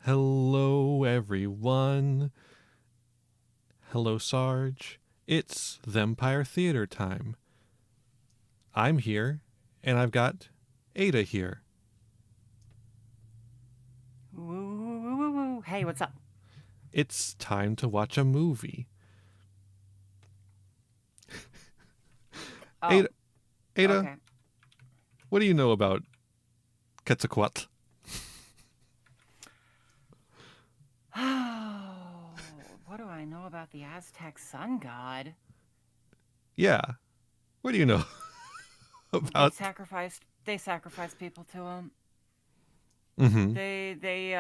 Hello, everyone. Hello, Sarge. It's Thempire Theater time. I'm here, and I've got Ada here. Woo. Hey, what's up? It's time to watch a movie. Oh, Ada, okay. what do you know about Quetzalcoatl? What do I know about the Aztec sun god? Yeah. What do you know They about... sacrificed people to him. Mm-hmm. They they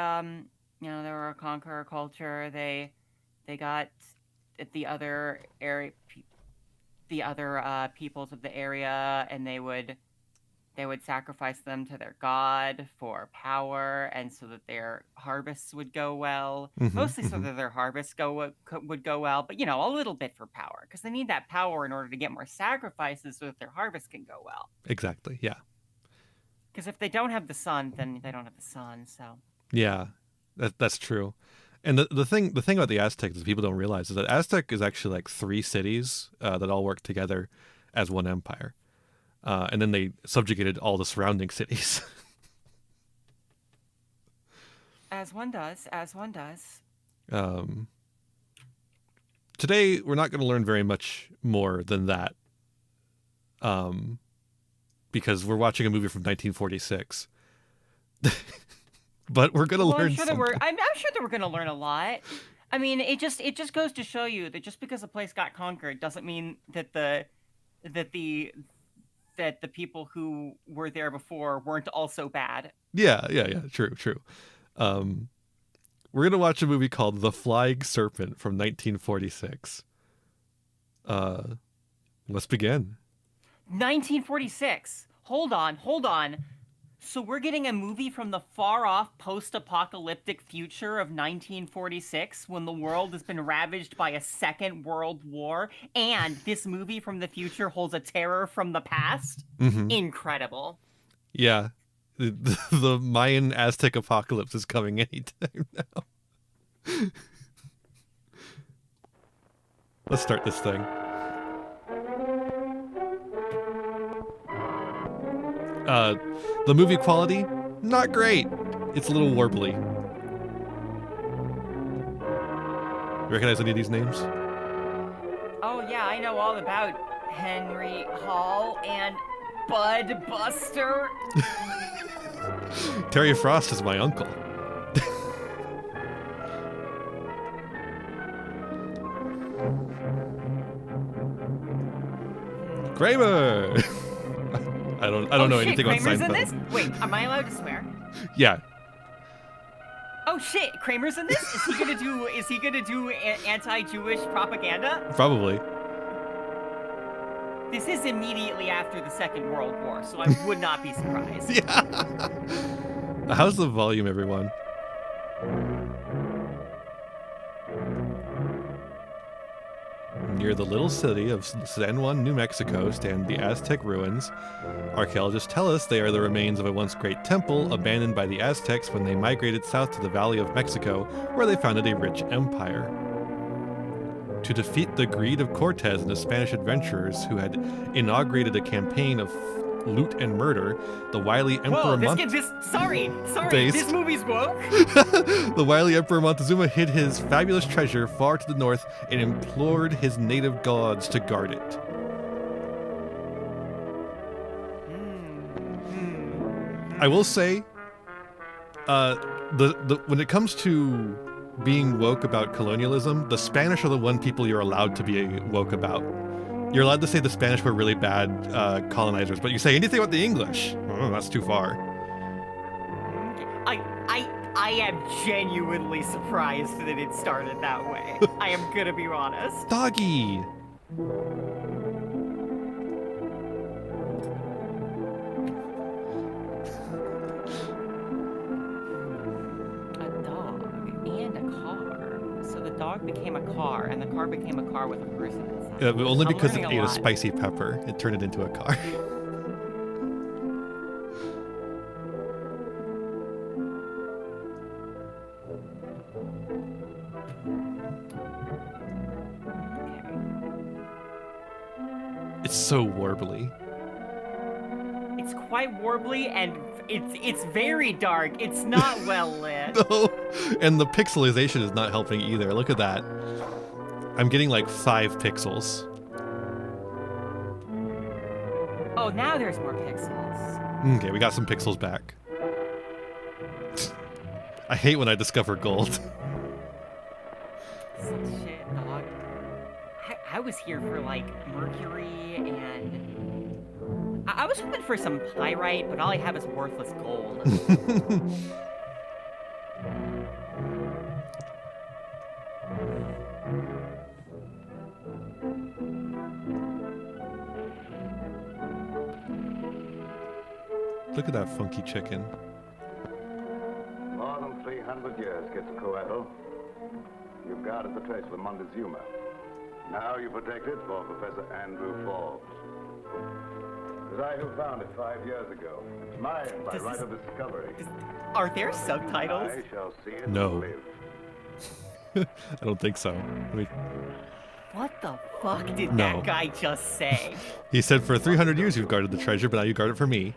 were a conqueror culture. They got the other area, the other peoples of the area, and they would sacrifice them to their god for power, and so that their harvests would go well. Mostly so that their harvests would go well, but a little bit for power, because they need that power in order to get more sacrifices so that their harvest can go well. Exactly, yeah. Because if they don't have the sun, then they don't have the sun. So yeah, that's true. And the thing about the Aztecs that people don't realize is that Aztec is actually like 3 cities that all work together as one empire. And then they subjugated all the surrounding cities. as one does. Today, we're not going to learn very much more than that. Because we're watching a movie from 1946. But we're going to learn something. I'm sure that we're going to learn a lot. I mean, it just goes to show you that just because a place got conquered doesn't mean that the people who were there before weren't also bad. Yeah. True. We're going to watch a movie called The Flying Serpent from 1946. Let's begin. 1946. Hold on. So we're getting a movie from the far-off post-apocalyptic future of 1946 when the world has been ravaged by a second world war, and this movie from the future holds a terror from the past? Mm-hmm. Incredible. Yeah. The Mayan Aztec apocalypse is coming anytime now. Let's start this thing. The movie quality, not great. It's a little warbly. You recognize any of these names? Oh yeah, I know all about Henry Hall and Bud Buster. Terry Frost is my uncle. Kramer. I don't know anything about Kramer's Seinfeld. in this? Wait, am I allowed to swear? Yeah. Oh shit, Kramer's in this? Is he gonna do anti-Jewish propaganda? Probably. This is immediately after the Second World War, so I would not be surprised. Yeah. How's the volume, everyone? Near the little city of San Juan, New Mexico, stand the Aztec ruins. Archaeologists tell us they are the remains of a once great temple abandoned by the Aztecs when they migrated south to the Valley of Mexico, where they founded a rich empire. To defeat the greed of Cortez and the Spanish adventurers who had inaugurated a campaign of loot and murder, the wily Emperor this movie's woke. The wily Emperor Montezuma hid his fabulous treasure far to the north and implored his native gods to guard it. I will say, when it comes to being woke about colonialism, the Spanish are the one people you're allowed to be woke about. You're allowed to say the Spanish were really bad colonizers, but you say anything about the English, that's too far. I am genuinely surprised that it started that way. I am gonna be honest. Doggy! A dog and a car. So the dog became a car, and the car became a car with a person inside. Yeah, but only because it ate a lot. spicy pepper. It turned it into a car. It's so warbly. It's quite warbly, and it's very dark. It's not well lit. No, and the pixelization is not helping either. Look at that. I'm getting like 5 pixels. Oh, now there's more pixels. Okay, we got some pixels back. I hate when I discover gold. Shit, dog. I was here for like mercury and I was hoping for some pyrite, but all I have is worthless gold. Look at that funky chicken. More than 300 years, Quetzalcoatl. You've guarded the trace for Montezuma. Now you protect it for Professor Andrew Forbes. It was I who found it 5 years ago. It's mine by right of discovery. Are there subtitles? I shall see it No. live. I don't think so. What the fuck did No. that guy just say? He said for 300 years you've guarded the treasure, but now you guard it for me.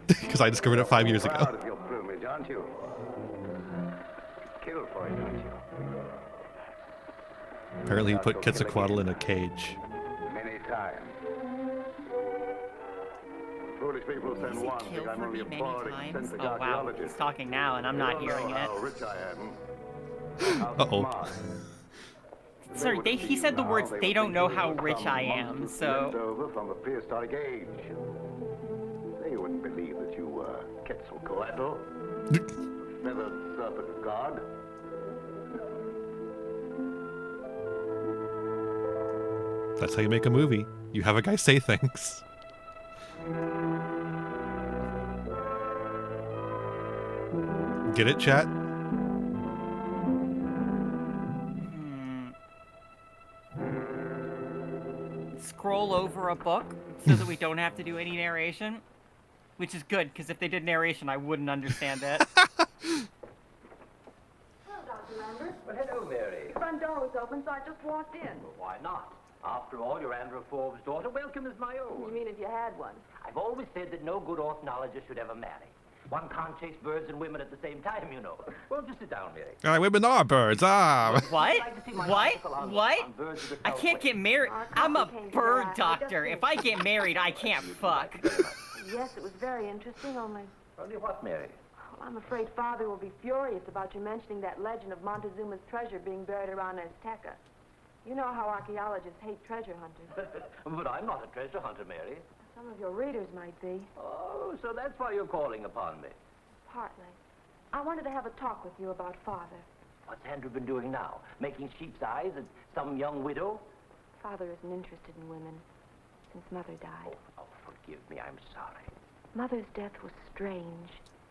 Because I discovered it 5 years Proud ago. of your plumage, aren't you? Kill for it, aren't you? Apparently he put Quetzalcoatl in a cage. Many times. Foolish people Has send he one, killed think I'm for only me a many bored, times? eccentric Oh wow, he's archaeologist. talking now and I'm not You don't hearing know it. how rich I am. How Uh-oh. smart. Sorry, he said the words, they don't know how rich I am, so... Left over from the prehistoric age. They wouldn't believe that you were Quetzalcoatl, the feathered serpent god. That's how you make a movie. You have a guy say things. Get it, chat? Scroll over a book so that we don't have to do any narration. Which is good, because if they did narration, I wouldn't understand it. Hello, Dr. Lambert. Well, hello, Mary. The front door was open, so I just walked in. Well, why not? After all, you're Andrew Forbes' daughter. Welcome as my You own. mean if you had one? I've always said that no good ornithologist should ever marry. One can't chase birds and women at the same time, you know. Well, just sit down, Mary. Women are birds. Ah. What? I'd like to see my What? article on What? birds of the I can't Southwest. get married. Our I'm a copy came bird back. doctor. If I get married, I can't fuck. Yes, it was very interesting, only... Only what, Mary? Well, I'm afraid Father will be furious about you mentioning that legend of Montezuma's treasure being buried around Azteca. You know how archaeologists hate treasure hunters. But I'm not a treasure hunter, Mary. Some of your readers might be. Oh, so that's why you're calling upon me. Partly. I wanted to have a talk with you about Father. What's Andrew been doing now? Making sheep's eyes at some young widow? Father isn't interested in women since Mother died. Oh, forgive me, I'm sorry. Mother's death was strange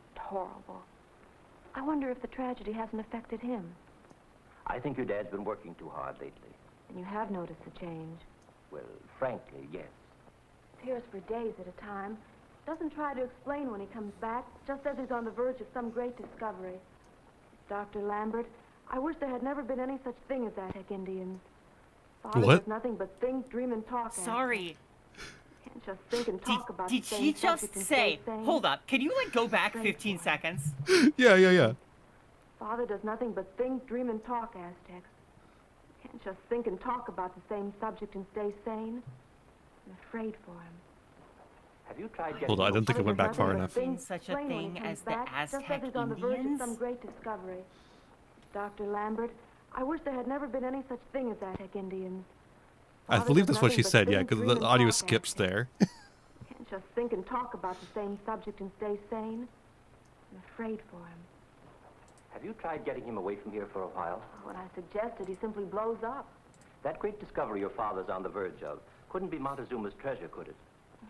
and horrible. I wonder if the tragedy hasn't affected him. I think your dad's been working too hard lately. And you have noticed the change. Well, frankly, yes. Appears for days at a time. Doesn't try to explain when he comes back. Just says he's on the verge of some great discovery. Dr. Lambert, I wish there had never been any such thing as Aztec Indians. Father What? does nothing but think, dream, and talk. Sorry. Can't just think and talk about Did the same she just subject and say, stay sane. hold up, can you like go back 15 seconds? Yeah. Father does nothing but think, dream, and talk, Aztecs. Can't just think and talk about the same subject and stay sane. I'm afraid for him. Have you tried getting... Hold on, I didn't think it went back far enough. Seen such a thing as the Just says Aztec he's on the verge of Indians? some great discovery. Dr. Lambert, I wish there had never been any such thing as Aztec Indians. I Father believe does that's what she nothing but said, yeah, think, because dream, the and audio talk, skips Aztecs. there. Can't just think and talk about the same subject and stay sane. I'm afraid for him. Have you tried getting him away from here for a while? When I suggested, he simply blows up. That great discovery your father's on the verge of couldn't be Montezuma's treasure, could it?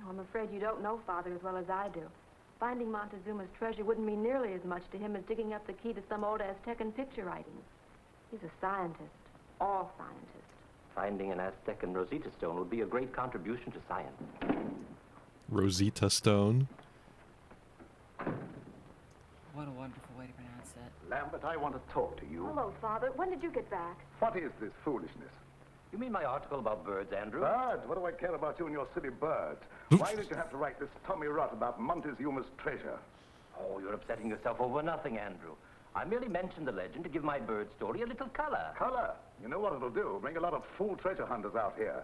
Oh, I'm afraid you don't know Father as well as I do. Finding Montezuma's treasure wouldn't mean nearly as much to him as digging up the key to some old Aztecan picture writings. He's a scientist. All scientists. Finding an Aztec and Rosita stone would be a great contribution to science. Rosita Stone. What a wonderful way to pronounce it. Lambert, I want to talk to you. Hello, Father. When did you get back? What is this foolishness? You mean my article about birds, Andrew? Birds? What do I care about you and your silly birds? Why did you have to write this Tommy rot about Montezuma's treasure? Oh, you're upsetting yourself over nothing, Andrew. I merely mentioned the legend to give my bird story a little color. Color? You know what it'll do? Bring a lot of fool treasure hunters out here.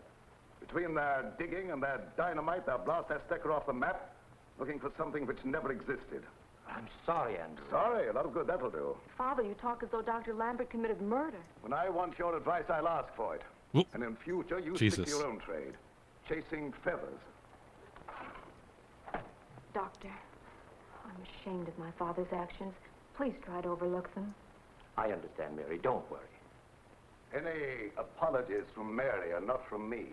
Between their digging and their dynamite, they'll blast their sticker off the map, looking for something which never existed. I'm sorry, Andrew. Sorry, a lot of good that'll do. Father, you talk as though Dr. Lambert committed murder. When I want your advice, I'll ask for it. Oop. And in future, you Jesus. stick to your own trade. Chasing feathers. Doctor, I'm ashamed of my father's actions. Please try to overlook them. I understand, Mary. Don't worry. Any apologies from Mary are not from me.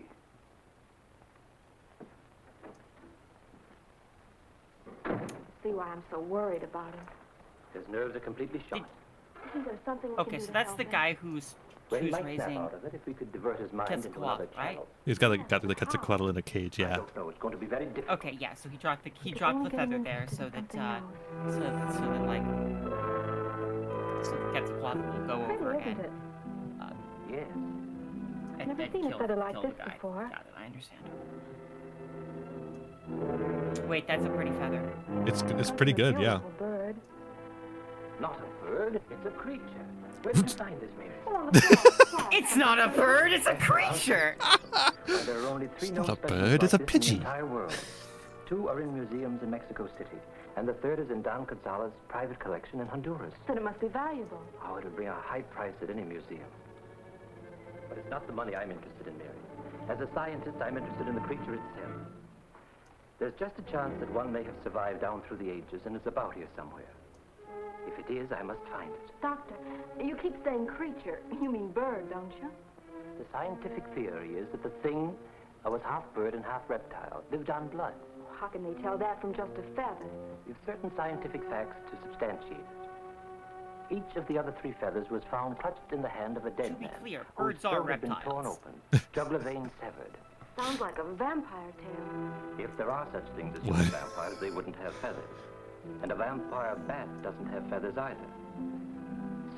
See why I'm so worried about him. His nerves are completely shot. Isn't there something we can Okay, do so to that's help the him? guy who's Well, he might snap raising. out of it if we could divert his mind into Quetzalcoatl, another right? channel. He's got the Quetzalcoatl in a cage, I yeah. don't know. It's going to be very difficult. Okay, yeah. So he dropped the It's feather only getting there, into so that something else. so Quetzalcoatl will go Pretty, over isn't and it? Yes. Never and seen a kill, feather like kill this the guy. before. Got it. I understand. Wait, that's a pretty feather. It's pretty good, yeah. Beautiful bird. Not a bird. It's a creature. Where did you find this, Mary? Oh, on the floor. It's not a bird. It's a creature. Well, there are only three not known a specimens bird, it's like a this in pidgey. the entire world. 2 are in museums in Mexico City, and the 3rd is in Don Gonzalez's private collection in Honduras. Then it must be valuable. Oh, it'll bring a high price at any museum. But it's not the money I'm interested in, Mary. As a scientist, I'm interested in the creature itself. There's just a chance that one may have survived down through the ages and is about here somewhere. If it is, I must find it. Doctor, you keep saying creature. You mean bird, don't you? The scientific theory is that the thing was half bird and half reptile, lived on blood. How can they tell that from just a feather? We've certain scientific facts to substantiate it. Each of the other 3 feathers was found clutched in the hand of a dead To be man. clear, whose birds are throat had been torn reptiles. open, jugular vein severed. Sounds like a vampire tale. If there are such things as What? human vampires, they wouldn't have feathers. And a vampire bat doesn't have feathers either.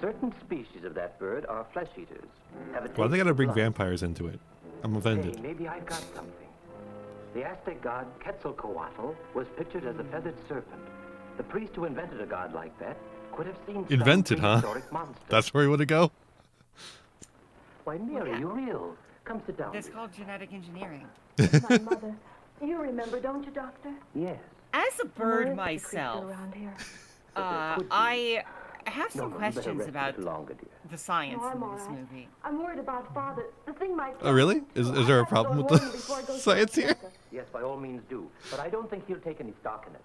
Certain species of that bird are flesh eaters. Have a Why do they taste gotta for bring blood. vampires into it? I'm Hey, offended. maybe I've got something. The Aztec god Quetzalcoatl was pictured as a feathered serpent. The priest who invented a god like that could have seen some Invented, huh? prehistoric monster. That's where he would go? Why, Mary, you're real. Come sit down. That's dear. called genetic engineering. My mother. You remember, don't you, Doctor? Yes. As a There bird is a creature myself, around here. I have No, some you better questions rest a about little longer, dear. the science No, I'm in all this right. movie. I'm worried about Father. The thing might. Oh, really? Is there a I'll problem go with warn the him before it goes to science here? Professor. Yes, by all means do. But I don't think he'll take any stock in it.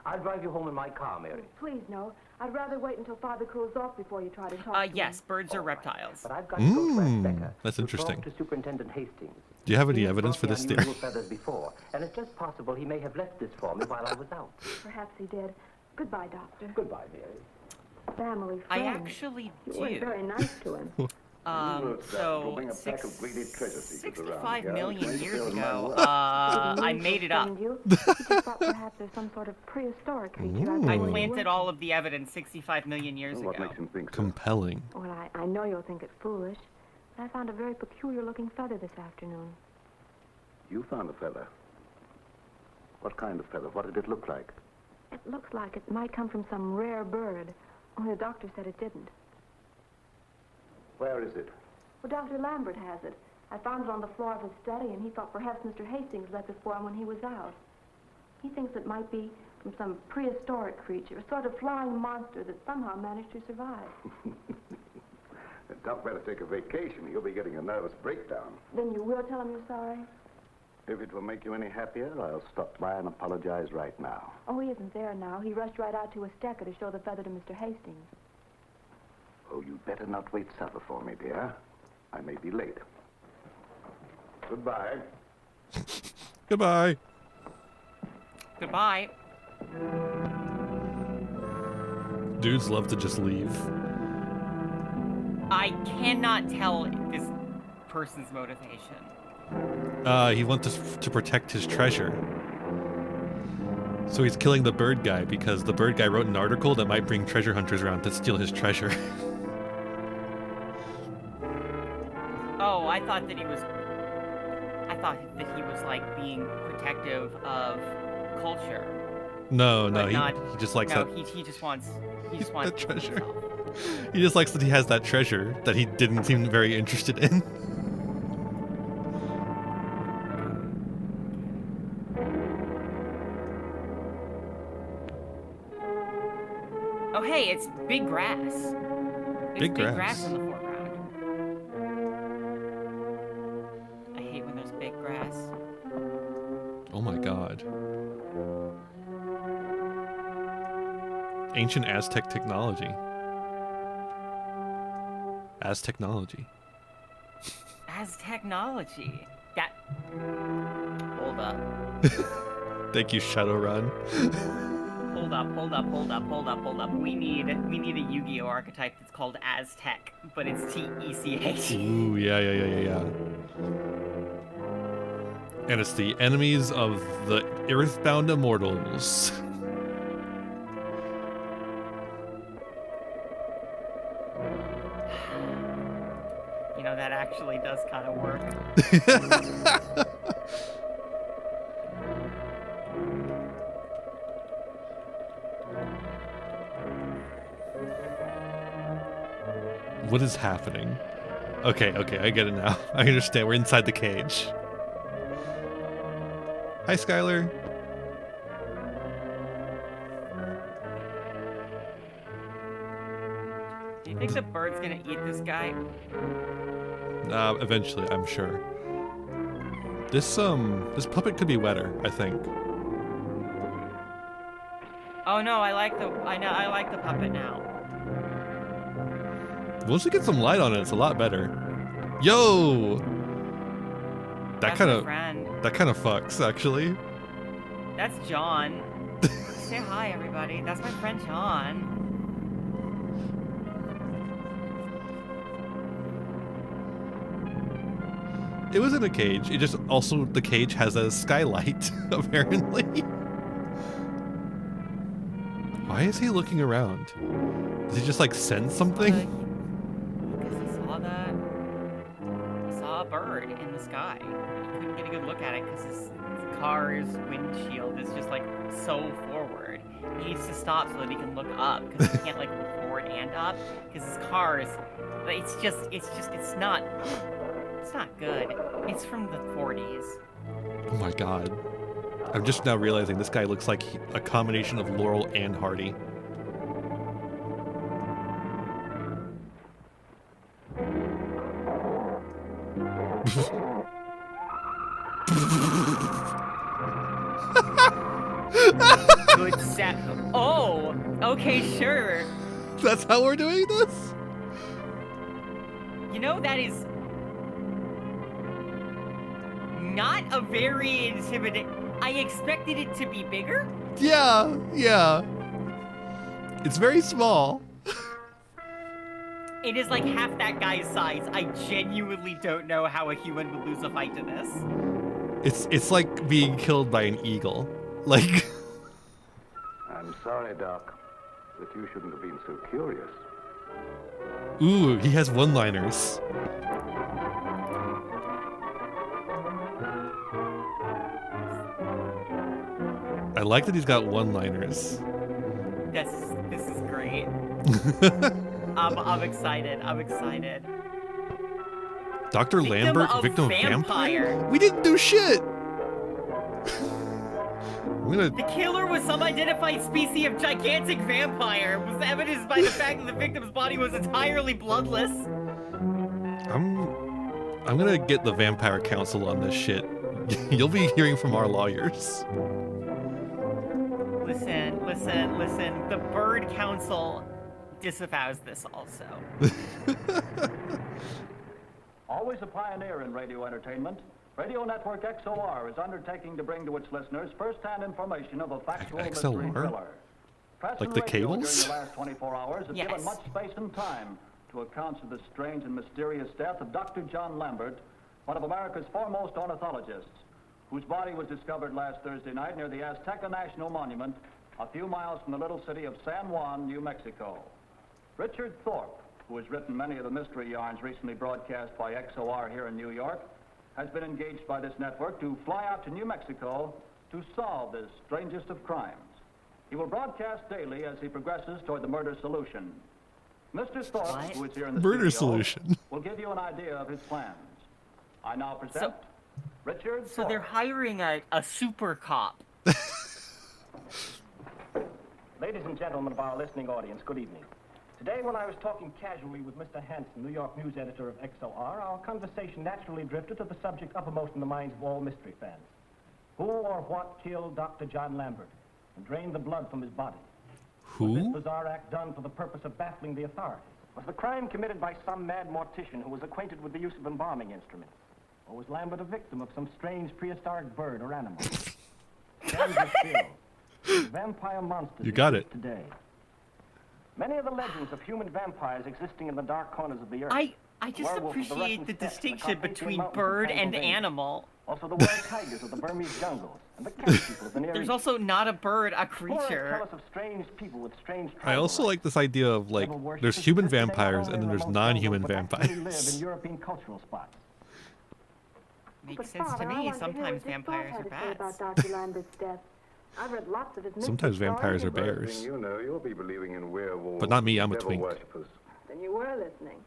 I'll drive you home in my car, Mary. Please, no. I'd rather wait until Father cools off before you try to talk to him. Yes, birds are All right. reptiles. But I've got to go to Azteca. that's to interesting. talk to Superintendent Hastings. Do you have any He has evidence for brought this me theory? unusual feathers before, and it's just possible he may have left this for me while I was out. Perhaps he did. Goodbye, Doctor. Goodbye, Mary. Family I friend. actually You weren't do. very nice to him. We'll So bring a pack of greedy treasure seekers around 65 here. million Trying to years steal my ago, work. I made it up. You. He just thought perhaps there's some sort of prehistoric creature. Ooh. I Hmm. planted all of the evidence 65 million years Well, what ago. makes him think so? Compelling. Well, I know you'll think it foolish, but I found a very peculiar-looking feather this afternoon. You found a feather. What kind of feather? What did it look like? It looks like it might come from some rare bird, only the doctor said it didn't. Where is it? Well, Dr. Lambert has it. I found it on the floor of his study, and he thought perhaps Mr. Hastings left it for him when he was out. He thinks it might be from some prehistoric creature, a sort of flying monster that somehow managed to survive. The doc better take a vacation. He'll be getting a nervous breakdown. Then you will tell him you're sorry? If it will make you any happier, I'll stop by and apologize right now. Oh, he isn't there now. He rushed right out to Azteca to show the feather to Mr. Hastings. Oh, you'd better not wait supper for me, dear. I may be late. Goodbye. Goodbye. Goodbye. Dudes love to just leave. I cannot tell this person's motivation. He wants to protect his treasure. So he's killing the bird guy because the bird guy wrote an article that might bring treasure hunters around to steal his treasure. Oh, I thought that he was like being protective of culture. No, But he not, just likes no, that. he just wants The to keep treasure. himself. He just likes that he has that treasure that he didn't seem very interested in. Oh hey, it's big grass. There's Big big grass. grass in the foreground. I hate when there's big grass. Oh my god. Ancient Aztec technology. Aztechnology. As technology. That. Hold up. Thank you, Shadowrun. Hold up. We need a Yu-Gi-Oh archetype that's called Aztec, but it's TECH. Ooh, yeah. And it's the enemies of the earthbound immortals. You know, that actually does kind of work. What is happening? Okay, I get it now. I understand. We're inside the cage. Hi, Skylar. Do you think the bird's gonna eat this guy? Eventually, I'm sure. This puppet could be wetter, I think. Oh no, I like the puppet now. Once we get some light on it, it's a lot better. Yo! That That's my kind friend. of fucks, actually. That's John. Say hi, everybody. That's my friend John. It was in a cage. It just also, the cage has a skylight, apparently. Why is he looking around? Does he just like sense something? Because he saw a bird in the sky. He couldn't get a good look at it because his car's windshield is just like so forward. He needs to stop so that he can look up because he can't like look forward and up because his car is. It's not good. It's from the 40s. Oh my god. I'm just now realizing this guy looks like a combination of Laurel and Hardy. Good set. Oh, okay, sure. That's how we're doing this? You know, that is not a very intimidating. I expected it to be bigger. Yeah. It's very small. It is like half that guy's size. I genuinely don't know how a human would lose a fight to this. It's like being killed by an eagle. Like. I'm sorry, Doc, that you shouldn't have been so curious. Ooh, he has one-liners. I like that he's got one-liners. This is great. I'm excited. Dr. Lambert, of victim of vampire. vampire? We didn't do shit! The killer was some identified species of gigantic vampire. Was evidenced by the fact that the victim's body was entirely bloodless. I'm gonna get the Vampire Council on this shit. You'll be hearing from our lawyers. Listen. The Bird Council disavows this also. Always a pioneer in radio entertainment, Radio Network XOR is undertaking to bring to its listeners first-hand information of a factual mystery XOR? thriller. Press Like and the radio cables? during the last 24 hours has Yes. given much space and time to accounts of the strange and mysterious death of Dr. John Lambert, one of America's foremost ornithologists, whose body was discovered last Thursday night near the Azteca National Monument, a few miles from the little city of San Juan, New Mexico. Richard Thorpe, who has written many of the mystery yarns recently broadcast by XOR here in New York, has been engaged by this network to fly out to New Mexico to solve this strangest of crimes. He will broadcast daily as he progresses toward the murder solution. Mr. Thorpe, What? who is here in the Murder studio, solution. will give you an idea of his plans. I now present Richard So Thorpe. they're hiring a super cop. Ladies and gentlemen of our listening audience, good evening. Today, when I was talking casually with Mr. Hanson, New York news editor of XOR, our conversation naturally drifted to the subject uppermost in the minds of all mystery fans. Who or what killed Dr. John Lambert and drained the blood from his body? Was Who? this bizarre act done for the purpose of baffling the authorities? Was the crime committed by some mad mortician who was acquainted with the use of embalming instruments? Or was Lambert a victim of some strange prehistoric bird or animal? Stranger still, vampire monsters You got exist it. today. Many of the legends of human vampires existing in the dark corners of the earth. I just werewolf of the appreciate Russian the steppes and the distinction Carpathian between mountains of bird and Pennsylvania. animal. Also the wild tigers of the Burmese jungles and the cat people of the Near There's East. also not a bird, a Explorers creature. tell us of strange people with strange I also like this idea of like there's human vampires and then there's non-human vampires. In European cultural spots. But Makes sense to Father, I me. want to hear Sometimes what Dick vampires Thorpe are had to say bats. about Dr. Lambert's death. I've read lots of his mystic Sometimes vampires are stories. First bears. thing you know, you'll be believing in werewolves. But not me, I'm a devil twink. worshippers. Then you were listening.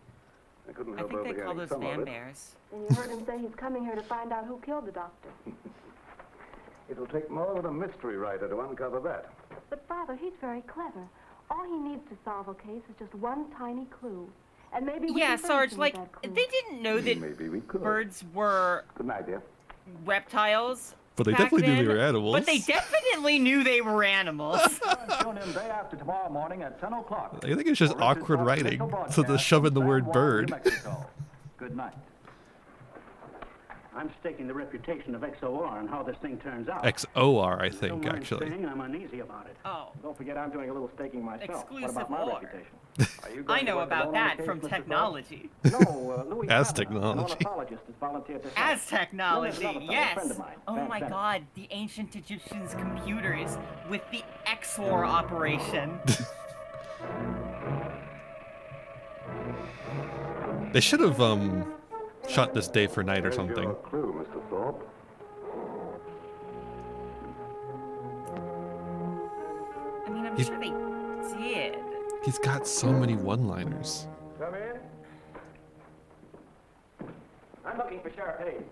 I couldn't I help think they call overhearing those some of fan it. bears. And you heard him say he's coming here to find out who killed the doctor. It'll take more than a mystery writer to uncover that. But Father, he's very clever. All he needs to solve a case is just one tiny clue. And maybe we Yeah, can furnish Sarge, him like, with that clue. they didn't know that Maybe we could. birds were Good night, dear. reptiles. But they back definitely knew they then, were animals. But they definitely knew they were animals. Tune in day after tomorrow morning at 10 o'clock. I think it's just for Richard awkward Thorpe's writing, official so broadcast they're shoving the from word San Juan, bird. New Mexico. Good night. I'm staking the reputation of XOR and how this thing turns out. XOR, I Don't think, mind actually. saying I'm uneasy about it. Oh, Don't forget I'm doing a little staking myself. Exclusive what about my or. reputation? Are you going I to know work about alone on that the from case, Mr. Thorpe? technology. No, Louis As Kavanaugh, technology. an ornithologist, has volunteered to help. As technology, Then there's another fellow, a yes. friend of mine, Oh Van my Fenner. god, the ancient Egyptians' computers with the XOR operation. They should have shot this day for night or There's something. your clue, Mr. Thorpe. I mean, I'm He's- sure they did. He's got so many one-liners. Come in. I'm looking for Sheriff Hayes.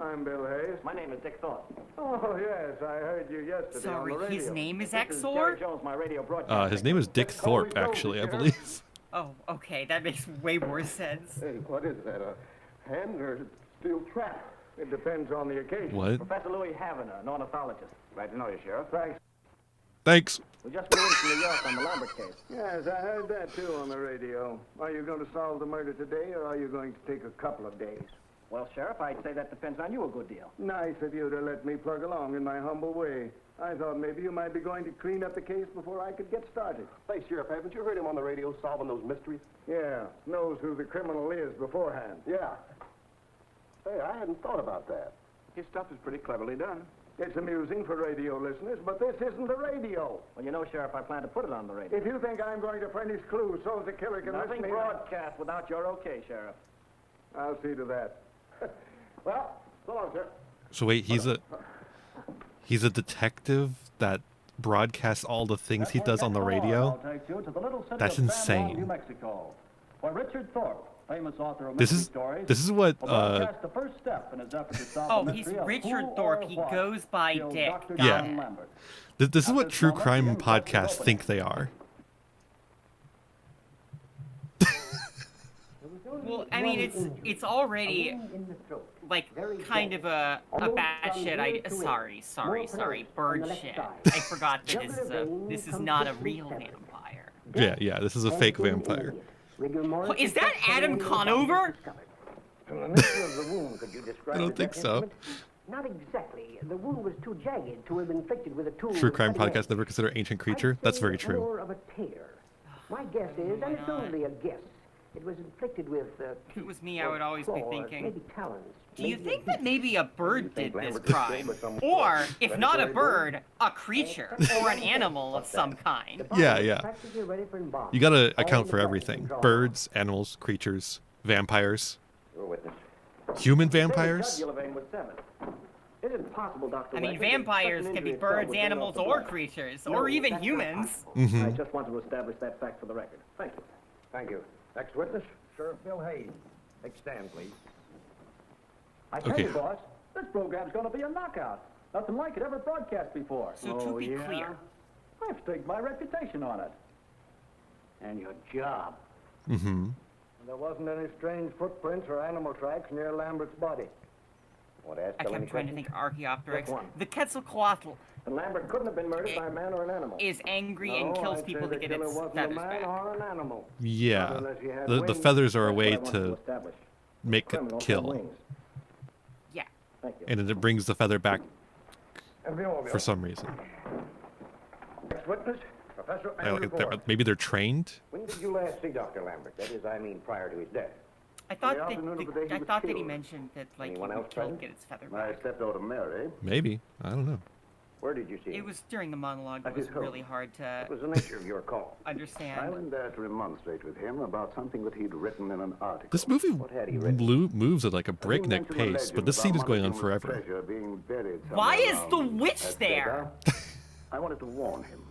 I'm Bill Hayes. My name is Dick Thorpe. Oh, yes, I heard you yesterday on the Sorry, radio. his name is This is Jerry XOR? Jones, my radio broadcast. His name is Dick That's always Thorpe, told actually, me, I Sheriff. believe. Oh, okay, that makes way more sense. Hey, what is that, a hand or steel trap? It depends on the occasion. What? Professor Louis Kavanaugh, an ornithologist. Glad to know you, Sheriff. Thanks. Thanks. We just flew in from New York on the Lambert case. Yes, I heard that too on the radio. Are you going to solve the murder today, or are you going to take a couple of days? Well, Sheriff, I'd say that depends on you a good deal. Nice of you to let me plug along in my humble way. I thought maybe you might be going to clean up the case before I could get started. Say, Sheriff, haven't you heard him on the radio solving those mysteries? Yeah, knows who the criminal is beforehand. Yeah. Hey, I hadn't thought about that. His stuff is pretty cleverly done. It's amusing for radio listeners, but this isn't the radio. Well, you know, Sheriff, I plan to put it on the radio. If you think I'm going to furnish clues so the killer can Nothing listen me... broadcast without your okay, Sheriff. I'll see to that. Well, so long, sir. So wait, he's a detective that broadcasts all the things he does on the radio? I'll take you to the little city That's of San Juan, insane. New Mexico, where Richard Thorpe, famous author of This mystery is stories, this is what will broadcast the first step in his effort to solve Oh, the he's mystery of Richard who Thorpe. or He what goes by killed Dick. Dr. Got Yeah. John it. Lambert. this is At what this true moment, crime the inquest is podcasts opening. think they are. Well, I mean, it's already like kind of a bad shit idea. Sorry, bird shit. I forgot that this is not a real vampire. Yeah, this is a fake vampire. Is that Adam Conover? From the nature of the wound, could you describe I don't the think death so. instrument? Not exactly. The wound was too jagged to have been inflicted with a tool. True with crime cutting podcasts edge. never consider ancient creature. I'd That's say very true. More of a tear. My guess is, and it's only a guess, It was inflicted with, If it was me, I would always be claws, thinking, maybe talons. do you maybe think a that beak. maybe a bird think did this Lambert was crime? killed by some Or, if not a predatory bird, a creature, or an animal of some kind? The body Yeah, was yeah. practically ready for embalming. You gotta All account the for bones everything. drawn. Birds, animals, creatures, vampires. You're a witness. Human The vampires? jugular vein was severed. Is it possible, Dr. I mean, Lambert, that vampires such an can be injury itself birds, would bring off animals, the or blood? creatures, No, or even that's not humans. possible. Mm-hmm. I just wanted to establish that fact for the record. Thank you. Thank you. Next witness? Sheriff Bill Hayes. Take stand, please. I tell Okay. you, boss, this program's going to be a knockout. Nothing like it ever broadcast before. So to be clear, I've staked my reputation on it. And your job. Mm-hmm. There wasn't any strange footprints or animal tracks near Lambert's body. Want to ask I Bill any kept trying to questions? think Archaeopteryx. Which one? The Quetzalcoatl And Lambert couldn't have been murdered by a man or an animal. is angry and No, kills I'd people say to the get killer its wasn't feathers a man back. or an animal. Yeah. Not unless he had The wings. feathers are a That's what way I wanted to establish. make it Criminals have kill. wings. Yeah. Thank you. And then it brings the feather back And Bill, for some reason. Next witness, Professor I Andrew like Ford. maybe they're trained? When did you last see Dr. Lambert? That is, I mean, prior to his death. I thought The afternoon of the day he I was thought that he killed. mentioned that like he Anyone would else kill to present? get its feather I back. stepped out to Mary. Maybe. I don't know. Where did you see him? It was during the monologue that At was his home. really hard to What was the nature of your call? I understand. went there to remonstrate with him about something that he'd written in an article. This movie What had he written? moves at like a He breakneck mentioned a pace, legend but this about scene is going on Montezuma forever. treasure being buried Why somewhere is the around witch Azteca. there? I wanted to warn him.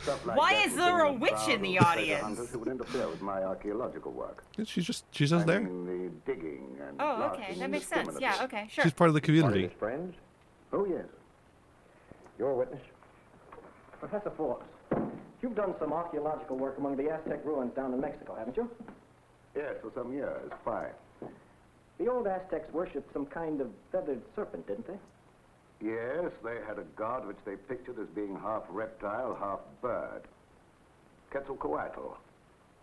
Stuff like Why that is would there bring a a witch crowd in the of treasure audience? hunters who would interfere with my archaeological work. She's just I there. mean, the digging and Oh, blasting okay, that makes sense. Yeah, indiscriminately. okay, sure. She's part of the Part of community. his friends? Oh, yes. Your witness? Professor Forbes, you've done some archaeological work among the Aztec ruins down in Mexico, haven't you? Yes, for some years. 5. The old Aztecs worshipped some kind of feathered serpent, didn't they? Yes, they had a god which they pictured as being half reptile, half bird. Quetzalcoatl.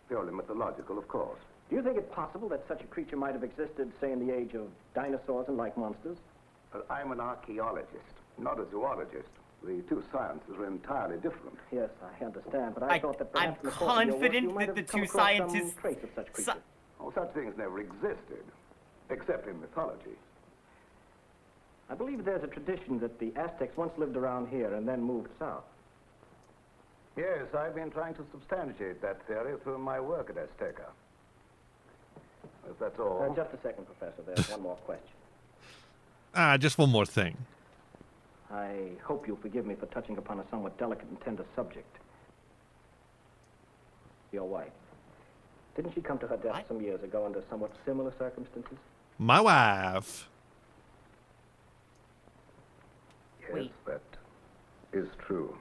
Purely mythological, of course. Do you think it possible that such a creature might have existed, say, in the age of dinosaurs and like monsters? But I'm an archaeologist, not a zoologist. The two sciences are entirely different. Yes, I understand, but I thought that I'm perhaps in the course of your work, you confident might that the have come two across scientists- some trace of such So- creature. Oh, such things never existed, except in mythology. I believe there's a tradition that the Aztecs once lived around here and then moved south. Yes, I've been trying to substantiate that theory through my work at Azteca. If that's all. Just a second, Professor. There's one more question. Just one more thing. I hope you'll forgive me for touching upon a somewhat delicate and tender subject. Your wife. Didn't she come to her death What? some years ago under somewhat similar circumstances? My wife. Yes, Wait. that is true.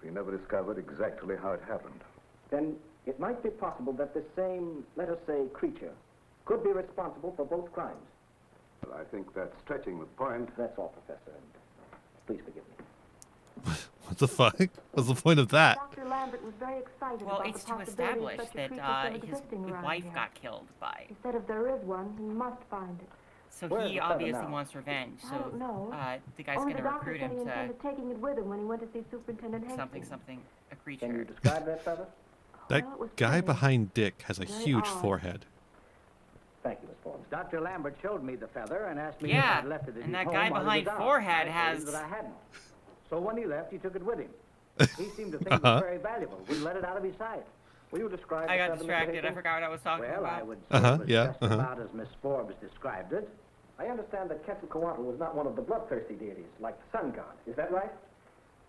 We never discovered exactly how it happened. Then it might be possible that this same, let us say, creature could be responsible for both crimes. Well, I think that's stretching the point. That's all, Professor, and please forgive me. What the fuck? What's the point of that? Dr. Lambert was very excited Well, about it's the to possibility of establish such a that creature still his existing around wife here. got killed by. He said if there is one, he must find it. So Where is he the feather obviously now? wants revenge. I So don't know. the guy's Only going the to doctor recruit said he him to intended taking it with him when he went to see Superintendent Hastings. something, a Can you creature. describe that feather? That Well, it was guy pretty. behind Dick has a Very huge odd. forehead. Thank you, Miss Forbes. Dr. Lambert showed me the feather and asked me if Yeah, I'd left it at and his that home guy while he behind was out. forehead I has- told him that I hadn't. So when he left, he took it with him. He seemed to think it Uh-huh. was very valuable. Wouldn't let it out of his sight. Will you describe I the got feather, Mr. distracted. I Hastings? forgot what I was talking Well, about. I would say it was yeah, just about as Miss Forbes described it. I understand that Quetzalcoatl was not one of the bloodthirsty deities, like the sun god. Is that right?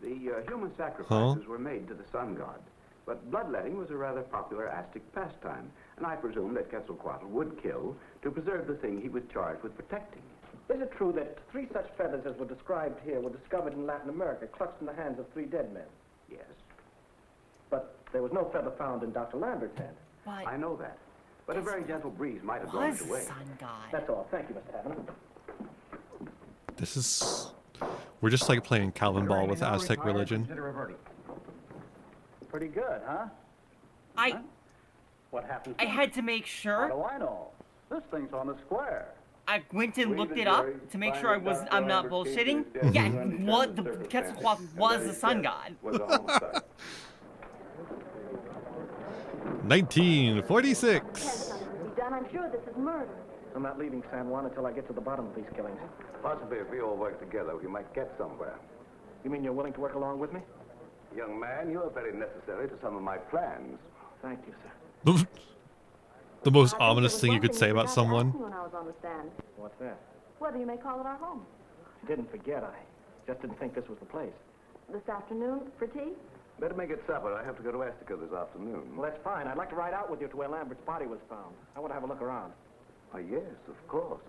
The human sacrifices were made to the sun god, but bloodletting was a rather popular Aztec pastime, and I presume that Quetzalcoatl would kill to preserve the thing he was charged with protecting. Is it true that 3 such feathers as were described here were discovered in Latin America, clutched in the hands of 3 dead men? Yes, But there was no feather found in Dr. Lambert's hand. But I know that, but a very gentle breeze might have blown was it the away. sun god. That's all. Thank you, Mr. Hammond. This is... We're just like playing Calvin Ball with Aztec religion. Consider a verdict. Pretty good, huh? What happened? I had to make How sure. do I know? This thing's on the square. I went and looked it up to make sure I'm not bullshitting. Yeah, what the Quetzalcoatl was the sun god. Was a homicide. 1946. Be done. I'm sure this is murder. I'm not leaving San Juan until I get to the bottom of these killings. Possibly if we all work together, we might get somewhere. You mean you're willing to work along with me? Young man, you are very necessary to some of my plans. Thank you, sir. The most I think ominous there was thing you one could say about forgot to ask someone. me when I was on the stand. What's that? Whether you may call it our home. I didn't forget. I just didn't think this was the place. This afternoon for tea? Better make it supper. I have to go to Estica this afternoon. Well, that's fine. I'd like to ride out with you to where Lambert's body was found. I want to have a look around. Oh, yes, of course.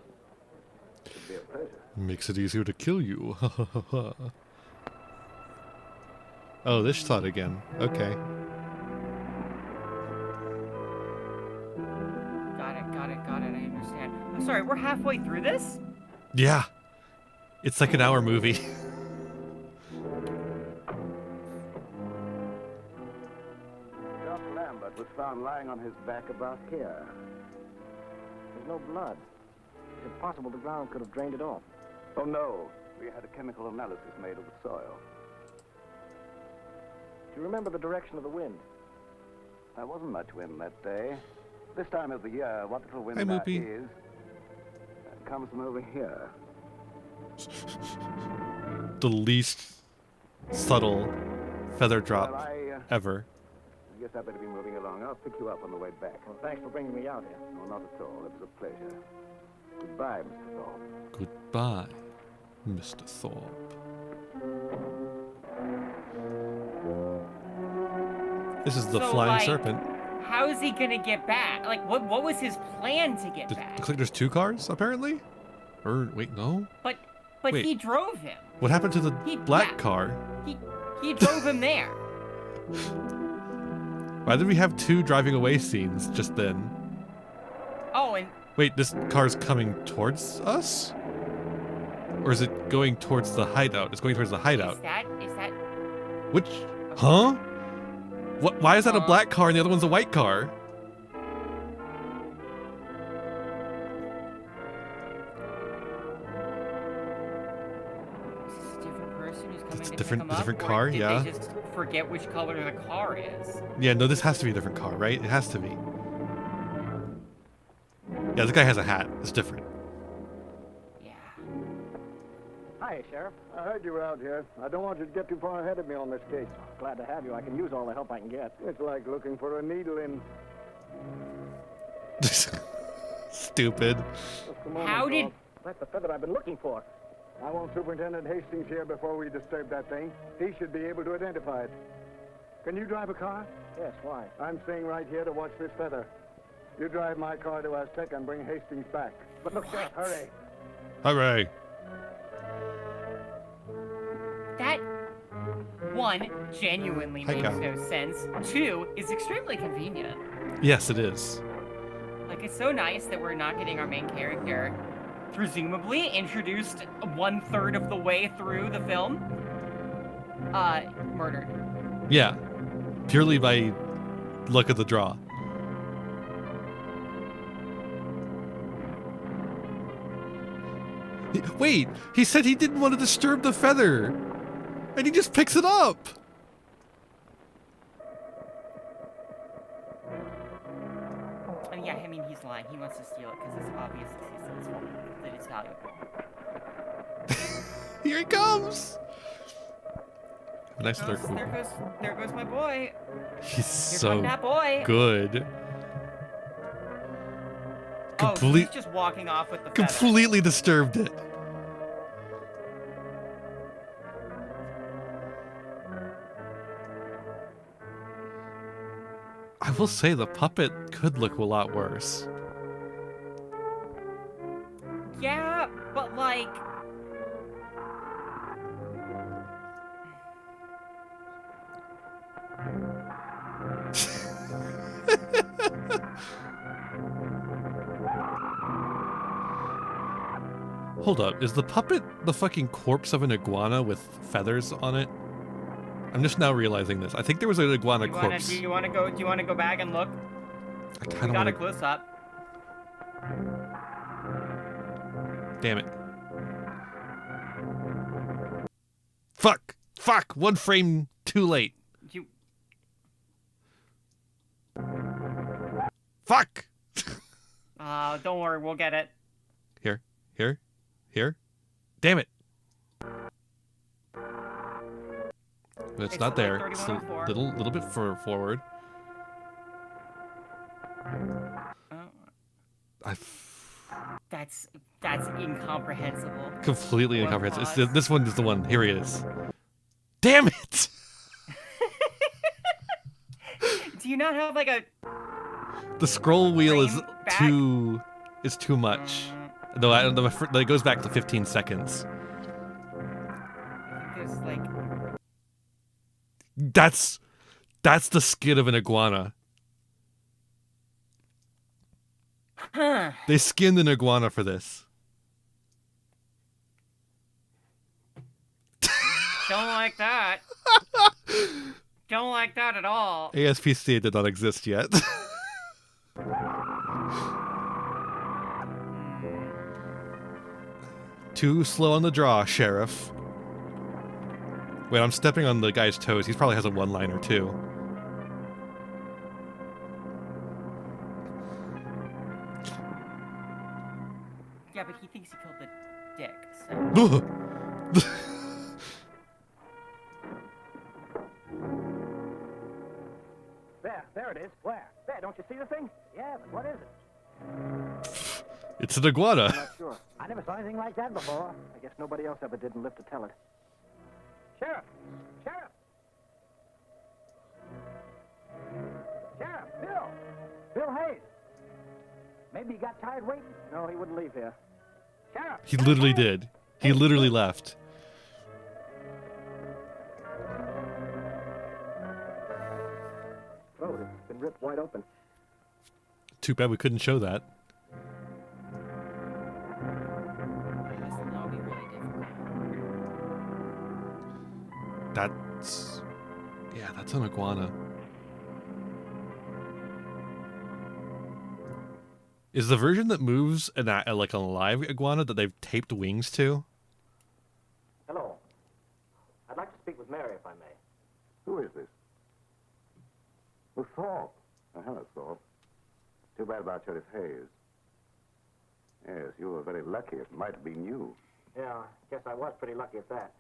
It'd be a pleasure. Makes it easier to kill you. Oh, this shot again. Okay. Got it. I understand. I'm sorry, we're halfway through this? Yeah. It's like an hour movie. Dr. Lambert was found lying on his back about here. There's no blood. It's impossible the ground could have drained it off. Oh, no. We had a chemical analysis made of the soil. Do you remember the direction of the wind? There wasn't much wind that day. This time of the year, what little wind Hey, there Moopy. is comes from over here. The least subtle feather drop Well, ever. guess I better be moving along. I'll pick you up on the way back. Well, thanks for bringing me out here. No, not at all. It was a pleasure. Goodbye, Mr. Thorpe. Goodbye, Mr. Thorpe. This is the So, Flying like, Serpent. How is he gonna get back? Like, what was his plan to get back? Looks like there's two cars, apparently? Or, wait, no? But Wait. he drove him. What happened to the black yeah. car? He drove him there. Why did we have two driving away scenes just then? Oh, and Wait, this car's coming towards us? Or is it going towards the hideout? It's going towards the hideout. is that Which? Huh? What? Why is that a black car and the other one's a white car? is this a different person who's coming It's to different- pick him a up? different Or car, did yeah. They just forget which color the car is. Yeah, no, this has to be a different car, right? It has to be. Yeah, this guy has a hat. It's different. Yeah. Hi, Sheriff. I heard you were out here. I don't want you to get too far ahead of me on this case. Glad to have you. I can use all the help I can get. It's like looking for a needle in... Stupid. Just a moment, How did? Bob. That's the feather I've been looking for. I want Superintendent Hastings here before we disturb that thing. He should be able to identify it. Can you drive a car? Yes, why? I'm staying right here to watch this feather. You drive my car to Aztec and bring Hastings back. But look, Sheriff, hurry. Hooray. That one genuinely Hi, makes Cal. no sense. Two is extremely convenient. Yes, it is. Like, it's so nice that we're not getting our main character presumably introduced 1/3 of the way through the film. Murdered. Yeah. Purely by luck of the draw. Wait, he said he didn't want to disturb the feather. And he just picks it up. And yeah, I mean, he's lying. He wants to steal it because it's obvious that it's valuable. Here he comes. Nice Oh, third. there goes my boy. He's Here so come that boy. good. Oh, Complete, he's just walking off with the feather. completely disturbed it. I will say the puppet could look a lot worse. Yeah, but like... Hold up, is the puppet the fucking corpse of an iguana with feathers on it? I'm just now realizing this. I think there was an iguana corpse. Do you want to go back and look? I We kind of got want a to. close up. Damn it. Fuck! Fuck! One frame too late. You... Fuck! Don't worry, we'll get it. Here. Damn it! It's not like there. It's a 3104. little bit forward. That's incomprehensible. Completely One incomprehensible. pause. This one is the one. Here it is. Damn it! Do you not have like a? The scroll wheel is Frame back? too much. Though it goes back to 15 seconds. There's like. That's the skin of an iguana. Huh. They skinned an iguana for this. Don't like that. Don't like that at all. ASPCA did not exist yet. Too slow on the draw, Sheriff. Wait, I'm stepping on the guy's toes. He probably has a one-liner too. Yeah, but he thinks he killed the dick. So. There it is. Where? There, don't you see the thing? Yeah, but what is it? It's an iguana. I'm not sure. I never saw anything like that before. I guess nobody else ever did and lived to tell it. Sheriff! Sheriff! Sheriff! Bill! Bill Hayes! Maybe he got tired waiting. No, he wouldn't leave here. Sheriff! He literally did. He literally left. Throat has been ripped wide open. Too bad we couldn't show that. That'll be really difficult. That's an iguana. Is the version that moves like a live iguana that they've taped wings to? Hello. I'd like to speak with Mary, if I may. Who is this? Well, Thorpe. Oh, hello, Thorpe. Too bad about Sheriff Hayes. Yes, you were very lucky. It might have been you. Yeah, guess I was pretty lucky at that.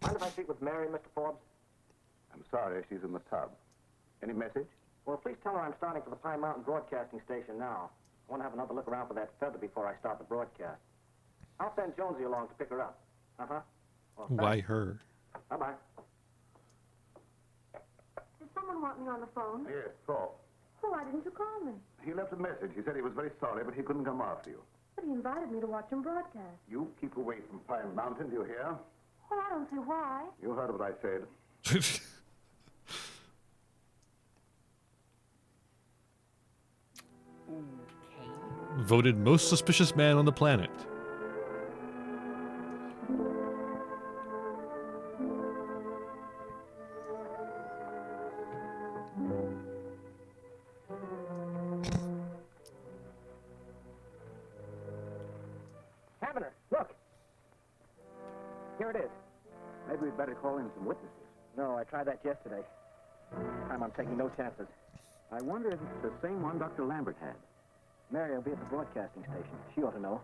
Mind if I speak with Mary, Mr. Forbes? I'm sorry, she's in the tub. Any message? Well, please tell her I'm starting for the Pine Mountain Broadcasting Station now. I want to have another look around for that feather before I start the broadcast. I'll send Jonesy along to pick her up. Uh-huh. Well, Why her? Bye-bye. Did someone want me on the phone? Yes, Thorpe. Oh, why didn't you call me? He left a message. He said he was very sorry, but he couldn't come after you. But he invited me to watch him broadcast. You keep away from Pine Mountain, do you hear? Well, I don't see why. You heard what I said. Okay. Voted most suspicious man on the planet. Having her. Look. Here it is. Maybe we'd better call in some witnesses. No, I tried that yesterday. This time I'm taking no chances. I wonder if it's the same one Dr. Lambert had. Mary will be at the broadcasting station. She ought to know.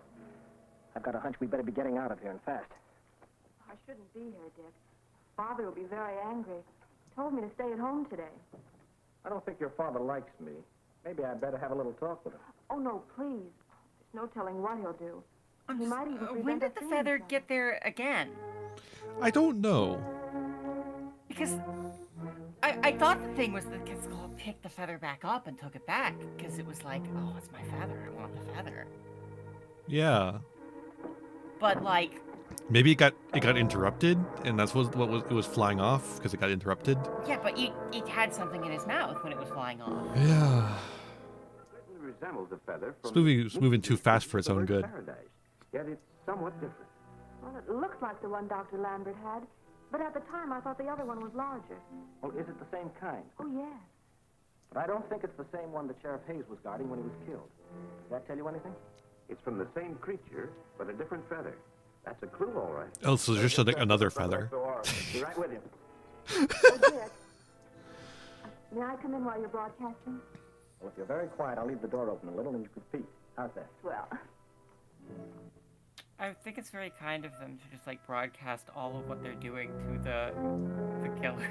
I've got a hunch we better be getting out of here and fast. I shouldn't be here, Dick. Father will be very angry. Told me to stay at home today. I don't think your father likes me. Maybe I'd better have a little talk with him. Oh, no, please. There's no telling what he'll do. He might even When prevent did us the seeing feather each other. get there again? I don't know. Because I thought the thing was that Quetzalcoatl picked the feather back up and took it back because it was like, oh, it's my feather. I want the feather. Yeah. But like, Maybe it got interrupted, and that's what it was flying off because it got interrupted. yeah, but it had something in his mouth when it was flying off. Yeah. Certainly resembles a feather This from movie's moving too fast for its own good. Paradise, yet it's somewhat different. Well, it looks like the one Dr. Lambert had. But at the time, I thought the other one was larger. Well, is it the same kind? Oh, yes. But I don't think it's the same one that Sheriff Hayes was guarding when he was killed. Does that tell you anything? It's from the same creature, but a different feather. That's a clue, all right. Oh, so there's just another feather. Be right with him. Oh, Dick. May I come in while you're broadcasting? Well, if you're very quiet, I'll leave the door open a little and you could peek. How's that? Well, I think it's very kind of them to just like broadcast all of what they're doing to the killer,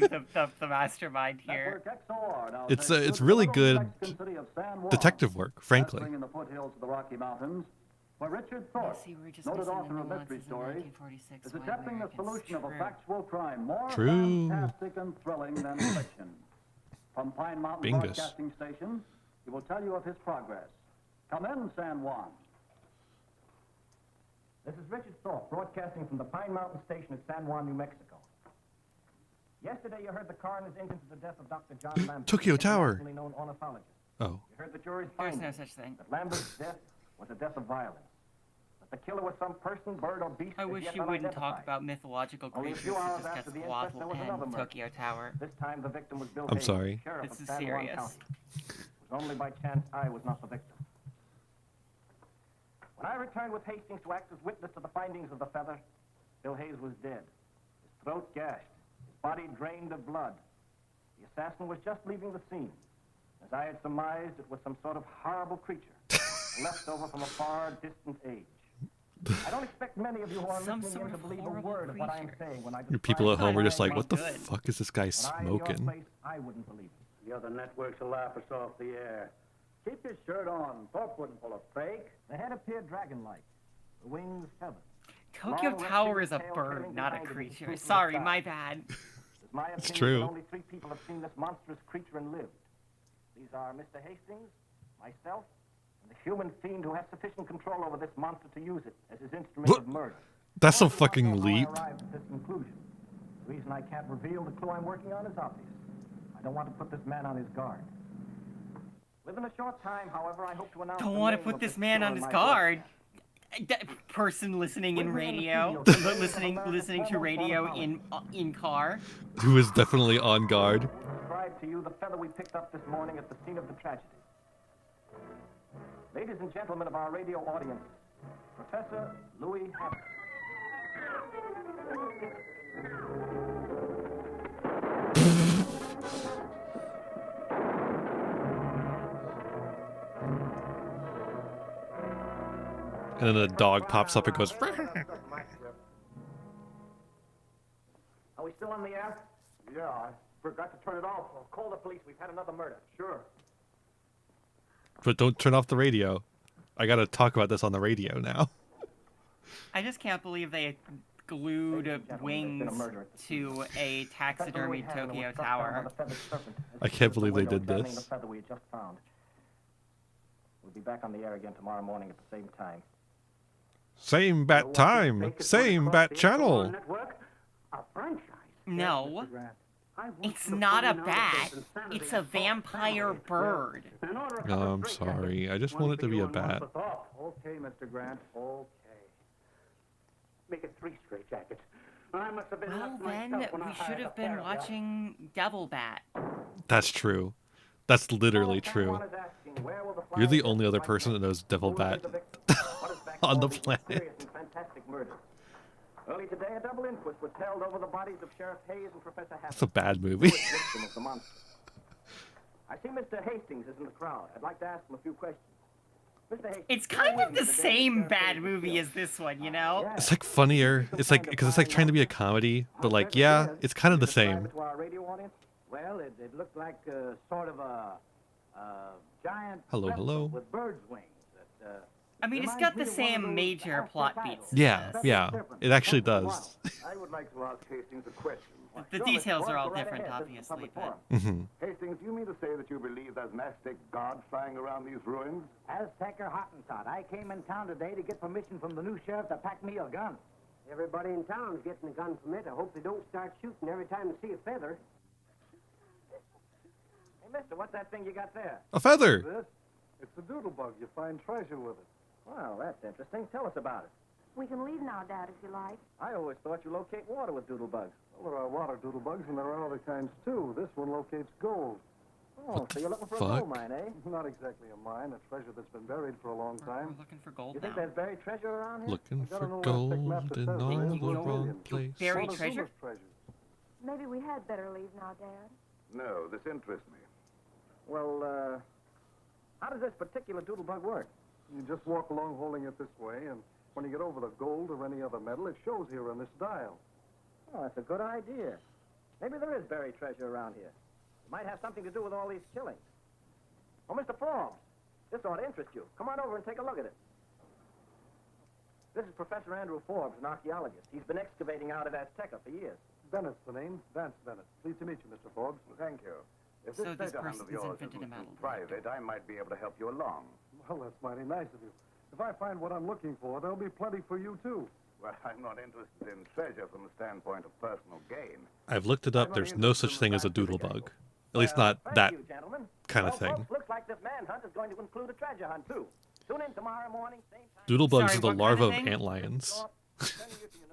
to the mastermind here. It's really good detective work, frankly. In the foothills of the Rocky Mountains, where Richard Thorpe, noted author of mystery stories, is attempting the solution of a factual crime more fantastic and thrilling than fiction. From Pine Mountain Broadcasting Station, he will tell you of his progress. Come in, San Juan. This is Richard Thorpe, broadcasting from the Pine Mountain Station at San Juan, New Mexico. Yesterday, you heard the coroner's into the death of Dr. John Lambert, Tokyo Tower. internationally known ornithologist. Oh. You heard the jury's There's findings. no such thing. That Lambert's death was a death of violence. That the killer was some person, bird, or beast. I is wish yet you wouldn't talk unidentified. about mythological Only a creatures few such hours as after the inquest, there was another Quetzalcoatl and murder. Tokyo Tower. This time, the victim was Bill I'm Hayes, sorry. sheriff This of is San Juan serious. County. It was only by chance I was not the victim. When I returned with Hastings to act as witness to the findings of the feather, Bill Hayes was dead. His throat gashed, his body drained of blood. The assassin was just leaving the scene. As I had surmised, it was some sort of horrible creature, left over from a far distant age. I don't expect many of you who are Some listening sort in to of believe a horrible word of what I'm creature. saying when I Your describe people at home were just like, Good. what the fuck is this guy But I, in your smoking? place, I wouldn't believe it. The other networks will laugh us off the air. Keep your shirt on. Thorpe wouldn't pull a fake. The head appeared dragon-like, the wings feathered. Tokyo Long Tower is a tail bird, trailing not a behind it in creature. truth of the Sorry, sky. my bad. It's my It's opinion true. that only 3 people have seen this monstrous creature and lived. These are Mr. Hastings, myself, and the human fiend who has sufficient control over this monster to use it as his instrument What? of murder. That's a I want you to fucking know how I leap. arrived at this conclusion. The reason I can't reveal the clue I'm working on is obvious. I don't want to put this man on his guard. Within a short time, however, I hope to announce Don't the want to name put of this the man killer on in his my guard. broadcast. That person listening in With me in the radio, studio today, listening America's to foremost radio ornithologist. in car. Who is definitely on guard. Describe to you the feather we picked up this morning at the scene of the tragedy. Ladies and gentlemen of our radio audience, Professor Louis Hampton. And then a dog pops up and goes, Are we still on the air? Yeah, I forgot to turn it off. Well, call the police. We've had another murder. Sure. but don't turn off the radio. I gotta talk about this on the radio now. I just can't believe they glued Ladies and gentlemen, wings there's been a murder at the scene. to a Professor Louis taxidermied Hampton was Tokyo struck down by Tower. the feathered serpent as I he can't stood believe they at the did window this. examining the feather we had just found. We'll be back on the air again tomorrow morning at the same time. Same bat time, same bat channel. Network? A franchise? No, Mr. Grant. I want it's you to not a find out bat. if there's insanity It's a in Thorpe's vampire family. bird. In order for Oh, the I'm straight jacket, sorry. I just one want it for to be you a and one bat. for Thorpe. Okay, Mr. Grant. Okay. Make it 3 straight jackets. I must have been Well, nuts then myself when I we should hired a have been pair of watching Devil Bat. That's true. That's literally Now, true. someone is asking, where will the You're the flying only other serpent person that find knows Devil Who Bat is the victim? What is back on all the these planet. mysterious and fantastic murders? Early today, a double inquest was held over the bodies of Sheriff Hayes and Professor It's a Hampton. bad who movie. was victim of the monster. I see Mr. Hastings is in the crowd. I'd like to ask him a few questions. Mr. Hastings, It's you were kind with of me the day same Sheriff bad Hayes was movie killed. as this one, you know? Yeah. It's like funnier. It's like, because it's like trying to be a comedy, but like, yeah, it's kind of the Describe same. it to our radio audience? Well, it looked like sort of a giant Hello, vessel hello. with bird's wings. That, I mean, it's reminds got me the of one of same those major plot beats. as Yeah, this. yeah, it actually does. I would like to ask Hastings a question. The Sure, details Mr. are all Go right different, ahead. This is a obviously, public but forum. Hastings, do you mean to say that you believe there's an Aztec god flying around these ruins? Aztecer Hottentot. I came in town today to get permission from the new sheriff to pack me a gun. Everybody in town's getting a gun permit. I hope they don't start shooting every time they see a feather. Hey, mister, what's that thing you got there? A feather. This? It's a doodle bug. You find treasure with it. Well, that's interesting. Tell us about it. We can leave now, Dad, if you like. I always thought you locate water with doodle bugs. Well, there are water doodle bugs, and there are other kinds, too. This one locates gold. Oh, so you're looking for a fuck? gold mine, eh? Not exactly a mine, a treasure that's been buried for a long we're time. looking for gold You think now. there's buried treasure around here? Looking Got for an old gold Aztec map that in says all there is the no wrong million. place. Buried Montezuma's treasure? treasures. Maybe we had better leave now, Dad. No, this interests me. Well, how does this particular doodlebug work? You just walk along holding it this way, and when you get over the gold or any other metal, it shows here on this dial. Oh, that's a good idea. Maybe there is buried treasure around here. It might have something to do with all these killings. Oh, Mr. Forbes, this ought to interest you. Come on over and take a look at it. This is Professor Andrew Forbes, an archaeologist. He's been excavating out of Azteca for years. Bennett's the name. Vance Bennett. Pleased to meet you, Mr. Forbes. Thank you. If So this this treasure hunt person's of yours invented a isn't metal too private, I might be able to help you along. Well, that's mighty nice of you. If I find what I'm looking for, there'll be plenty for you, too. Well, I'm not interested in treasure from the standpoint of personal gain. I've looked it up. There's no such thing as a doodlebug. At least not Thank that you, gentlemen. kind of Well, thing. folks, looks like this manhunt is going to include a treasure hunt, too. Tune in tomorrow morning, same time. Doodlebugs Sorry, are the what kind larvae of of thing? antlions.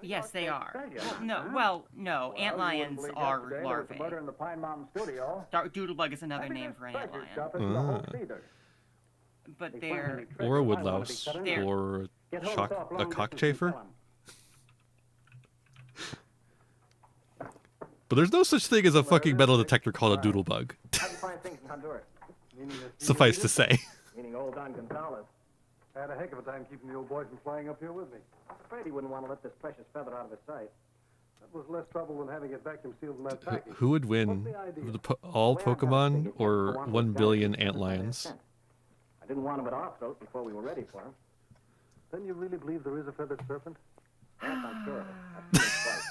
Yes, they are. No, antlions are larvae. Murder in the Pine Mountain studio. Doodlebug is another name for an Treasure antlion. stuff isn't a hoax either. But they're... Or a woodlouse. There. Or Get hold shock, us off a long distance and cockchafer. tell 'em. But there's no such thing as a fucking metal detector called a doodlebug. How do you find things in Honduras? Suffice to say. Meaning old Don Gonzalez. I had a heck of a time keeping the old boy from flying up here with me. I'm afraid he wouldn't want to let this precious feather out of his sight. That was less trouble than having it vacuum sealed in that package. Who would win? All Pokemon or 1 billion antlions? I didn't want him at our throat before we were ready for him. Then you really believe there is a feathered serpent? Yes, I'm sure of it. I've seen it twice.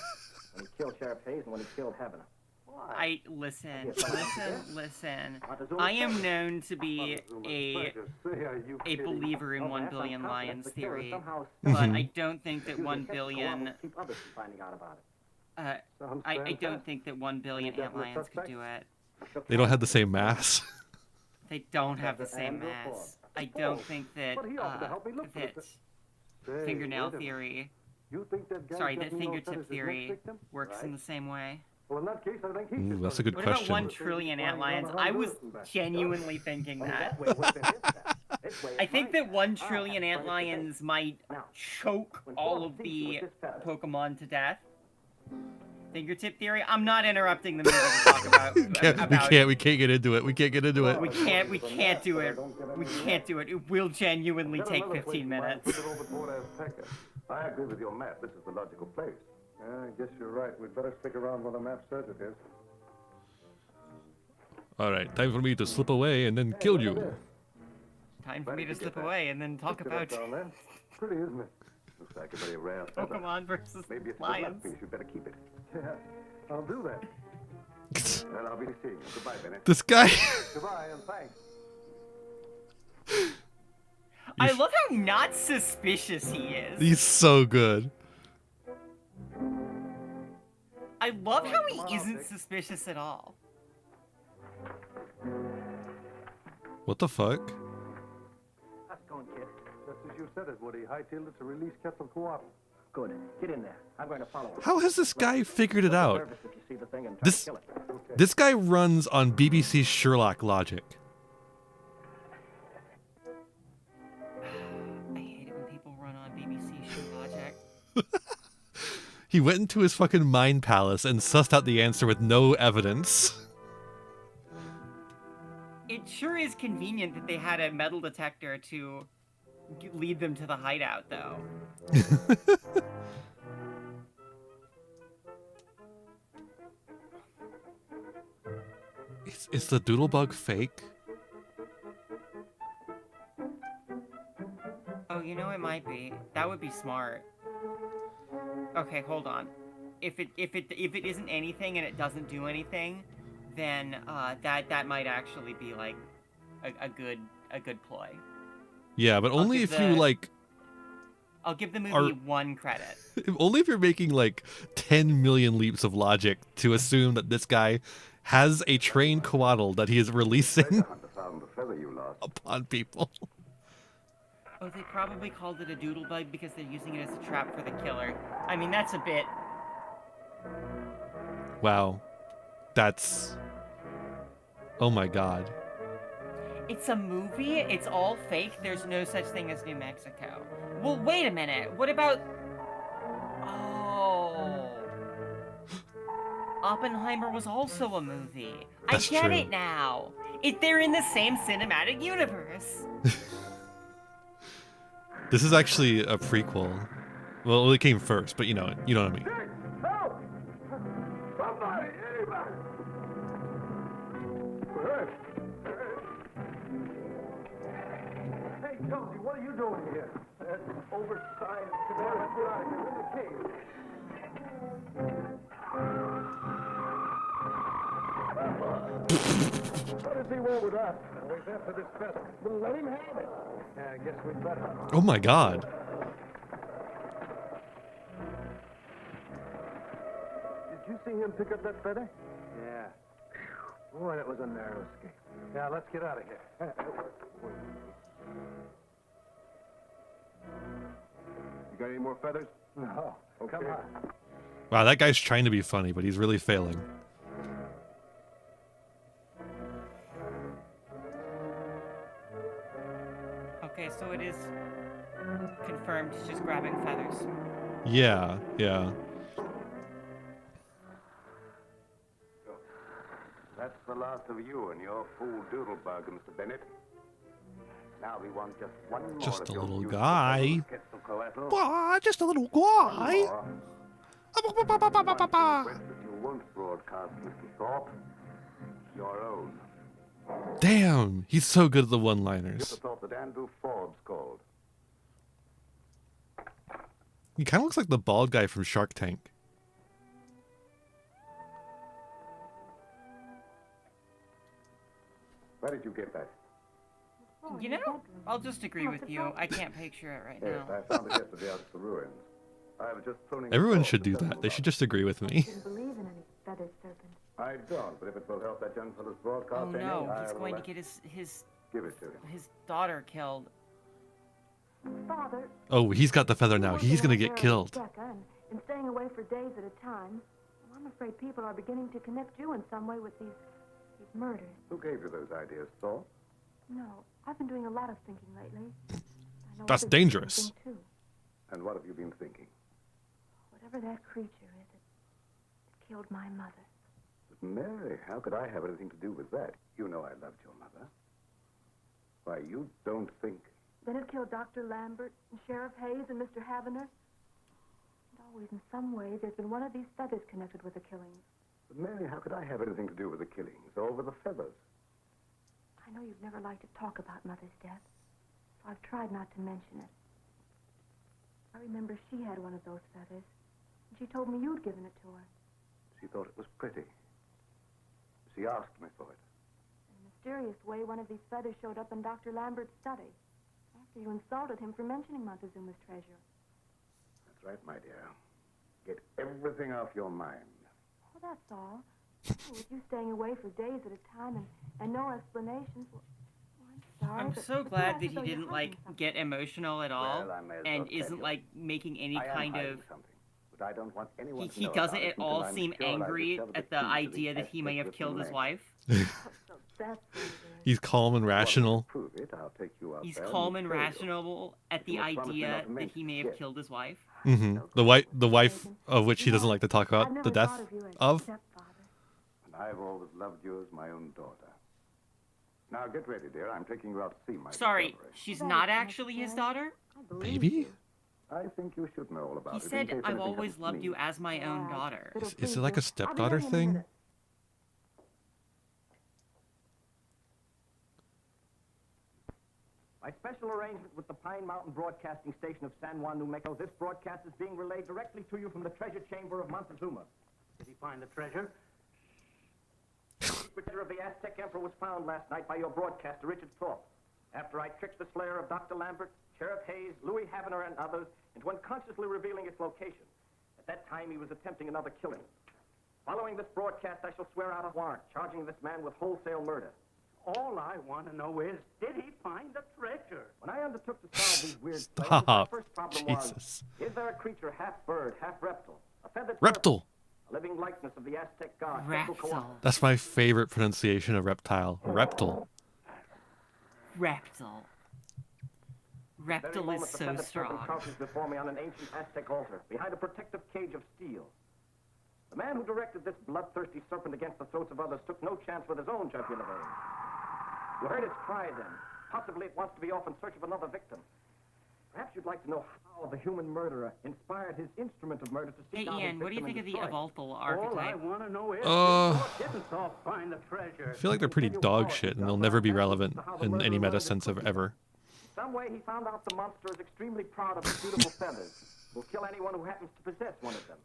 When he killed Sheriff Hayes and when he killed Heaven. listen. I am known to be a believer in 1 billion lions theory, but I don't think that 1 billion. I don't think that 1 billion antlions could do it. They don't have the same mass. They don't have the same mass. I don't think that fingernail theory. Sorry, that fingertip theory works in the same way. Well, in that case, I think Ooh, that's a good What question. about 1 trillion antlions? I was genuinely thinking that. I think that 1 trillion antlions might choke all of the Pokemon to death. Fingertip theory? I'm not interrupting the movie to talk about. We can't get into it. We can't get into it. We can't do it. We can't do it. It will genuinely take 15 minutes. I agree with your map. This is the logical place. I guess you're right. We'd better stick around where the map says it is. All right, time for me to slip away and then kill you. Time for me to slip away and then talk about Pretty, isn't it? Looks like a very rare feather. Pokemon versus Maybe it's a lions. good luck piece. You better keep it. Yeah, I'll do that. Well, I'll be seeing you. Goodbye, Bennett. This guy. Goodbye, and thanks. I love how not suspicious he is. He's so good. I love how he isn't suspicious at all. What the fuck? How's it going, kid? Just as you said it, Woody. Hightailed it to release Quetzalcoatl. Good. Get in there. I'm going to follow him. How has this guy figured it out? Nervous if you see the thing and try This to kill it. this guy runs on BBC's Sherlock logic. I hate it when people run on BBC show logic. He went into his fucking mind palace and sussed out the answer with no evidence. It sure is convenient that they had a metal detector to lead them to the hideout, though. Is the doodlebug fake? Oh, you know, it might be. That would be smart. Okay, hold on. If it isn't anything and it doesn't do anything, then that might actually be like a good ploy. Yeah, but only if you like. I'll give the movie 1 credit. Only if you're making like 10 million leaps of logic to assume that this guy has a trained coatl that he is releasing upon people. Oh, they probably called it a doodlebug because they're using it as a trap for the killer. I mean, that's a bit... Wow. That's... Oh my god. It's a movie? It's all fake? There's no such thing as New Mexico. Well, wait a minute. What about... Oh... Oppenheimer was also a movie. That's I get true. it now. They're in the same cinematic universe. This is actually a prequel. Well, it came first, but you know what I mean. Help! Somebody, anybody! Hey, Jonesy, what are you doing here? That oversized canary fly is in the cave. What does he want with us? Always after this feather. Well, let him have it. Yeah, I guess we'd better. Oh my god. Did you see him pick up that feather? Yeah. Boy, that was a narrow escape. Now, let's get out of here. You got any more feathers? No. Okay. Come on. Wow, that guy's trying to be funny, but he's really failing. Okay, so it is confirmed he's just grabbing feathers. Yeah, yeah. That's the last of you and your fool doodlebug, Mr. Bennett. Now we want just one more Just of a your little beautiful guy. feathers, Quetzalcoatl. Ah, just a little guy. More. One request that you won't broadcast, Mr. Thorpe. Your own. Damn, he's so good at the Get the one-liners. thought that Andrew Forbes called. He kind of looks like the bald guy from Shark Tank. Where did you get that? You know, I'll just agree with you. I can't picture it right Yes, now. I found it yesterday out at the ruins. I was just pruning. Everyone the should do thorns to that. tell They them should just agree with me. Didn't believe in any feathered serpent. about. I don't, but if it will help that young fellow's broadcast, Oh any, no, I he's will going to let- get his give it to him. daughter killed. Father, Oh, he's got the feather now. He's gonna get killed. And staying away for days at a time. Well, I'm afraid people are beginning to connect you in some way with these murders. Who gave you those ideas, Thorpe? No, I've been doing a lot of thinking lately. I know That's others do dangerous. something, too. And what have you been thinking? Whatever that creature is, it killed my mother. But Mary, how could I have anything to do with that? You know I loved your mother. Why, you don't think... Then it killed Dr. Lambert and Sheriff Hayes and Mr. Havener. And always, in some way, there's been one of these feathers connected with the killings. But Mary, how could I have anything to do with the killings or with the feathers? I know you've never liked to talk about Mother's death, so I've tried not to mention it. I remember she had one of those feathers, and she told me you'd given it to her. She thought it was pretty. She asked me for it. In a mysterious way, one of these feathers showed up in Dr. Lambert's study, after you insulted him for mentioning Montezuma's treasure. That's right, my dear. Get everything off your mind. Oh, that's all. With you staying away for days at a time and no explanations, well, I'm sorry. I'm but so it's glad not that as though he you're didn't hiding like something. get emotional at all, Well, I may as well and tell isn't you. like making any I am kind hiding of. something, but I don't want anyone to He know doesn't about it at until all I'm seem sure I angry discover at the key to idea that he may have aspect killed of his the wife. So that's what it is. He's calm and rational. To prove it, I'll take you out He's there calm and show you. rational at the You must promise me idea not to that mention he may have it. killed his wife. Hmm. The wife of which he doesn't like to talk I've about never the death thought of you as of. stepfather. And I've always loved you as my own daughter. Now get ready, dear. I'm taking you out to see my Sorry, discovery. she's That not is actually his okay. daughter. I believe Baby? you. I think you should know all about He it. in said, case "I've anything always happens to loved me. you as my own Right. daughter." It'll Is please it like you. a stepdaughter I'll be ready in a thing? minute. By special arrangement with the Pine Mountain Broadcasting Station of San Juan, New Mexico, this broadcast is being relayed directly to you from the treasure chamber of Montezuma. Did he find the treasure? The treasure of the Aztec Emperor was found last night by your broadcaster, Richard Thorpe. After I tricked the slayer of Dr. Lambert, Sheriff Hayes, Louis Havener, and others into unconsciously revealing its location. At that time, he was attempting another killing. Following this broadcast, I shall swear out a warrant charging this man with wholesale murder. All I want to know is, did he find the treasure? When I undertook to solve these weird slayings, my Stop. first problem Jesus. was, is there a creature half bird, half reptile? A feathered Reptile. serpent, a living likeness of the Aztec god, Reptile. Quetzalcoatl. That's my favorite pronunciation of reptile. Reptile. Reptile. Very Reptile is moment the so feathered strong. serpent crouches before me on an ancient Aztec altar, behind a protective cage of steel. The man who directed this bloodthirsty serpent against the throats of others took no chance with his own jugular vein. You heard its cry then. Possibly it wants to be off in search of another victim. Perhaps you'd like to know how the human murderer inspired his instrument of murder to seek Hey, out Ian, his what do you victim think of and the destroy it. Avoltal All I archetype? want to know is, didn't Saul find the treasure? I feel like they're pretty dog shit, and they'll never be relevant in any meta sense of ever. Some way he found out the monster is extremely proud of his beautiful feathers. Will kill anyone who happens to possess one of them.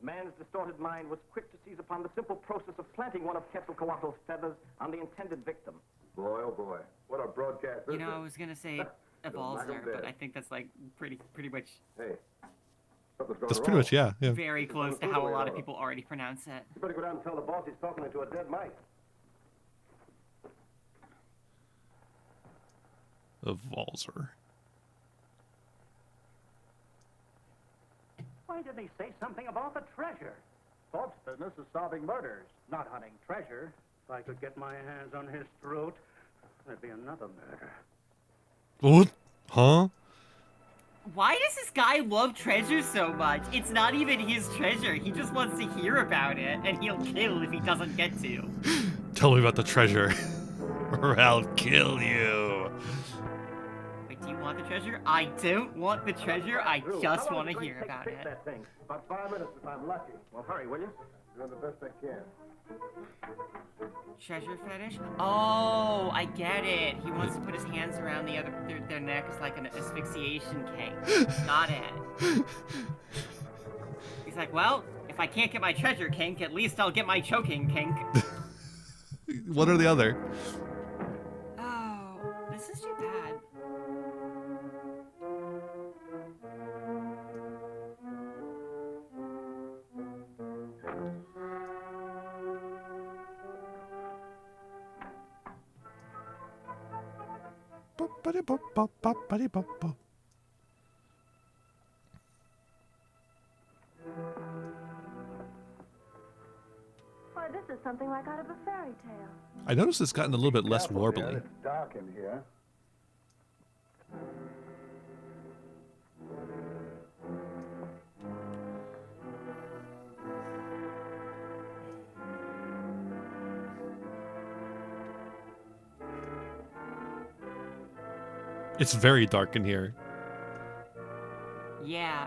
The man's distorted mind was quick to seize upon the simple process of planting one of Quetzalcoatl's feathers on the intended victim. Boy, oh boy. What a broadcast. You know, I was gonna say Evolzer, but I think that's like pretty much Hey, something's going That's pretty much, yeah. very close to how a lot of people already pronounce it. You better go down and tell the boss he's talking to a dead mice. Evolzer. Why didn't he say something about the treasure? Thorpe's business is solving murders, Not hunting treasure. If I could get my hands on his throat, there'd be another murder. What? Huh? Why does this guy love treasure so much? It's not even his treasure. He just wants to hear about it, and he'll kill if he doesn't get to. Tell me about the treasure, or I'll kill you. Wait, do you want the treasure? I don't want the treasure. I just want to hear about it. That thing. About 5 minutes if I'm lucky. Well, hurry, will you? Doing the best I can. Treasure fetish? Oh, I get it. He wants to put his hands around their necks like an asphyxiation kink. Got it. He's like, well, if I can't get my treasure kink, at least I'll get my choking kink. What are the other? Oh, this is too bad. Why, this is something like out of a fairy tale. I noticed it's gotten a little bit less Careful, warbly. dear. It's dark in here. It's very dark in here. Yeah.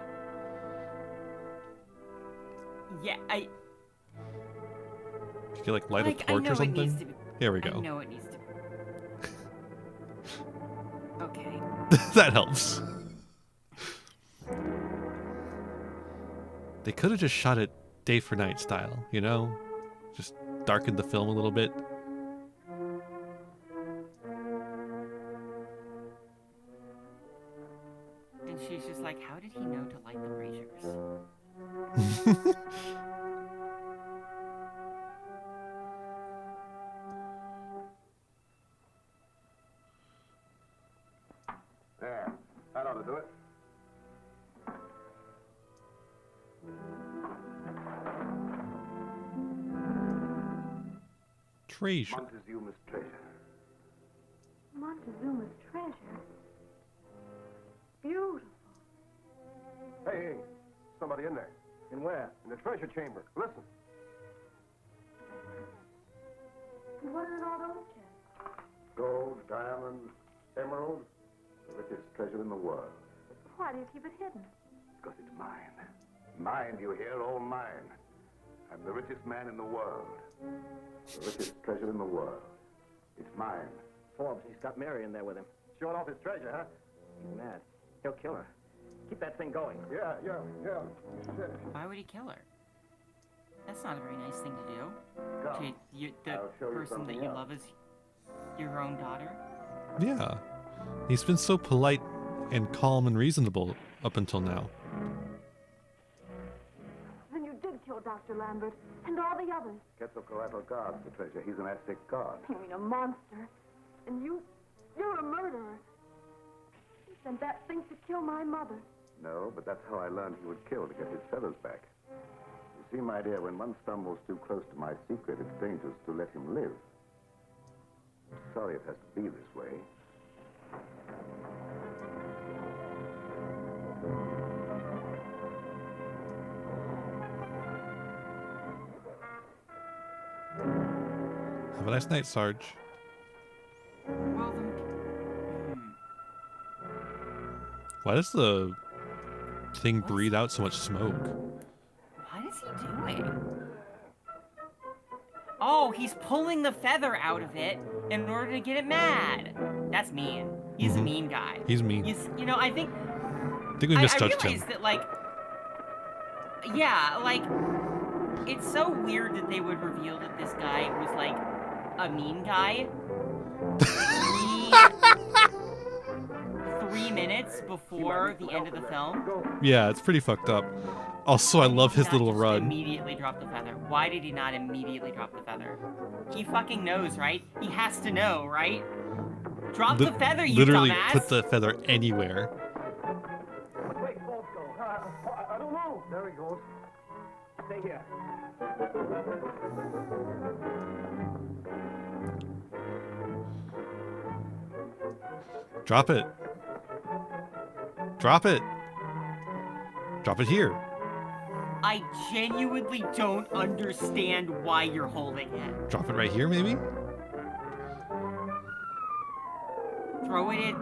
Yeah, You could like light a I torch know or it something. needs to be. Here we I go. know it needs to be. Okay. That helps. They could have just shot it day for night style, you know? Just darkened the film a little bit. And she's just like, how did he know to light the braziers? There. That ought to do it. Treasure. Montezuma's treasure. Montezuma's treasure. Beautiful. Hey, somebody in there. In where? In the treasure chamber. Listen. And what are in all those chests? Gold, diamonds, emeralds. The richest treasure in the world. Why do you keep it hidden? Because it's mine. Mine, do you hear? All mine. I'm the richest man in the world. The richest treasure in the world. It's mine. Forbes, he's got Mary in there with him. Showing off his treasure, huh? He's mad. He'll kill her. Keep that thing going. Yeah. Why would he kill her? That's not a very nice thing to do. Come. The I'll show you person that something you else. love is your own daughter. Yeah. He's been so polite and calm and reasonable up until now. Then you did kill Dr. Lambert and all the others. Quetzalcoatl guards the treasure. He's an Aztec god. You mean a monster. And you're a murderer. You sent that thing to kill my mother. No, but that's how I learned he would kill to get his feathers back. You see, my dear, when one stumbles too close to my secret, it's dangerous to let him live. Sorry it has to be this way. Have a nice night, Sarge. Well, Why does the thing breathe out so much smoke? what is he doing? Oh, he's pulling the feather out of it in order to get it mad. That's mean. He's a mean guy. He's mean. You know, I think we misjudged I realized him. that, like, yeah, like, it's so weird that they would reveal that this guy was, like, a mean guy. 3 minutes before the end of the film. Yeah, it's pretty fucked up. Also, I love his little run. Immediately drop the feather. Why did he not immediately drop the feather? He fucking knows, right? He has to know, right? Drop the feather, you literally dumbass! put the feather anywhere. Wait, Bob, go. I don't know. There he goes. Stay here. Drop it. Drop it. Drop it here. I genuinely don't understand why you're holding it. Drop it right here, maybe? Throw it at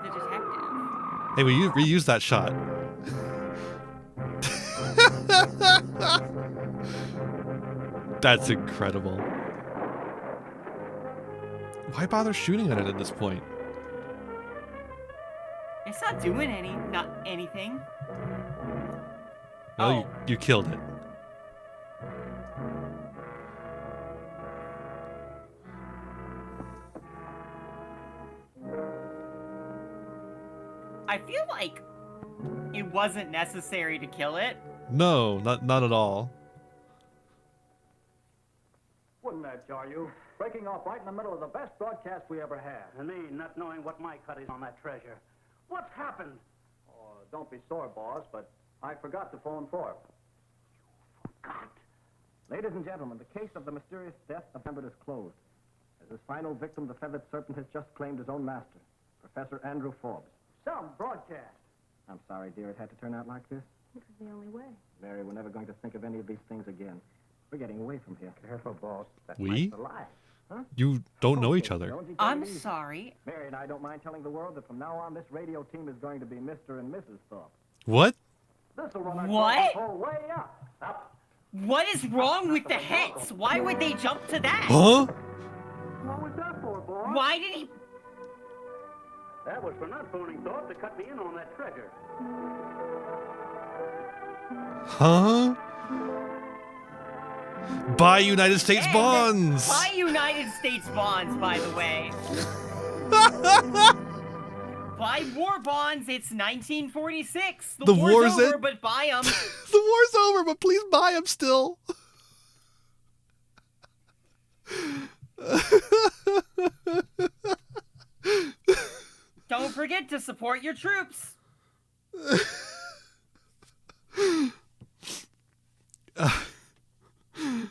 the detective. Hey, will you reuse that shot? That's incredible. Why bother shooting at it at this point? It's not doing anything. Well, you killed it. I feel like it wasn't necessary to kill it. No, not at all. Wouldn't that jar you? Breaking off right in the middle of the best broadcast we ever had. And me not knowing what my cut is on that treasure. What's happened? Oh, don't be sore, boss, but I forgot to phone Thorpe. God. Ladies and gentlemen, the case of the mysterious death of Lambert is closed. As his final victim, the feathered serpent has just claimed his own master, Professor Andrew Forbes. Some broadcast. I'm sorry, dear, it had to turn out like this. It was the only way. Mary, we're never going to think of any of these things again. We're getting away from here. Careful, boss. That We? might be a lie. Huh? You don't know each other. Jonesy, take I'm it easy. sorry. Mary and I don't mind telling the world that from now on, this radio team is going to be Mr. and Mrs. Thorpe. What? This'll run our What? whole way up. Up. What is wrong with the heads? Why would they jump to that? Huh? What was that for, boss? Why did he... That was for not phoning Thorpe to cut me in on that treasure. Huh? Buy United States And bonds! Buy United States bonds, by the way. Buy war bonds. It's 1946. The war's over, in- but buy them. The war's over, but please buy them still. Don't forget to support your troops.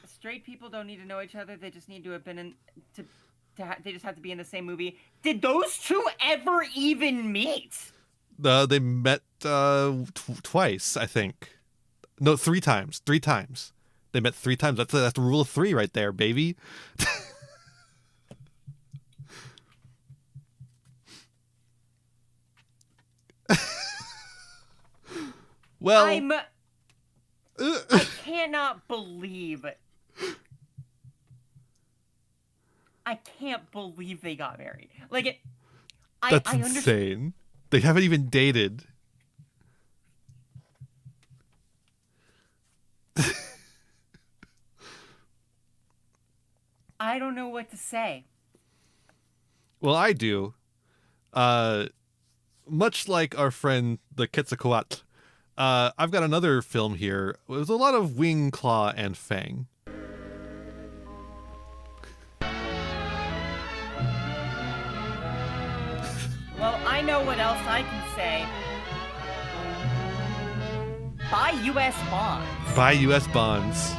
Straight people don't need to know each other. They just need to have been in. They just have to be in the same movie. Did those two ever even meet? They met twice, I think. No, 3 times. 3 times. They met 3 times. That's the rule of 3 right there, baby. Well, I cannot believe. I can't believe they got married. Like it. that's I insane. They haven't even dated. I don't know what to say. Well, I do. Much like our friend the Quetzalcoatl, I've got another film here with a lot of wing, claw, and fang. Well, I know what else I can say. Buy U.S. bonds. Buy U.S. bonds.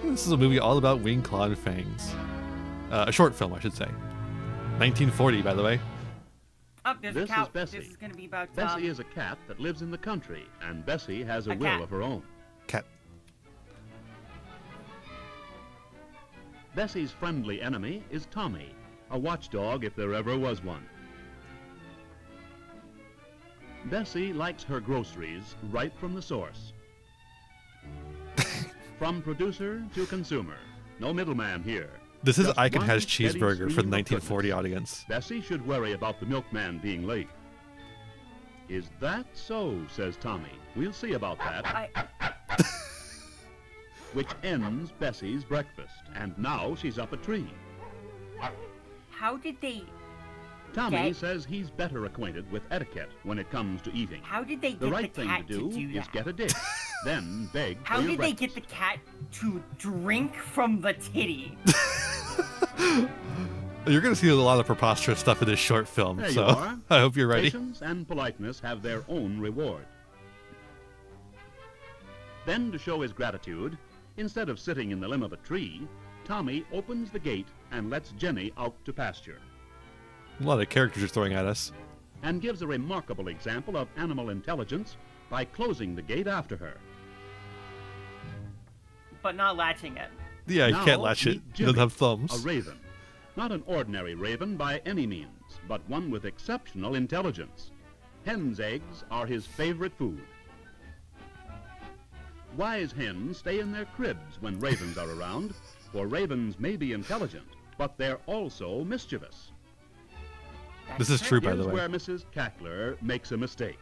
This is a movie all about wing, claw, and fangs. A short film, I should say. 1940, by the way. Oh, there's This a cow. is Bessie. This is going to be about. Bessie is a cat that lives in the country, and Bessie has a A will cat. of her own. Cat. Bessie's friendly enemy is Tommy, a watchdog if there ever was one. Bessie likes her groceries right from the source. From producer to consumer. No middleman here. This is Just Icon one has steady cheeseburger for the stream of 1940 goodness. audience. Bessie should worry about the milkman being late. Is that so, says Tommy. We'll see about that. Which ends Bessie's breakfast, and now she's up a tree. How did they... Tommy says he's better acquainted with etiquette when it comes to eating. How did they get The right the thing cat to do do is that? get a dish, then beg How for your did they breakfast. get the cat to drink from the titty? You're going to see a lot of preposterous stuff in this short film, There you so are. I hope you're ready. Patience and politeness have their own reward. Then, to show his gratitude, instead of sitting in the limb of a tree, Tommy opens the gate and lets Jenny out to pasture. A lot of characters you're throwing at us. And gives a remarkable example of animal intelligence by closing the gate after her. But not latching it. Yeah, you Now, can't latch it. meet He doesn't Jimmy, have thumbs. A raven. Not an ordinary raven by any means, but one with exceptional intelligence. Hen's eggs are his favorite food. Wise hens stay in their cribs when ravens are around, for ravens may be intelligent, but they're also mischievous. This is true, by the Here's way. where Mrs. Cackler makes a mistake.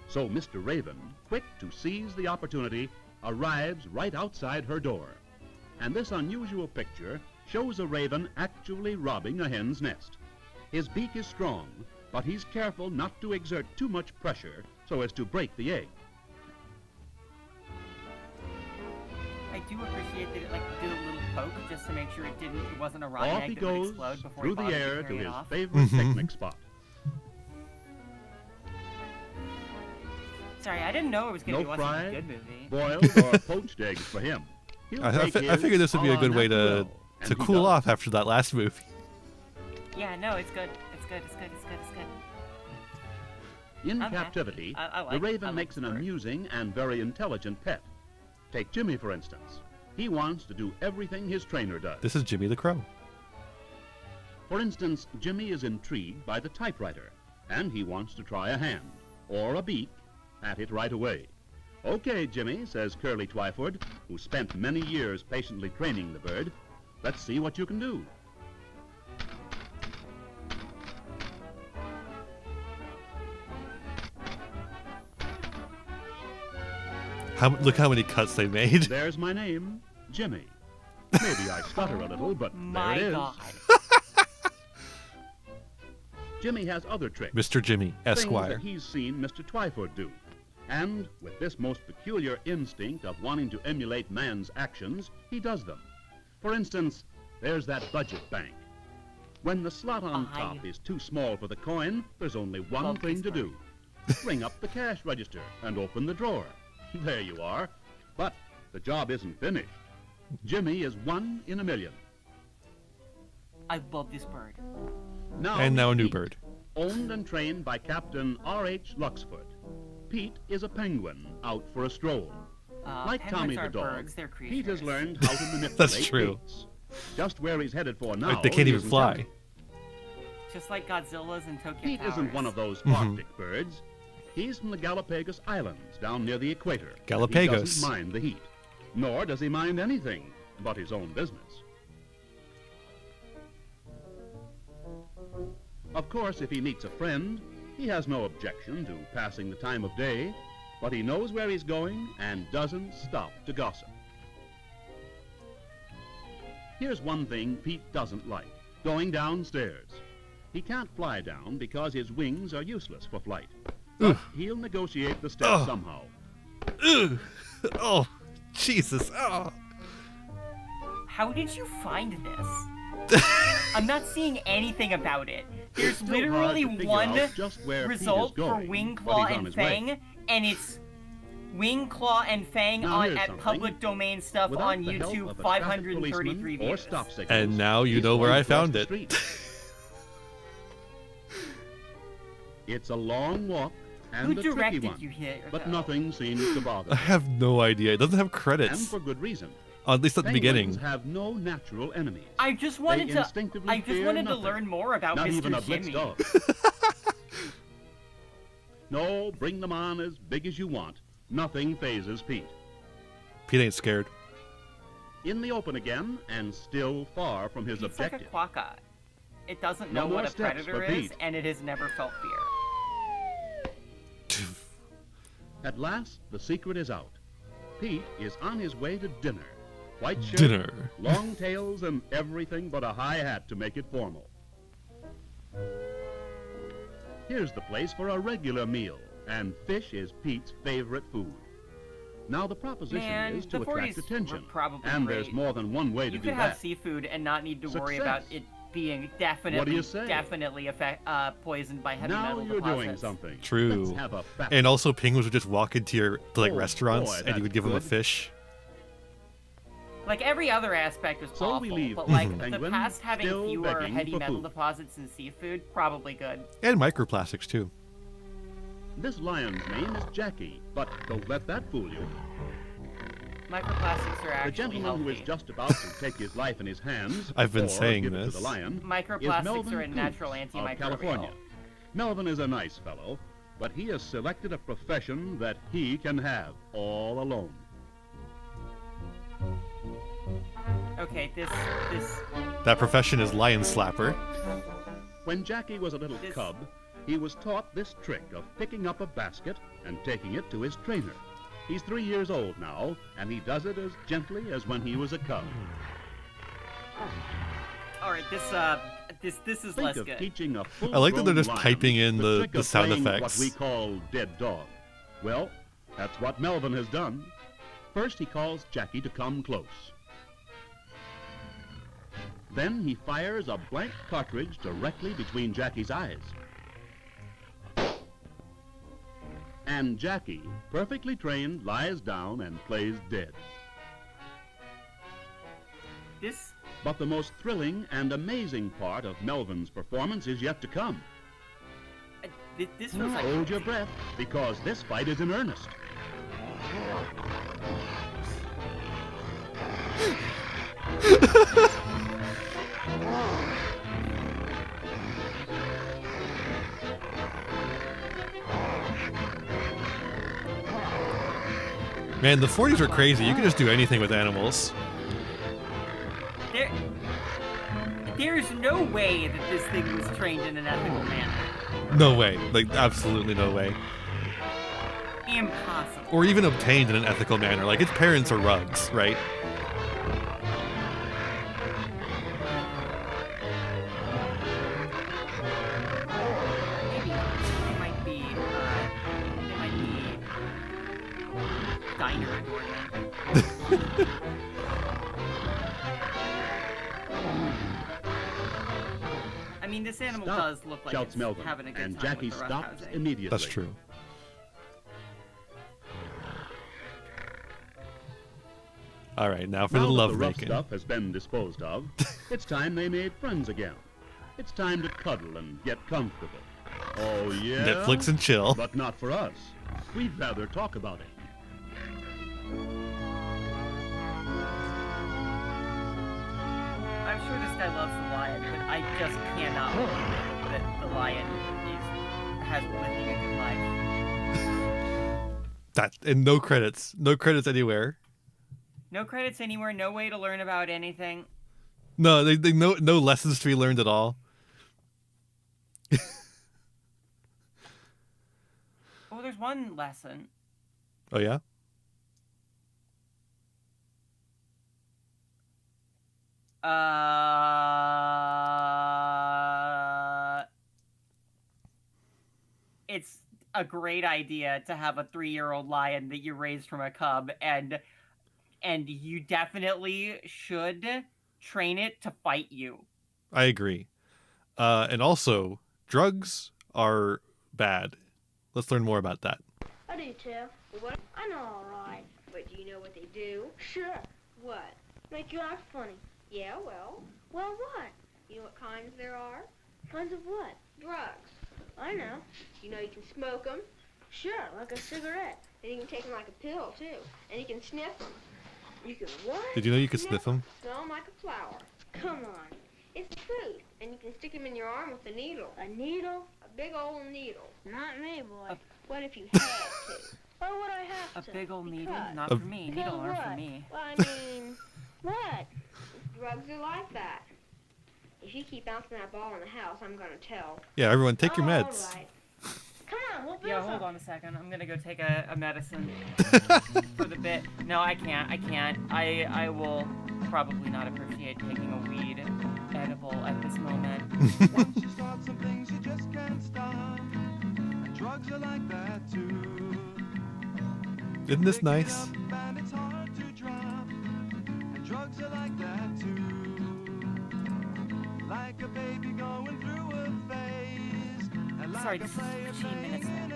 So Mr. Raven, quick to seize the opportunity, arrives right outside her door. And this unusual picture shows a raven actually robbing a hen's nest. His beak is strong, but he's careful not to exert too much pressure so as to break the egg. I do appreciate that it did a little poke just to make sure it wasn't a rotten Off egg he that would goes explode before through he the bothered air to carry it his off. favorite picnic spot. Sorry, I didn't know it was going to No be watching a fried, good movie. boiled, or poached eggs for him. He'll I take his figured this would be a a la good way to naturel, and he cool does. off after that last movie. Yeah, no, it's good. It's good. It's good. It's good. It's good. In I'm happy. captivity, I like- the I raven like makes an this bird. amusing and very intelligent pet. Take Jimmy, for instance. He wants to do everything his trainer does. This is Jimmy the Crow. For instance, Jimmy is intrigued by the typewriter, and he wants to try a hand, or a beak, at it right away. Okay, Jimmy, says Curly Twyford, who spent many years patiently training the bird. Let's see what you can do. Look how many cuts they made. There's my name, Jimmy. Maybe I stutter a little, but My there it is. God. Jimmy has other tricks. Mr. Jimmy, Things Esquire. that he's seen Mr. Twyford do. And with this most peculiar instinct of wanting to emulate man's actions, he does them. For instance, there's that budget bank. When the slot on top is too small for the coin, there's only one thing to do. Ring up the cash register and open the drawer. There you are. But the job isn't finished. Jimmy is 1 in a million. I love this bird. And now a new Pete, bird. Owned and trained by Captain R.H. Luxford. Pete is a penguin out for a stroll. Like Tommy penguins the aren't dog, birds, they're Pete has creatures. learned how to manipulate That's true. gates. Just where he's headed for now, They can't he even isn't fly. telling. Just like Godzilla's and Tokyo Pete Towers. isn't one of those Mhm. Arctic birds. He's from the Galapagos Islands, down near the equator. and Galapagos. He doesn't mind the heat. Nor does he mind anything but his own business. Of course, if he meets a friend, he has no objection to passing the time of day, but he knows where he's going and doesn't stop to gossip. Here's one thing Pete doesn't like, going downstairs. He can't fly down because his wings are useless for flight. But he'll negotiate the steps somehow. Ugh. Oh, Jesus. Oh. How did you find this? I'm not seeing anything about it. There's Still literally hard to figure one out just where Pete is result for going, Wing, but Claw, he's on and his way. Fang, and it's Wing, Claw, and Fang Now on here's at something. public domain stuff Without on the help YouTube, of a traffic 533 policeman or views. stop signals, And now you he's know where going I to cross found the it. street. It's a long walk and Who a tricky directed one, you here, but though? nothing seems to bother I him. have no idea. It doesn't have And credits. for good reason. At least at the beginning. Have no natural enemies. I just wanted They to. instinctively I just fear wanted to nothing. learn more about Not Mr. even a Jimmy. blitz dog. No, bring them on as big as you want. Nothing phases Pete. Pete ain't scared. In the open again, and still far from his Pete's objective. like a quokka. It doesn't No know more what a steps predator for is, Pete. and it has never felt fear. At last, the secret is out. Pete is on his way to dinner. White shirt, Dinner. long tails, and everything but a high hat to make it formal. Here's the place for a regular meal, and fish is Pete's favorite food. Now the proposition Man, is to the attract 40s attention, were probably and great. there's more than one way to You do could have that. seafood and not need to worry Success. about it being definitely, What do you say? definitely poisoned by heavy Now metal you're deposits. doing something. True. Let's have a fat And also penguins would just walk into your like Oh, restaurants boy, and that's you would give them a good. fish. Like every other aspect was So we awful, leave but like Penguin the past having still fewer begging heavy for metal food. deposits in seafood, probably good. And microplastics too. This lion's name is Jackie, but don't let that fool you. Microplastics are The actually gentleman who is healthy. just about to take his life in his hands, I've been or saying give it to this. the lion, is Microplastics Melvin are a natural Coots of antimicrobial. California. Melvin is a nice fellow, but he has selected a profession that he can have all alone. Okay, this That profession is lion slapper. When Jackie was a little cub, he was taught this trick of picking up a basket and taking it to his trainer. He's 3 years old now, and he does it as gently as when he was a cub. all right, this is Think less of good. teaching a I like that they're full-grown just lion piping in the the trick of sound playing effects. What we call dead dog. Well, that's what Melvin has done. First, he calls Jackie to come close. Then he fires a blank cartridge directly between Jackie's eyes. And Jackie, perfectly trained, lies down and plays dead. This But the most thrilling and amazing part of Melvin's performance is yet to come. this feels like Hold your breath, because this fight is in earnest. Man, the 40s were crazy. You could just do anything with animals. there's no way that this thing was trained in an ethical manner. No way. Like, absolutely no way. Impossible. Or even obtained in an ethical manner. Like, its parents are rugs, right? They might be diner adornment. I mean, this animal Stop, does look like shouts it's Melvin, having a good and time Jackie with the stops roughhousing. immediately. That's true. All right, now for Now the that love the rough making. stuff has been disposed of, it's time they made friends again. It's time to cuddle and get comfortable. Oh, yeah? Netflix and chill. But not for us. We'd rather talk about it. I'm sure this guy loves the lion, but I just cannot believe that the lion has living a good life. That and no credits. No credits anywhere. No credits anywhere, no way to learn about anything. No, they no lessons to be learned at all. Oh, there's one lesson. Oh yeah? It's a great idea to have a 3-year-old lion that you raised from a cub, and you definitely should train it to fight you. I agree. And also, drugs are bad. Let's learn more about that. I do too. What? I know all right. But do you know what they do? Sure. What? Make you act funny. Yeah, well. Well, what? You know what kinds there are? Kinds of what? Drugs. I know. You know you can smoke them? Sure, like a cigarette. And you can take them like a pill, too. And you can sniff them. You can what? Did you know you could sniff them? Smell 'em like a flower. Come on. It's the truth. And you can stick 'em in your arm with a needle. A needle? A big old needle. Not me, boy. What if you had to? Why would I have to? A big old needle? Not for me. Needle aren't for me. Well, I mean, what? Drugs are like that. If you keep bouncing that ball in the house, I'm gonna tell. Yeah, everyone take your meds. All right. Come on, we'll Yeah, hold on a second. I'm gonna go take a medicine for the bit. No, I can't. I will probably not appreciate taking a weed edible at this moment. Once you start some things you just can't stop. And drugs are like that too. Isn't this nice? And it's hard to drop. And drugs are like that too. Like a baby going through a phase. Sorry, this is 16 minutes long.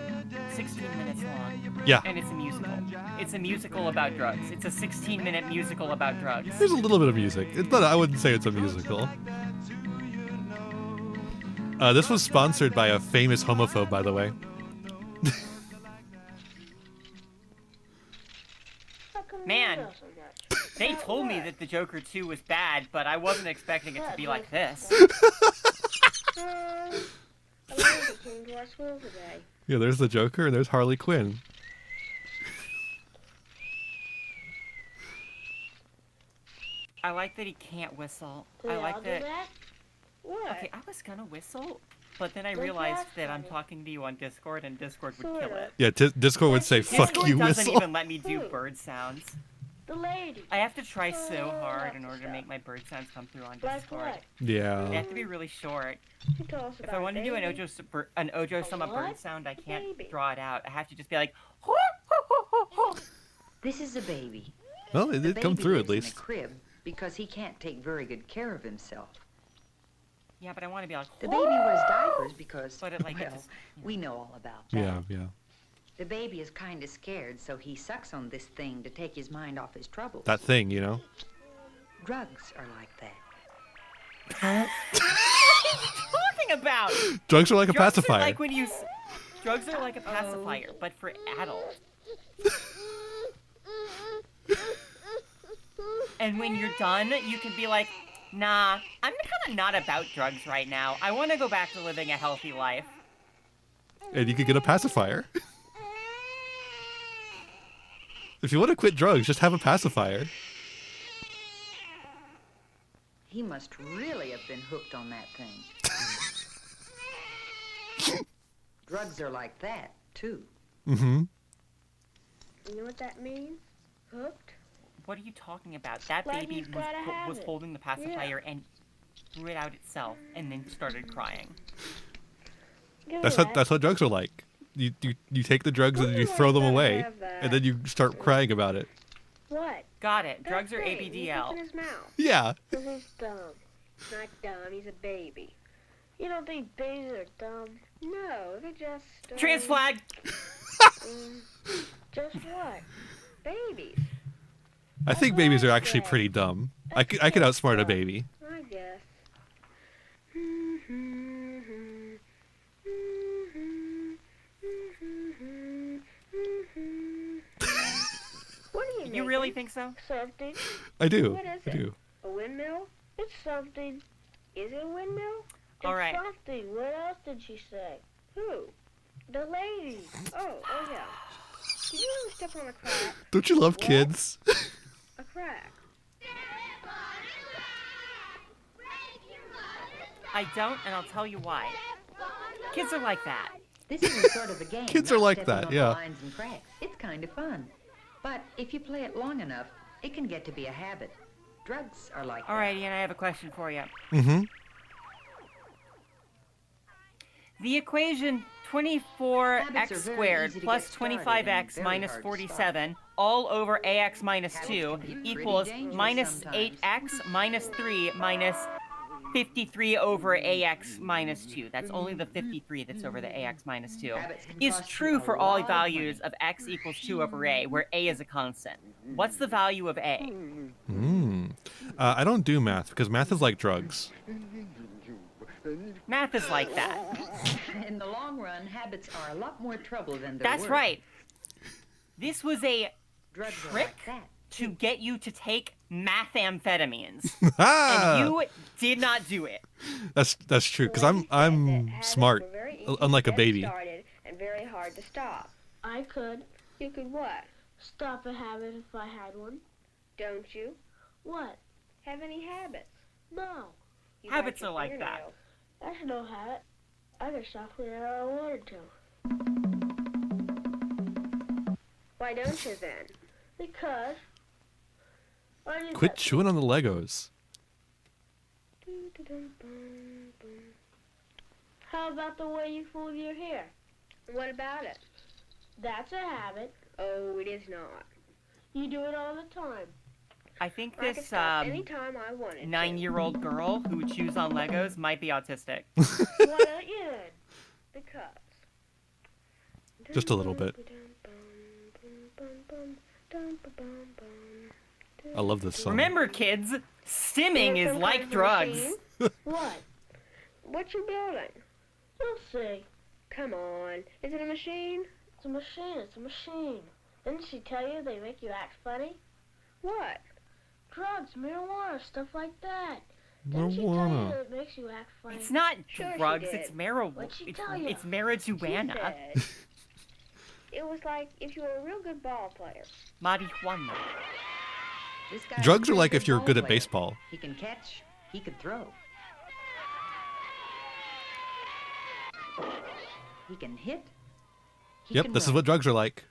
16 minutes long. Yeah. And it's a musical. It's a musical about drugs. It's a 16-minute musical about drugs. There's a little bit of music. It's not, I wouldn't say it's a musical. This was sponsored by a famous homophobe, by the way. Man, they told me that the Joker 2 was bad, but I wasn't expecting it to be like this. Yeah, there's the Joker and there's Harley Quinn. I like that he can't whistle. I like that. Okay, I was gonna whistle, but then I realized that I'm talking to you on Discord, and Discord would kill it. Yeah, Discord would say, fuck Discord you, doesn't whistle. even let me do bird sounds. The lady. I have to try so hard in order to make my bird sounds come through on Discord. Yeah. They have to be really short. If I want to do an Ojo Summer bird sound, I can't draw it out. I have to just be like, This is a baby. Well, it did come through at least. In a crib because he can't take very good care of himself. Yeah, but I want to be like, The baby wears diapers because, but it, like, well, we know all about that. Yeah, yeah. The baby is kind of scared, so he sucks on this thing to take his mind off his troubles. That thing, you know? Drugs are like that. What are you talking about? Drugs are like a Drugs pacifier. Are like when you, drugs are like a pacifier, but for adults. And when you're done, you can be like, nah, I'm kind of not about drugs right now. I want to go back to living a healthy life. And you could get a pacifier. If you want to quit drugs, just have a pacifier. He must really have been hooked on that thing. Drugs are like that, too. Mm-hmm. You know what that means? Hooked? What are you talking about? That Like baby he's gotta have was it. holding the pacifier and threw it out itself and then started crying. That's what drugs are like. You take the drugs and then you throw them away, and then you start crying about it. What? Got it. That Drugs are thing ABDL. in his mouth. Yeah. This is dumb. Not dumb. He's a baby. You don't think babies are dumb? No, they're just... Trans flag! Just what? Babies. I think babies are actually pretty dumb. I could outsmart a baby. I guess. What do you You really think so? Something. I do. What is I it? do. A windmill? It's something. Is it a windmill? All It's right. something. What else did she say? Who? The lady. Oh yeah. Did you ever step on a crack? Don't you love What? kids? A crack. I don't, and I'll tell you why. Kids are like that. This isn't sort of a game. Kids not are like stepping that, on yeah. the lines and cracks. It's kind of fun. But if you play it long enough, it can get to be a habit. Drugs are like that. Alrighty, and I have a question for you. Mm-hmm. The equation 24x squared plus 25x minus 47 all over ax minus 2 equals minus 8x minus 3 minus 53 over ax minus 2. That's only the 53 that's over the ax minus 2. Is true for all values of x equals 2 over a, where a is a constant. What's the value of a? I don't do math because math is like drugs. Math is like that. In the long run, habits are a lot more trouble than they're That's worth. right. This was a Drugs are trick like that, to get you to take methamphetamines, and you did not do it. That's true, because I'm smart, unlike a baby. And very hard to stop. I could. You could what? Stop a habit if I had one. Don't you? What? Have any habits? No. You Habits bite your are like that. fingernails. That's no habit. I could stop whenever I wanted to. Why don't you then? Because. Quit chewing on the Legos. How about the way you fold your hair? What about it? That's a habit. Oh, it is not. You do it all the time. I think I could this stop anytime I wanted to. 9-year-old girl who chews on Legos might be autistic. Why don't you then? Because. Just a little bit. I love this song. Remember, kids, stimming is like drugs. What? What you building? You'll see. Come on. Is it a machine? It's a machine. It's a machine. Didn't she tell you they make you act funny? What? Drugs, marijuana, stuff like that. Didn't she tell you Marijuana. that it makes you act funny? It's not Sure she drugs, did. it's marijuana. What'd she tell you? It's marijuana. She said it was like if you were a real good ball player. Marijuana. This guy's Drugs a are pretty like good if you're ball good at player. baseball. He can catch, he can throw. He can hit. He Yep, can this is run. what drugs are like.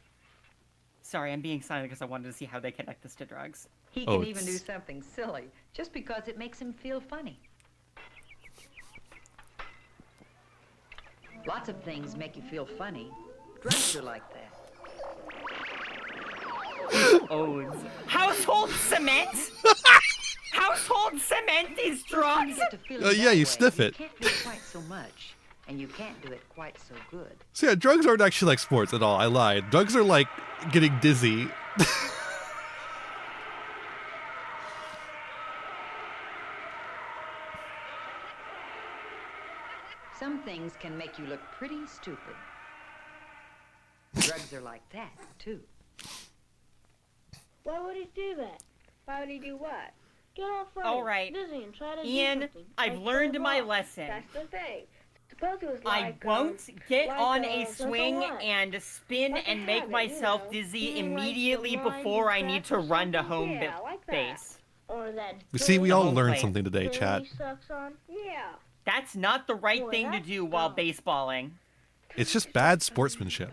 Sorry, I'm being silent because I wanted to see how they connect this to drugs. He Oh, can even do it's- something silly just because it makes him feel funny. Lots of things make you feel funny. Drugs are like that. Odes. Household cement? Household cement is drugs? Get to feeling Yeah, that you way, sniff it. You can't do it quite so much, and you can't do it quite so good. So yeah, drugs aren't actually like sports at all. I lied. Drugs are like getting dizzy. Some things can make you look pretty stupid. Drugs are like that, too. Why would he do that? Why would he do what? Get all funny, All right. dizzy, and try to do Ian, something. I've like learned play my ball. lesson. That's the thing. Suppose it was I like won't get like on a- a like a swing what? and spin Like a and make habit, myself you know. dizzy You mean like immediately the lines before and I need to tracks or run to something? home Yeah, like that. base. Or that. See, we all home learned plate. something today, chat. Sucks on. Yeah. That's not the right Boy, thing to that's do while dumb. baseballing. It's just bad sportsmanship.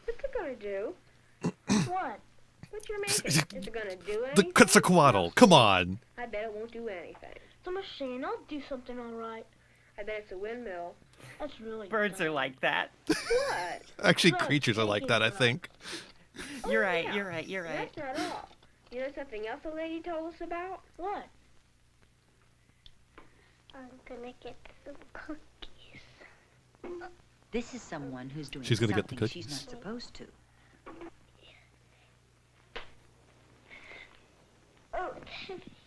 What's it gonna do? What? What you're making? Is it gonna do The anything? Quetzalcoatl, come on. I bet it won't do anything. It's a machine. I'll do something all right. I bet it's a windmill. That's really Birds dumb. are like that. What? Actually, Drugs, creatures are like that, I think. You're right, yeah. you're right, you're right. That's not all. You know something else the lady told us about? What? I'm gonna get some cookies. This is someone who's doing She's gonna get the something she's cookies. not supposed to. Oh,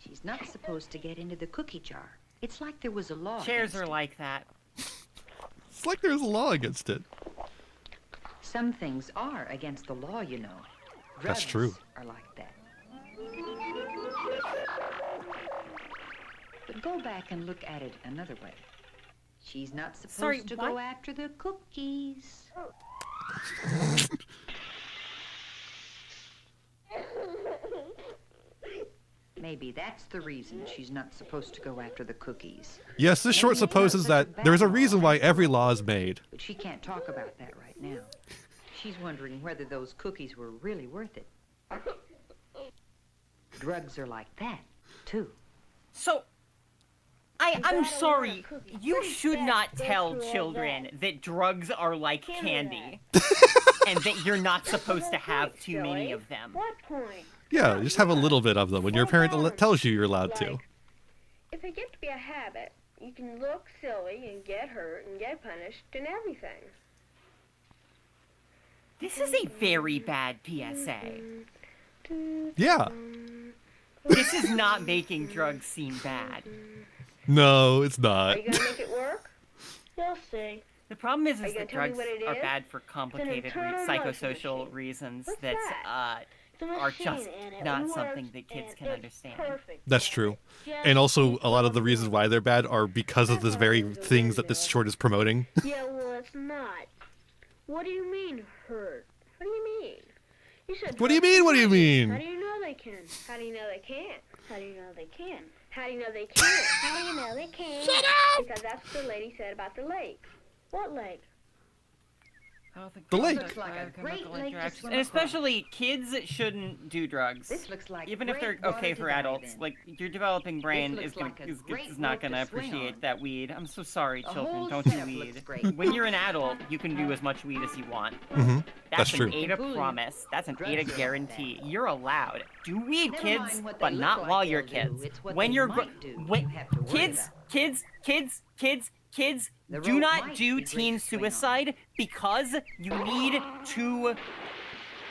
She's not supposed to get into the cookie jar. It's like there was a law. Chairs against are it. like that. It's like there's a law against it. Some things are against the law, you know. That's Drugs true. are like that. But go back and look at it another way. She's not supposed Sorry, to what? go after the cookies. Maybe that's the reason she's not supposed to go after the cookies. Yes, this short supposes that there's a reason why every law is made. But she can't talk about that right now. She's wondering whether those cookies were really worth it. Drugs are like that, too. So, I'm gotta sorry. want a cookie. You Pretty should fast not go tell through all children that. that drugs are like Can't do candy. And that you're not supposed to have too many of them. what point? Yeah, just have a little bit of them when your parent tells you you're allowed to. Like, if it gets to be a habit, you can look silly and get hurt and get punished and everything. This is a very bad PSA. Yeah. This is not making drugs seem bad. No, it's Are not. you gonna make it work? You'll see. The problem is Are you that gonna tell me drugs what it are is? bad for complicated internal psychosocial motion reasons What's that It's a are machine, just and it not works, something that kids and can it's understand. perfect. That's true. Just And also, keep a lot of the on reasons why they're bad are because of this very things that this short is promoting. Yeah, well, it's not. What do you mean, hurt? What do you mean? You said What do you drugs mean, are what do you bad. mean? How do you know they can? How do you know they can't? How do you know they can? How do you know they can't? How do you know they can? Shut up! Because that's what the lady said about the lake. What lake? I don't think The drugs lake. are Looks like a biochemical great lake to interactions. swim And across. especially kids shouldn't do drugs. This looks like Even if they're great water okay to for dive adults. in. Like, your developing brain looks is, gonna, like a is great not rope going to to swing appreciate on. that weed. I'm so sorry, The children. whole Don't do setup looks weed. great. When you're an adult, you can do as much weed as you want. Mm-hmm. That's That's an true. ADA Including promise. That's an drugs ADA are like guarantee. that. You're allowed. Do weed, Never kids, mind what they but look not like while you're they'll do. kids. It's what When they you're might do when you have to worry kids, about. kids, The do rope not might do be great teen to swing on. suicide because you need to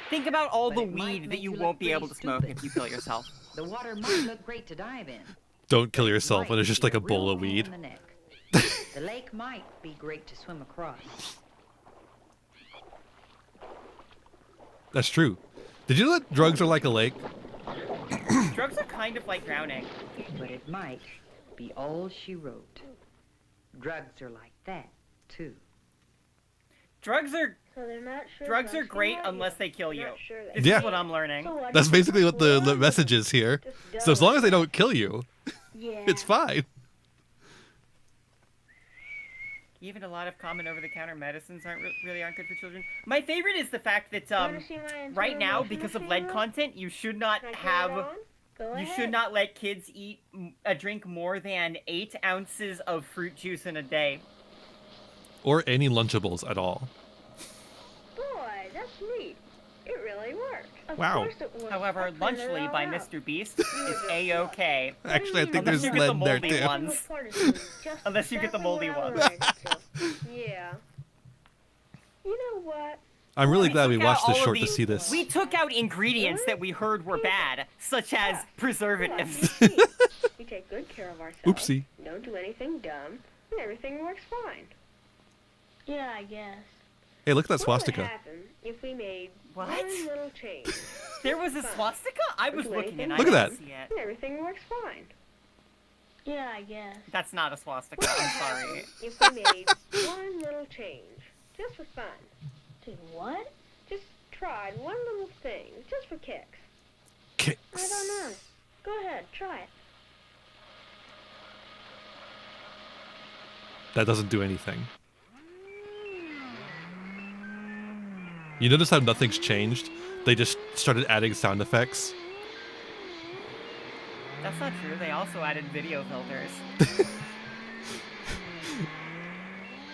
think about all But the it might weed that make you you won't look be able to pretty smoke stupid. if you kill yourself. The water might look great to dive in. Don't kill but it yourself, might and it's just be like a bowl real of pain weed. in the neck. The lake might be great to swim across. That's true. Did you know that drugs are like a lake? Drugs are kind of like drowning. But it might be all she wrote. Drugs are like that, too. Drugs are So they're not sure. drugs are great not unless they kill you. Not sure they This Yeah. is what I'm learning. So what That's do you basically what the want? message is here. Just So as don't. long as they don't kill you, Yeah. it's fine. Even a lot of common over-the-counter medicines really aren't good for children. My favorite is the fact that Wanna see my right internal now, motion because of machine lead room? content, you should not Can I turn it have. on? Go You ahead. should not let kids drink more than 8 ounces of fruit juice in a day. Or any Lunchables at all. Boy, that's neat. It really works. Of Wow. course it works. However, I printed it Lunchly all by out. Mr. Beast is A-OK. Actually, I think Unless there's you get the lead there moldy too. ones. Just Unless you get the exactly moldy what I ones. wanted it to. Yeah. You know what? I'm really glad we took out watched this all of short to these- see this. We took out ingredients that we heard were bad, such as preservatives. We take good care of ourselves. Oopsie. Don't do anything dumb, and everything works fine. Yeah, I guess. Hey, look at that What would swastika. happen if we made What? one little change? There was a Fine. swastika? I was Do looking anything and I Look at didn't that. see it. And everything works fine. Yeah, I guess. That's not a swastika, I'm sorry. If we made one little change, just for fun. Did what? Just tried one little thing, just for kicks. I don't know. Go ahead, try it. That doesn't do anything. You notice how nothing's changed? They just started adding sound effects. That's not true. They also added video filters.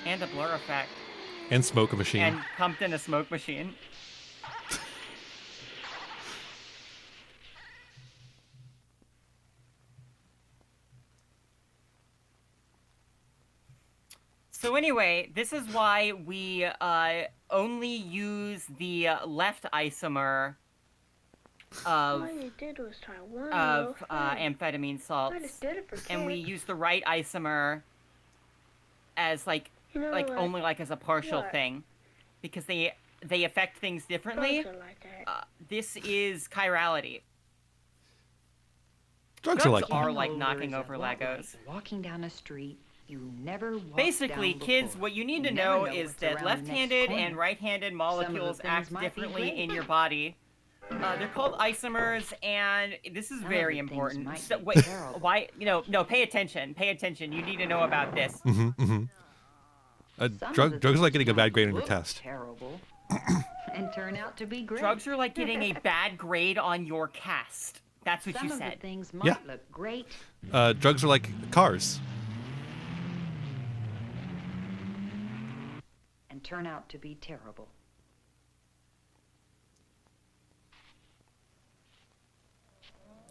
And a blur effect. And smoke machine. And pumped in a smoke machine. So anyway, this is why we only use the left isomer All you did was try one of little thing. amphetamine salts, I just did it for and we kicks. use the right isomer as like You know what? only like as a partial What? thing, because they affect things differently. Drugs are like that. This is chirality. Drugs are like are Getting like older knocking is a over lot Legos. like walking down a street you never walked Basically, down kids, before. what you need You to never know know is what's that around the next left-handed corner. and right-handed Some molecules of the things act might be differently great. in your body. They're called isomers, and this is Some of very the things important. might So, be wait, terrible. why? No, pay attention. Pay attention. You need to know about this. Mm-hmm, mm-hmm. Some of the Drugs are like getting a things bad grade on your look test. Terrible, and turn out to be great. Drugs are like getting a bad grade on your cast. That's what Some you of said. the things might Yeah. look great, Drugs are like cars. and turn out to be terrible.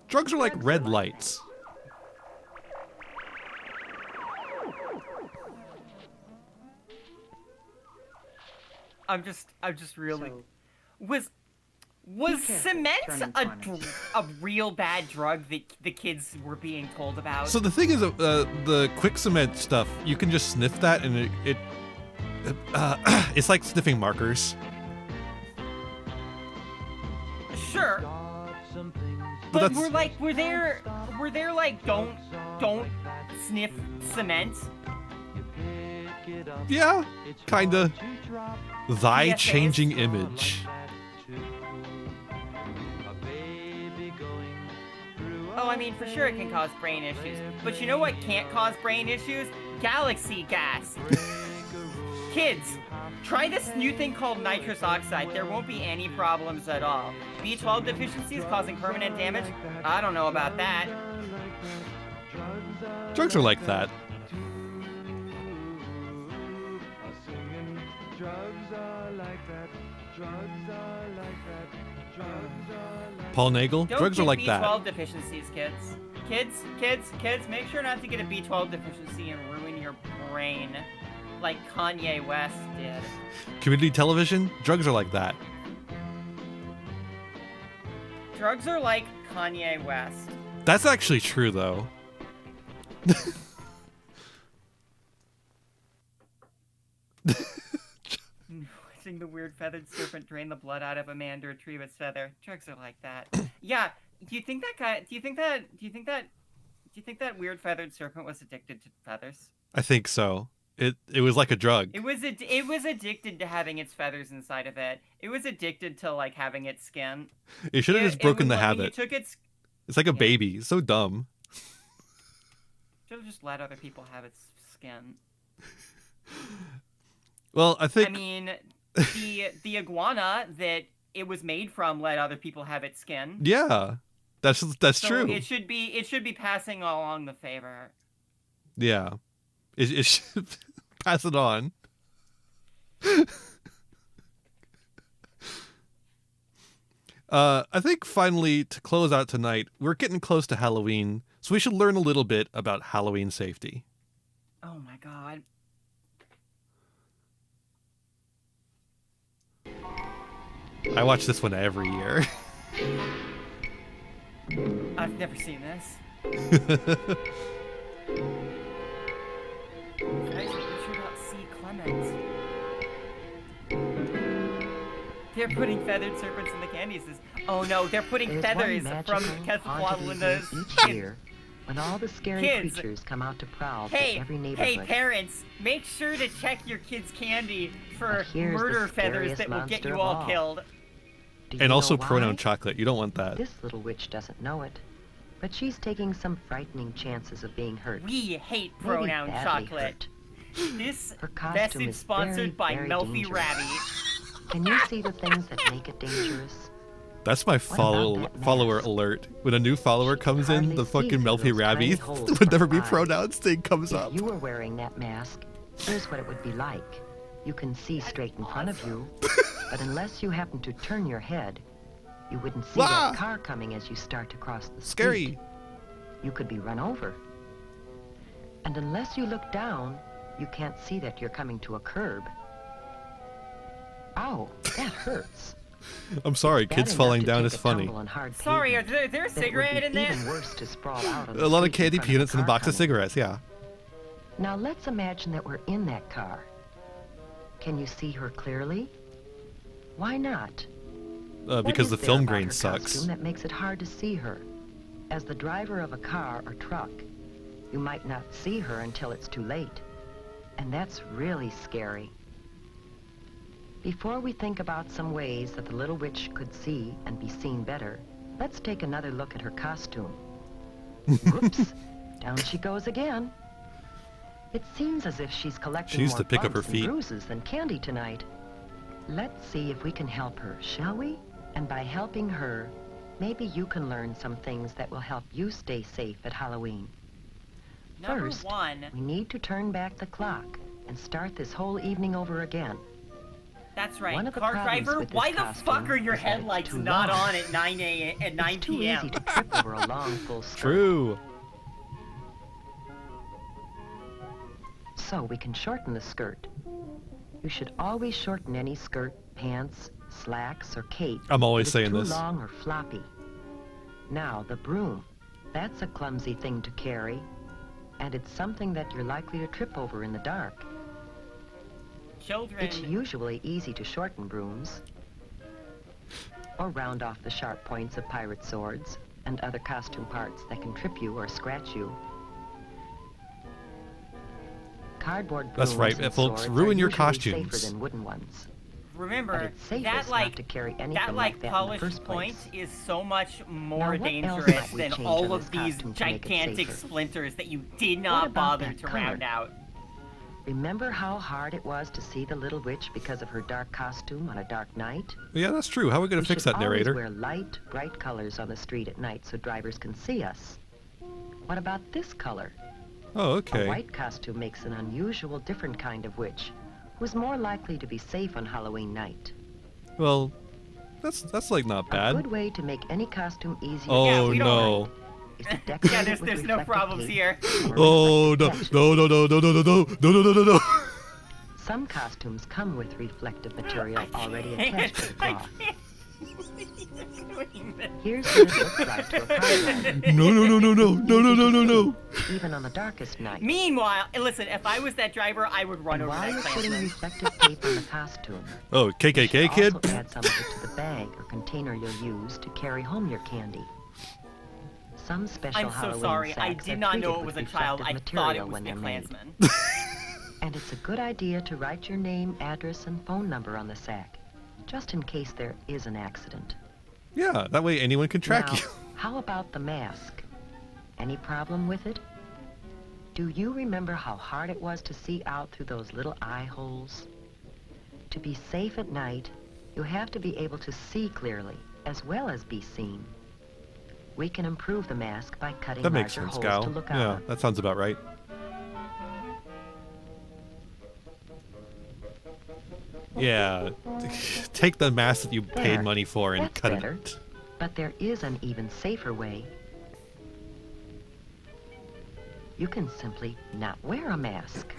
Drugs are like red lights. I'm just really. So, Was careful cement turning a corners. a real bad drug that the kids were being told about? So the thing is, the quick cement stuff, you can just sniff that and it It's like sniffing markers. Sure. But we're there like don't sniff cement. Yeah, kinda. Thy Yes, changing image. Oh, I mean, for sure it can cause brain issues. But you know what can't cause brain issues? Galaxy gas. Kids, try this new thing called nitrous oxide. There won't be any problems at all. B12 deficiencies causing permanent damage? I don't know about that. Drugs are like that. Paul Nagel, drugs are like that. Don't get B12 deficiencies, kids. Kids, make sure not to get a B12 deficiency and ruin your brain. Like Kanye West did. Community television, drugs are like that. Drugs are like Kanye West. That's actually true, though. Watching the weird feathered serpent drain the blood out of a man to retrieve its feather. Drugs are like that. Yeah. Do you think that weird feathered serpent was addicted to feathers? I think so. It was like a drug. It was addicted to having its feathers inside of it. It was addicted to like having its skin. It should have just broken the habit. You took its... It's like a baby. It's so dumb. Should have just let other people have its skin. Well, I think... I mean, the iguana that it was made from let other people have its skin. Yeah, that's So true. It should be passing along the favor. Yeah, it should pass it on. I think finally, to close out tonight, we're getting close to Halloween, so we should learn a little bit about Halloween safety. Oh my god. I watch this one every year. I've never seen this. Guys, we should about C. Clements. They're putting feathered serpents in the candies. Oh no, they're putting feathers from Quetzalcoatl in the... Each year, when all the scary Kids. creatures come out to prowl through Hey, every neighborhood. hey parents, make sure to check your kids' candy for But here's the murder feathers scariest that will get monster you of all all. killed. Do you And also know pronoun why? chocolate. You don't want that. This little witch doesn't know it, but she's taking some frightening chances of being hurt. We hate Maybe pronoun badly chocolate. This Her costume message is sponsored by very Melfi dangerous. Rabbit. Can you see the things that make it dangerous? That's my follower alert. When a new follower comes in, the fucking Melfi Rabby would never be pronouns thing comes up. If you were wearing that mask, here's what it would be like. You can see straight in front of you, but unless you happen to turn your head, you wouldn't see Wah! that car coming as you start to cross the street. Scary. You could be run over. And unless you look down, you can't see that you're coming to a curb. Ow, that hurts. I'm sorry, kids falling down is funny. Sorry, is there a cigarette in there? Even worse to sprawl out on A the lot of street in candy front of peanuts and a car box of coming. cigarettes, yeah. Now let's imagine that we're in that car. Can you see her clearly? Why not? What Because is the there film about grain her sucks. costume that makes it hard to see her? As the driver of a car or truck, you might not see her until it's too late. And that's really scary. Before we think about some ways that the little witch could see and be seen better, let's take another look at her costume. Whoops, down she goes again. It seems as if she's collecting She needs more to pick up her bumps and feet. bruises than candy tonight. Let's see if we can help her, shall we? And by helping her, maybe you can learn some things that will help you stay safe at Halloween. Number First, one. we need to turn back the clock and start this whole evening over again. That's right. One of the Car problems driver, with this why the costume fuck are your is that it's headlights too not long. on at 9 It's too p.m.? easy to trip over a long, full skirt. True. So we can shorten the skirt. You should always shorten any skirt, pants, slacks, or cape. I'm always that is saying too this. long or floppy. Now, the broom. That's a clumsy thing to carry, and it's something that you're likely to trip over in the dark. children. It's usually easy to shorten brooms or round off the sharp points of pirate swords and other costume parts that can trip you or scratch you. Cardboard That's brooms right, and folks. swords Ruin are your usually costumes. safer than wooden ones. Remember, But it's safest that not to carry anything that like that in the polished first point place. is so much more Now, what else dangerous might we than change all on of this these costume to make it gigantic safer? splinters that you did What not about bother that to color? round out. Remember how hard it was to see the little witch because of her dark costume on a dark night? Yeah, that's true. How are we going to fix that, narrator? We should always wear light, bright colors on the street at night so drivers can see us. What about this color? Oh, okay. A white costume makes an unusual, different kind of witch who's more likely to be safe on Halloween night. Well, that's like not A bad. good way to make any costume easier. Oh no. Is to decorate Yeah, it with there's no reflective problems tape here. or Oh no reflective no no no no no no no no no no no. Some costumes come with reflective material already attached to the cloth. Here's what it looks like to a fireman. No no no no no no no no no no. Even on the darkest night. Meanwhile, listen, if I was that driver, I would run over While that you're putting Klansman. reflective tape on the costume, Oh, KKK kid. also add some of it to the bag or container you'll use to carry home your candy. Some special I'm so Halloween sorry. I sacks did are not know treated it was with a child. I reflective thought it material was when the they're made. Klansman. And it's a good idea to write your name, address, and phone number on the sack, just in case there is an accident. Yeah, that way anyone can track Now, you. how about the mask? Any problem with it? Do you remember how hard it was to see out through those little eye holes? To be safe at night, you have to be able to see clearly, as well as be seen. We can improve the mask by cutting That makes larger sense, holes Gal. to look out Yeah, of. that sounds about right. Yeah, take the mask that you paid There. money for and That's cut better. it. But there is an even safer way. You can simply not wear a mask.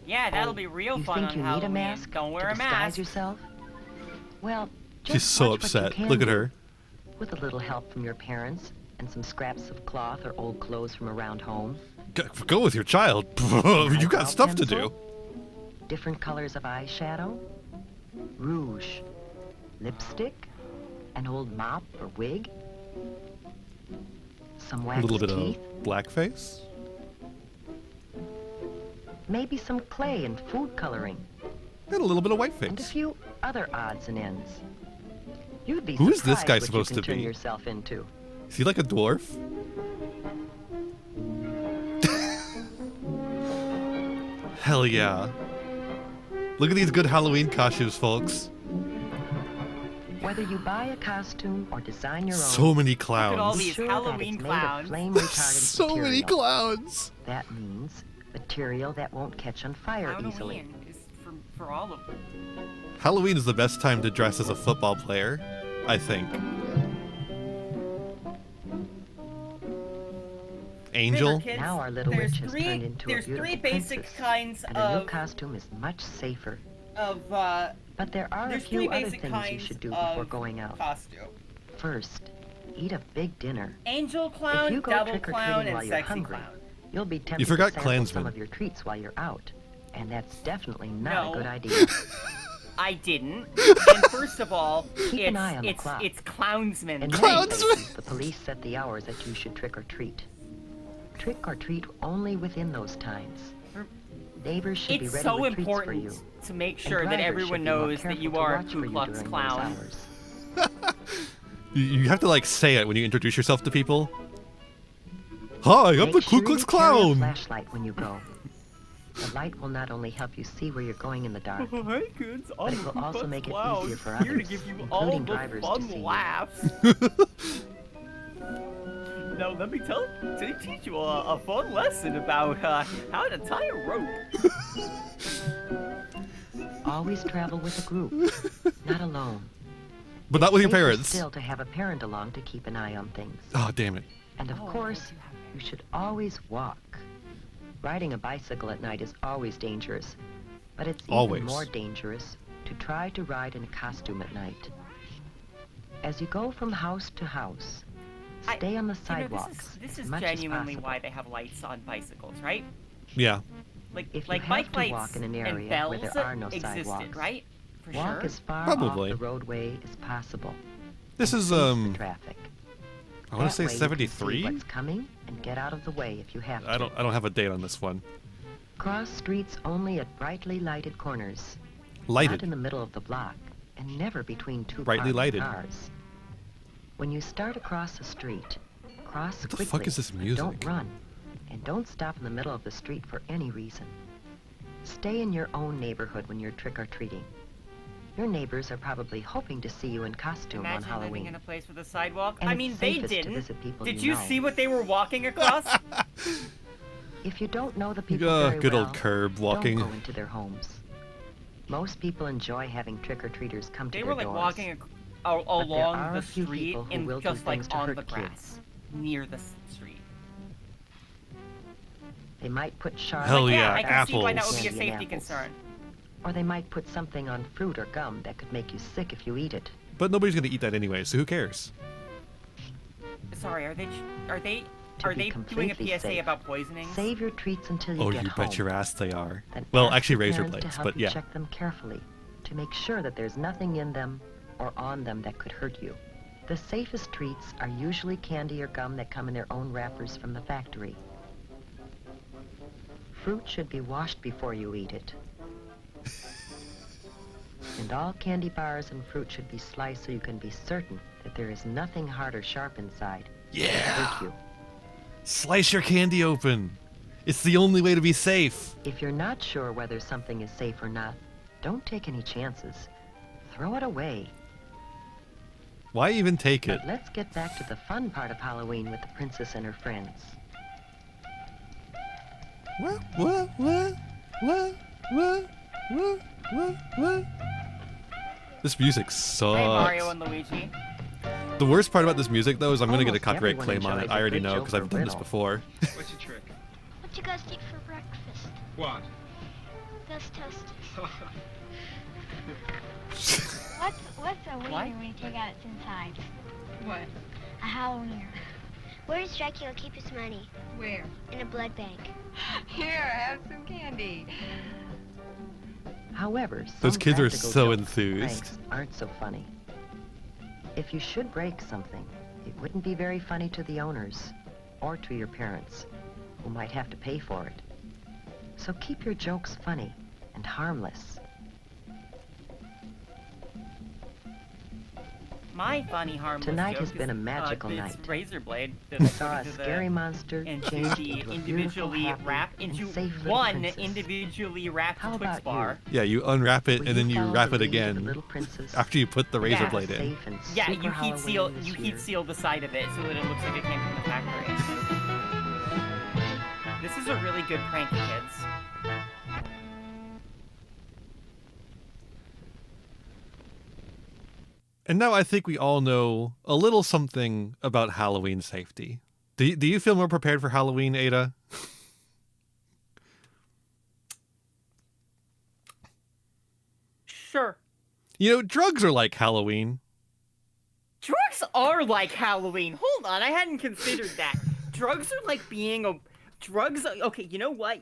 Yeah, that'll be real You fun think on you Halloween. need a mask Don't wear to a disguise mask. yourself? Well, just She's so watch what you upset. can Look at do. her. With a little help from your parents and some scraps of cloth or old clothes from around home. Go with your child. You got Eyebrow stuff to pencil, do. Different colors of eyeshadow, rouge, lipstick, an old mop or wig, some A wax little bit teeth, of blackface. maybe some clay and food coloring, And a little bit of and a whiteface. few other odds and ends. You'd be Who is this surprised guy what supposed you to can turn be? yourself into. Is he like a dwarf? Hell yeah. Look at these good Halloween costumes, folks. Whether you buy a costume or design your own, So many Look at all clowns. be these sure Halloween that it's clowns. made of flame-retardant So many material. clowns. That means material that won't catch on fire easily. Halloween is for all of them. Halloween is the best time to dress as a football player, I think. Angel? Remember, kids, Now our little there's witch has three, turned into a there's beautiful three basic princess, kinds and her new of costume is much safer. But there are a there's few three other basic things you kinds should do of before going out. costume. First, eat a big dinner. Angel If clown, you go double trick-or-treating clown, while and you're sexy hungry, clown. you'll be tempted You forgot to sample Klansman. some of your treats while you're out, and that's definitely not No. a good idea. I didn't. And first of all, Keep an eye on the clock. it's Clownsman. In Day. many places, the police set the hours that you should trick or treat. Trick or treat only within those times. Neighbors should be It's ready so with treats for important you. to make and sure that drivers everyone should be more knows that careful you to are a watch for Ku you Klux during those Klan. hours. You have to like say it when you introduce yourself to people. Hi, I'm Make the sure Ku Klux you carry a Klan. flashlight when you go. The light will not only help you see where you're going in the dark, Hey kids, but I'm it will Ku also Klux make it Klan, easier for here to others, give you all including the drivers, to fun see you. laughs. Now let me teach you a fun lesson about how to tie a rope. Always travel with a group, not alone. But not with your Safer parents. Still to have a parent along to keep an eye on things. Oh, damn it. And of course, you should always walk. Riding a bicycle at night is always dangerous, but it's Always. even more dangerous to try to ride in a costume at night. As you go from house to house, stay on the sidewalks This as is much as genuinely possible. why they have lights on bicycles, right? Yeah. If like you bike have to lights walk in an and area bells where there are no existed, sidewalks, right? For walk sure. as far Probably. off the roadway as possible. This and is, face the traffic. I want to say That way you can see 73? what's coming and get out of the way if you have to. I don't have a date on this one. Cross streets only at brightly lighted corners. Lighted. Not in the middle of the block, and never between two Brightly parked lighted. cars. When you start across a street, cross What the quickly. fuck is this music? Don't run, and don't stop in the middle of the street for any reason. Stay in your own neighborhood when you're trick-or-treating. Your neighbors are probably hoping to see you in costume on Imagine Halloween. living in a place with a sidewalk. And I it's mean, they safest to didn't. visit people Did you you know. see what they were walking across? If you don't know the people Ah, very good well, old curb walking. don't go into their homes. Most people enjoy having trick-or-treaters come to They their were like doors. walking But there along are the a few street people who and will do just like things to on hurt the kids. grass near the street. They might put sharp Hell Like, yeah, I can see why that apples. would be a candy and safety apples. concern. Or they might put something on fruit or gum that could make you sick if you eat it. But nobody's going to eat that anyway, so who cares? Sorry, are they To be doing a completely PSA safe, about poisoning? Save your treats until you Oh, get you home. bet your ass they are. Then Well, ask actually your razor parents to blades, help but you yeah. check them carefully to make sure that there's nothing in them or on them that could hurt you. The safest treats are usually candy or gum that come in their own wrappers from the factory. Fruit should be washed before you eat it. And all candy bars and fruit should be sliced so you can be certain that there is nothing hard or sharp inside that could hurt you. Slice your candy open. It's the only way to be safe. If you're not sure whether something is safe or not, don't take any chances. Throw it away. Why even take it? But let's get back to the fun part of Halloween with the princess and her friends. What? This music sucks. Hey, Mario and Luigi. The worst part about this music, though, is I'm going to get a Almost copyright everyone claim on it. enjoys I a already good know joke because or I've done this riddle. before. What's your trick? What you guys eat for breakfast? What? Gus toasted. What's a wiener when you take out its inside? What? A Halloweener. Where does Dracula keep his money? Where? In a blood bank. Here, have some candy. However, Those some kids are practical so jokes and enthused. pranks aren't so funny. If you should break something, it wouldn't be very funny to the owners or to your parents, who might have to pay for it. So keep your jokes funny and harmless. My funny harmless Tonight joke has been a is, magical this night. razor blade. I saw a scary monster and changed the into a beautiful, individually happy, wrap and into safe little one princess. individually wrapped How Twix about bar. Yeah, you unwrap it Will and then you follow wrap the it lead of the again little princess? after you put the razor Yeah. blade in. Safe and Yeah, super you heat seal Halloween this you year. heat seal the side of it so that it looks like it came from the factory. This is a really good prank, kids. And now I think we all know a little something about Halloween safety. Do you feel more prepared for Halloween, Ada? Sure. You know, drugs are like Halloween. Drugs are like Halloween. Hold on, I hadn't considered that. Drugs are like being a... Drugs... Okay, you know what?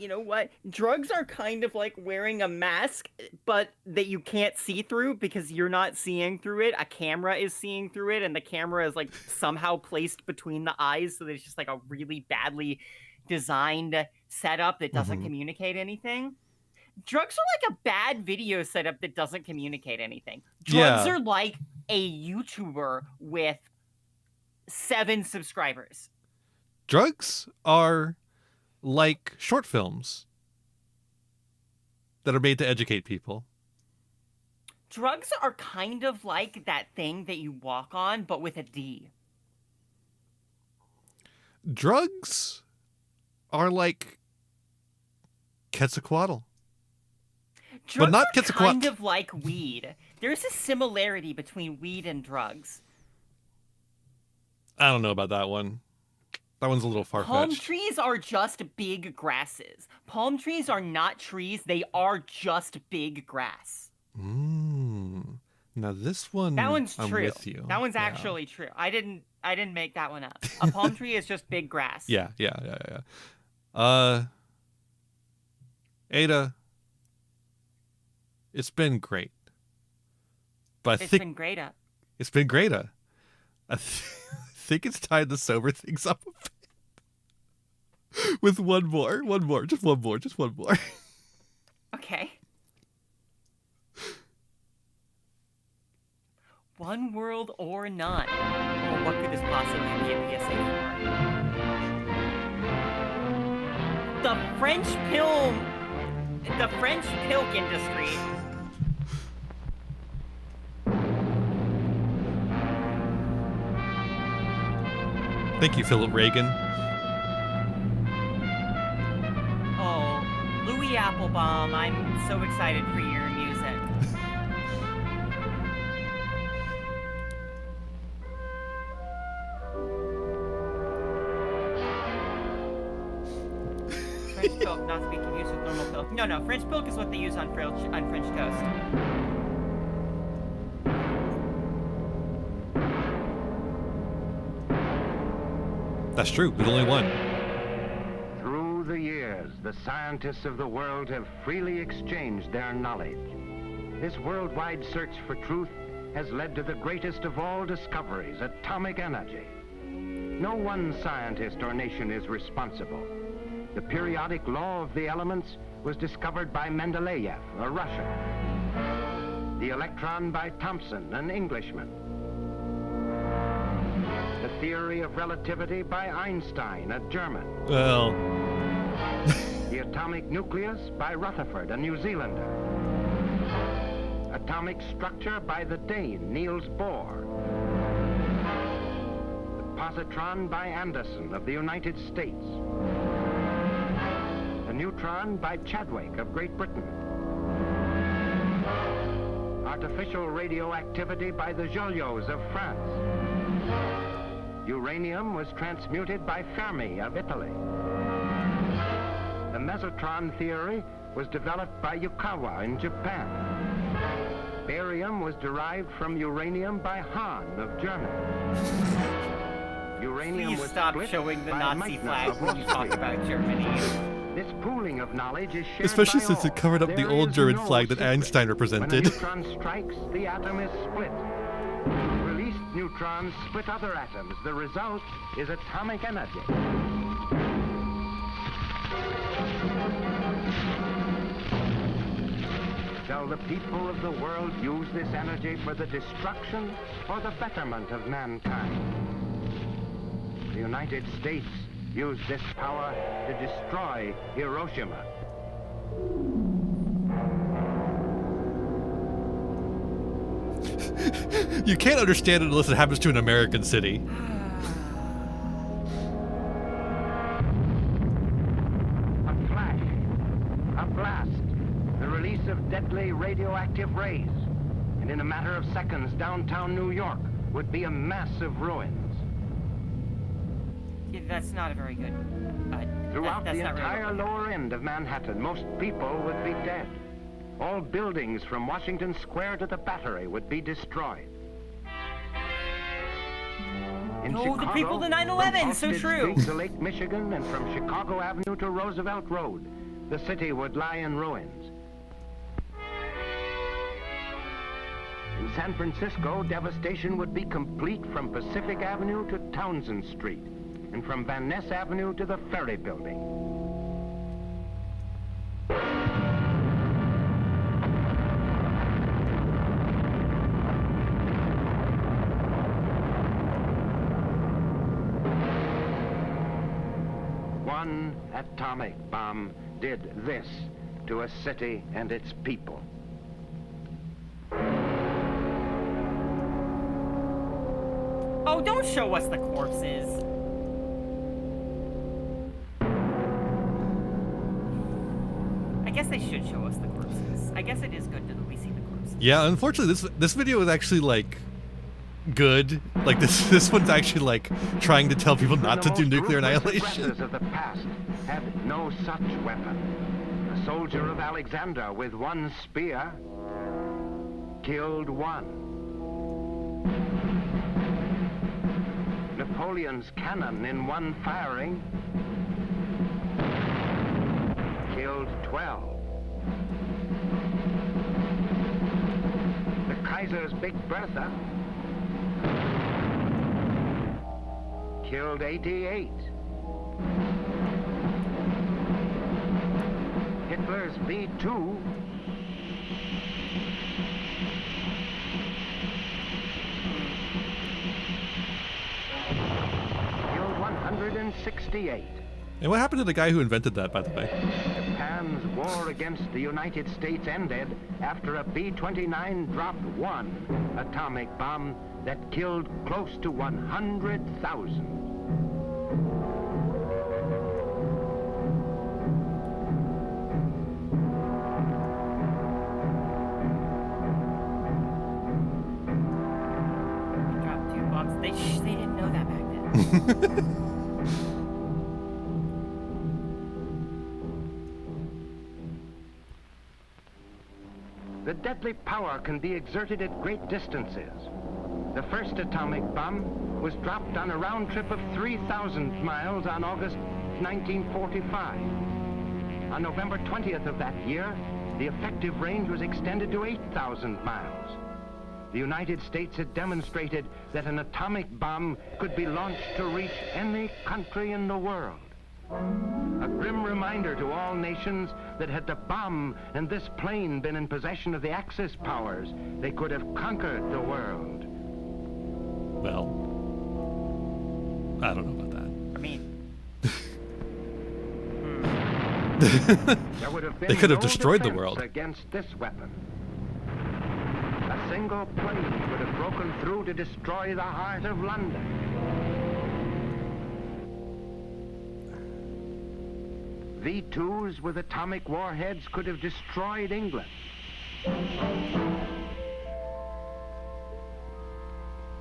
Drugs are kind of like wearing a mask, but that you can't see through because you're not seeing through it. A camera is seeing through it, and the camera is like somehow placed between the eyes, so that it's just like a really badly designed setup that doesn't communicate anything. Drugs are like a bad video setup that doesn't communicate anything. Drugs Yeah. are like a YouTuber with 7 subscribers. Drugs are like short films that are made to educate people. Drugs are kind of like that thing that you walk on, but with a D. Drugs are like Quetzalcoatl. Drugs not are Quetzalcoatl. kind of like weed. There's a similarity between weed and drugs. I don't know about that one. That one's a little Palm far-fetched. trees are just big grasses. Palm trees are not trees, they are just big grass. Now this one, That one's I'm true. with you. That one's Yeah. actually true. I didn't make that one up. A palm tree is just big grass. Yeah. Ada, it's been great. But It's been great. It's been great. I think it's time to sober things up a bit. With one more. Just one more. Okay. One world or none. Well, what could this possibly be a PSA for? The French pilk industry. Thank you, Philip Reagan. Oh, Louis Applebaum, I'm so excited for your music. French pilk, not to be confused with normal pilk. No, French pilk is what they use on French toast. That's true. There's only one. Through the years, the scientists of the world have freely exchanged their knowledge. This worldwide search for truth has led to the greatest of all discoveries, atomic energy. No one scientist or nation is responsible. The periodic law of the elements was discovered by Mendeleev, a Russian. The electron by Thomson, an Englishman. The theory of relativity by Einstein, a German. Well. The atomic nucleus by Rutherford, a New Zealander. Atomic structure by the Dane, Niels Bohr. The positron by Anderson of the United States. The neutron by Chadwick of Great Britain. Artificial radioactivity by the Joliots of France. Uranium was transmuted by Fermi of Italy. The mesotron theory was developed by Yukawa in Japan. Barium was derived from uranium by Hahn of Germany. Uranium Please was stop split showing the by Nazi Meitner flag of when you talk Austria. about Germany. This pooling of knowledge is shared Especially by since it all. covered up the There old is German no flag that secret. Einstein represented. When a neutron strikes, the atom is split. Released neutrons split other atoms. The result is atomic energy. Shall the people of the world use this energy for the destruction or the betterment of mankind? The United States used this power to destroy Hiroshima. You can't understand it unless it happens to an American city. A flash, a blast, the release of deadly radioactive rays, and in a matter of seconds, downtown New York would be a mass of ruins. Yeah, that's not a very good... Throughout that's the not really entire what- lower end of Manhattan, most people would be dead. All buildings from Washington Square to the Battery would be destroyed. In No, the Chicago, people of the 9/11, from so Halsted true. Street to Lake Michigan and from Chicago Avenue to Roosevelt Road, the city would lie in ruins. In San Francisco, devastation would be complete from Pacific Avenue to Townsend Street, and from Van Ness Avenue to the Ferry Building. One atomic bomb did this to a city and its people. Oh, don't show us the corpses. I guess they should show us the corpses. I guess it is good that we see the corpses. Yeah, unfortunately, this video is actually like good. Like this one's actually like trying to tell people not to do nuclear annihilation. Aggressors of the past had no such weapon. A soldier of Alexander with one spear killed one. Napoleon's cannon in one firing killed 12. The Kaiser's Big Bertha killed 88. Hitler's V2 killed 168. And what happened to the guy who invented that, by the way? Japan's war against the United States ended after a B-29 dropped one atomic bomb that killed close to 100,000. Dropped 2 bombs. They didn't know that back then. The deadly power can be exerted at great distances. The first atomic bomb was dropped on a round trip of 3,000 miles on August 1945. On November 20th of that year, the effective range was extended to 8,000 miles. The United States had demonstrated that an atomic bomb could be launched to reach any country in the world. A grim reminder to all nations that had the bomb and this plane been in possession of the Axis powers, they could have conquered the world. Well, I don't know about that. I mean, There would have been They could have no destroyed the defense world. against this weapon. A single plane would have broken through to destroy the heart of London. V2s with atomic warheads could have destroyed England.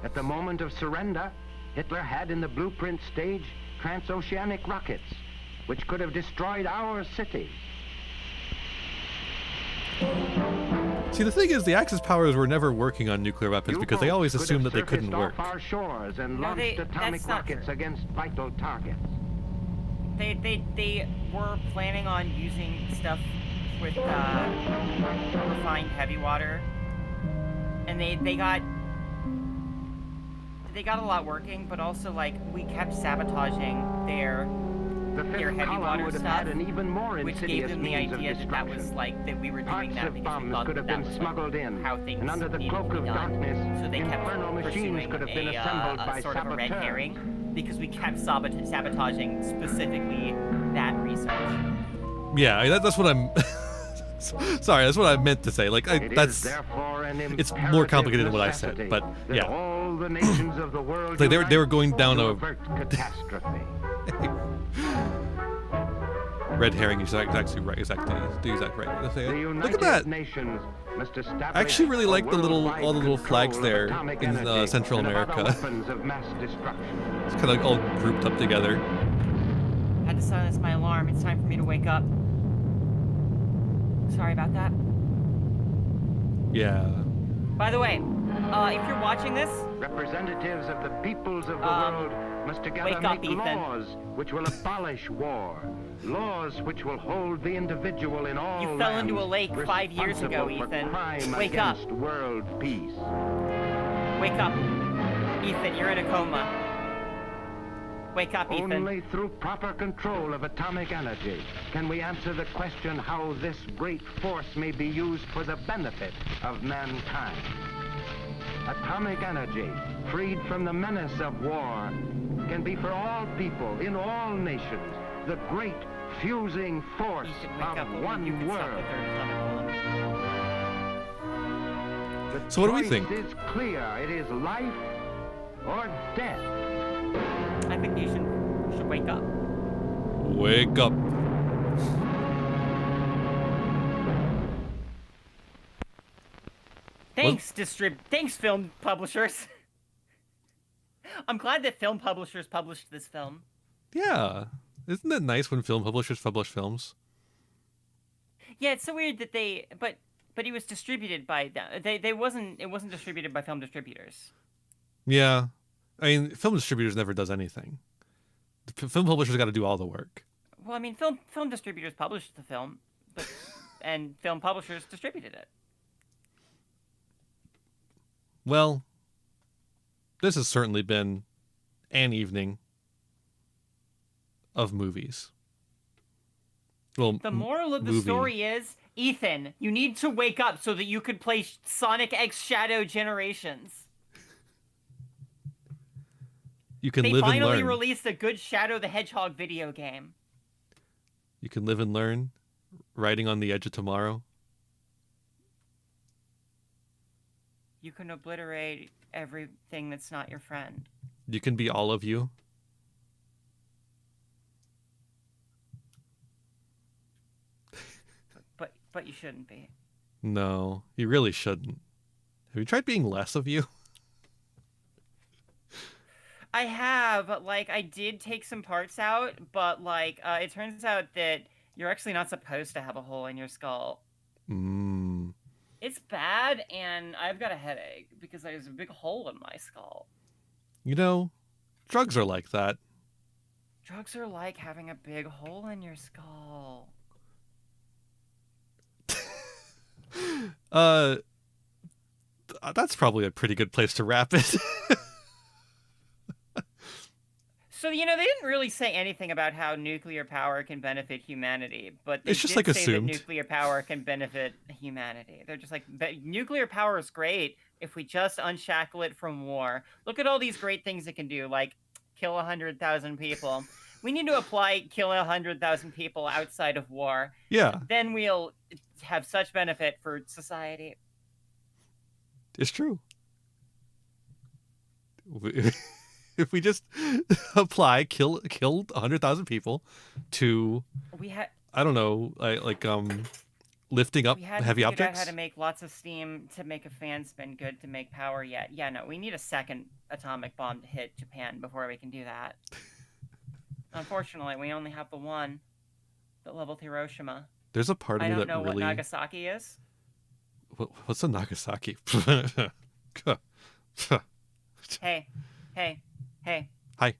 At the moment of surrender, Hitler had in the blueprint stage transoceanic rockets, which could have destroyed our cities. See, the thing is, the Axis powers were never working on nuclear weapons because they always U-boats assumed could that have they couldn't surfaced work. off our shores and No, launched atomic that's not rockets true. against vital targets. they were planning on using stuff with refined heavy water, and they got a lot working, but also like we kept sabotaging their heavy column water would have stuff, had an even more which gave insidious them the means of idea that that was destruction. like that we were doing Parts that of because we bombs thought could that have been was smuggled like in, how things and under the needed cloak to be of done. darkness, So they kept infernal machines pursuing could have been a assembled by sort of a red saboteurs. herring because we kept sabotaging specifically that research. Yeah, that's what I'm. Sorry, that's what I meant to say. Like, It that's. is therefore an It's more complicated than what I necessity said, but that yeah. all the nations of the world Like they were going down to a avert catastrophe. red herring. Is actually right. Exactly the exact right way to say The it. United Look at that. Nations must establish I actually really a like all the worldwide little flags control of there atomic in energy Central and of other America. weapons of mass destruction. It's kind of all grouped up together. Had to silence my alarm. It's time for me to wake up. Sorry about that. Yeah. By the way, if you're watching this, Representatives of the peoples of the world must together wake up, make Ethan. laws which will abolish war. Laws which will hold the individual in all You fell into a lands lake 5 years ago, responsible for Ethan. crime Wake up. against world peace. wake up. Ethan, you're in a coma. Wake up, Ethan. Only through proper control of atomic energy can we answer the question how this great force may be used for the benefit of mankind. Atomic energy, freed from the menace of war, can be for all people in all nations the great fusing force of one world. So what do we think? The choice is clear. It is life or death. I think you should wake up. Wake up. Thanks, film publishers. I'm glad that film publishers published this film. Yeah. Isn't it nice when film publishers publish films? Yeah, it's so weird that but it was distributed by it wasn't distributed by film distributors. Yeah. I mean, film distributors never does anything. The film publishers got to do all the work. Well, I mean, film distributors published the film, but and film publishers distributed it. Well, this has certainly been an evening of movies. Well, The moral of the story is, Ethan, you need to wake up so that you could play Sonic X Shadow Generations. You can They live and finally learn. released a good Shadow the Hedgehog video game. You can live and learn, riding on the edge of tomorrow. You can obliterate everything that's not your friend. You can be all of you. But you shouldn't be. No, you really shouldn't. Have you tried being less of you? I have, like, I did take some parts out, but, like, it turns out that you're actually not supposed to have a hole in your skull. Mm. It's bad, and I've got a headache because there's a big hole in my skull. You know, drugs are like that. Drugs are like having a big hole in your skull. That's probably a pretty good place to wrap it. So, you know, they didn't really say anything about how nuclear power can benefit humanity, but they It's just, did like, say assumed. that nuclear power can benefit humanity. They're just like, nuclear power is great if we just unshackle it from war. Look at all these great things it can do, like kill 100,000 people. We need to apply kill 100,000 people outside of war. Yeah. Then we'll have such benefit for society. It's true. If we just apply kill 100,000 people to, I don't know, lifting up We hadn't heavy figured out objects. how to make lots of steam to make a fan spin good to make power yet. Yeah, no, we need a second atomic bomb to hit Japan before we can do that. Unfortunately, we only have the one that leveled Hiroshima. There's a part of I me don't that know really. what Nagasaki is. What's a Nagasaki? Hey. Hi.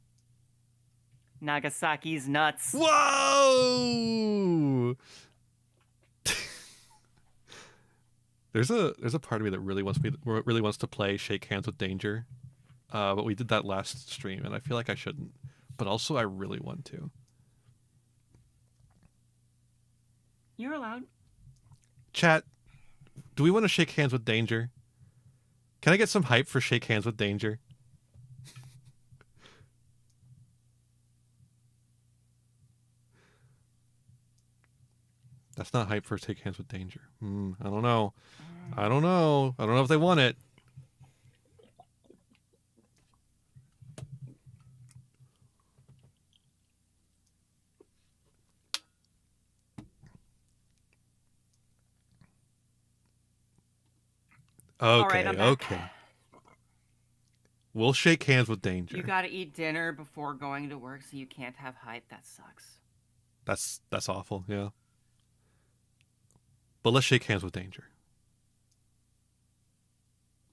Nagasaki's nuts. Whoa! There's a part of me that really wants to play Shake Hands with Danger, but we did that last stream, and I feel like I shouldn't. But also, I really want to. You're allowed. Chat, do we want to shake hands with Danger? Can I get some hype for Shake Hands with Danger? That's not hype for Shake Hands with Danger. I don't know. I don't know if they want it. Okay, I'm back. okay. We'll shake hands with Danger. You gotta eat dinner before going to work, so you can't have hype. That sucks. That's awful, yeah. But let's shake hands with Danger.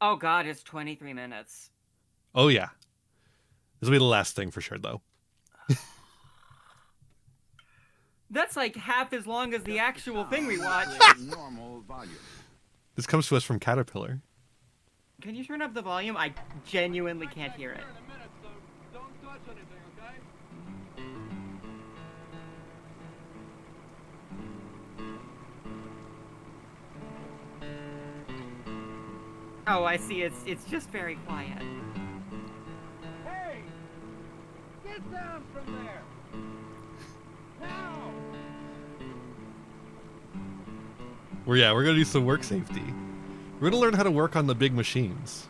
Oh god, it's 23 minutes. Oh yeah. This will be the last thing for sure, though. That's like half as long as the actual thing we watched. Normal volume. This comes to us from Caterpillar. Can you turn up the volume? I genuinely can't hear it. Oh, I see. It's just very quiet. Hey! Get down from there! Now! We're gonna do some work safety. We're gonna learn how to work on the big machines.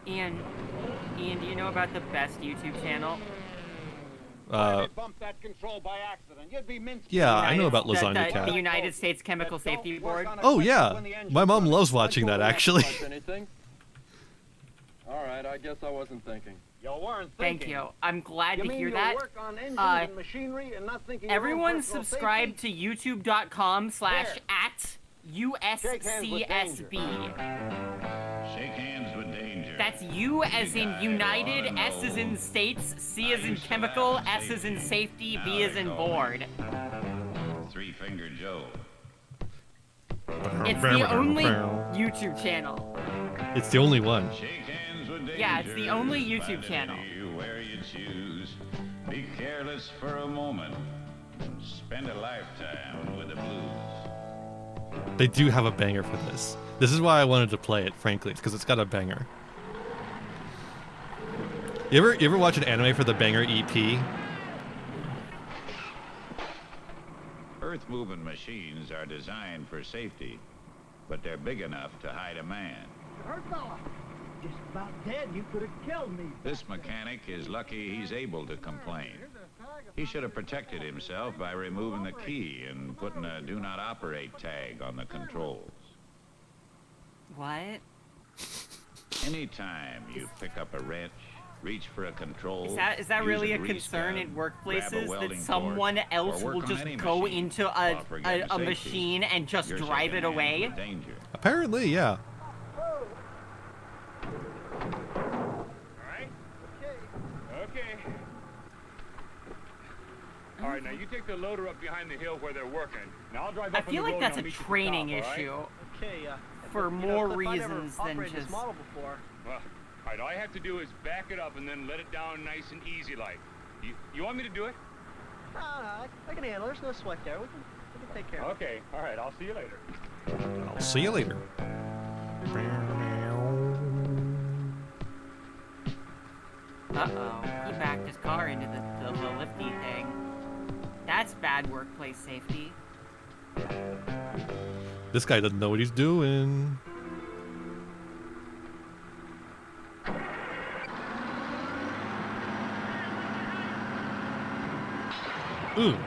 Ian, do you know about the best YouTube channel? Bump that control by accident. You'd be minced. Yeah, I know about Lasagna Cat. The United States Chemical Safety Board. Oh yeah, my mom loves watching that actually. Anything? All right, I guess I wasn't thinking. You weren't Thank thinking. you. I'm glad You to mean hear you'll that. work on engines and machinery and not thinking your own Everyone personal subscribe to youtube.com/@USCSB. Shake hands with Danger. That's U as in United, S as in States, C as in Chemical, S as in Safety, B as in Board. Three-Finger Joe. It's the only YouTube channel. It's the only one. Shake hands with danger. Yeah, it's the only YouTube Find channel. it where you choose. Be careless for a moment. Spend a lifetime with the blues. They do have a banger for this. This is why I wanted to play it, frankly, because it's got a banger. You ever watch an anime for the banger EP? Earth-moving machines are designed for safety, but they're big enough to hide a man. Hurt fella. Just about dead. You could have killed me. This mechanic is lucky he's able to complain. He should have protected himself by removing the key and putting a do not operate tag on the controls. What? Anytime you pick up a wrench, reach for a control. Is that really a concern in workplaces that someone else will just go into a machine and just drive it away? Apparently, yeah. Okay. All right, now you take the loader up behind the hill where they're working. Now I'll drive I up on feel the like road that's and a I'll meet you at the training top, all right? issue. Okay, for more reasons than just. Well, all right, all I have to do is back it up and then let it down nice and easy like. You want me to do it? I can handle it. There's no sweat there. We can take care of it. Okay, all right, I'll see you later. I'll see you later. Uh-oh, he backed his car into the lifty thing. That's bad workplace safety. This guy doesn't know what he's doing. Ooh.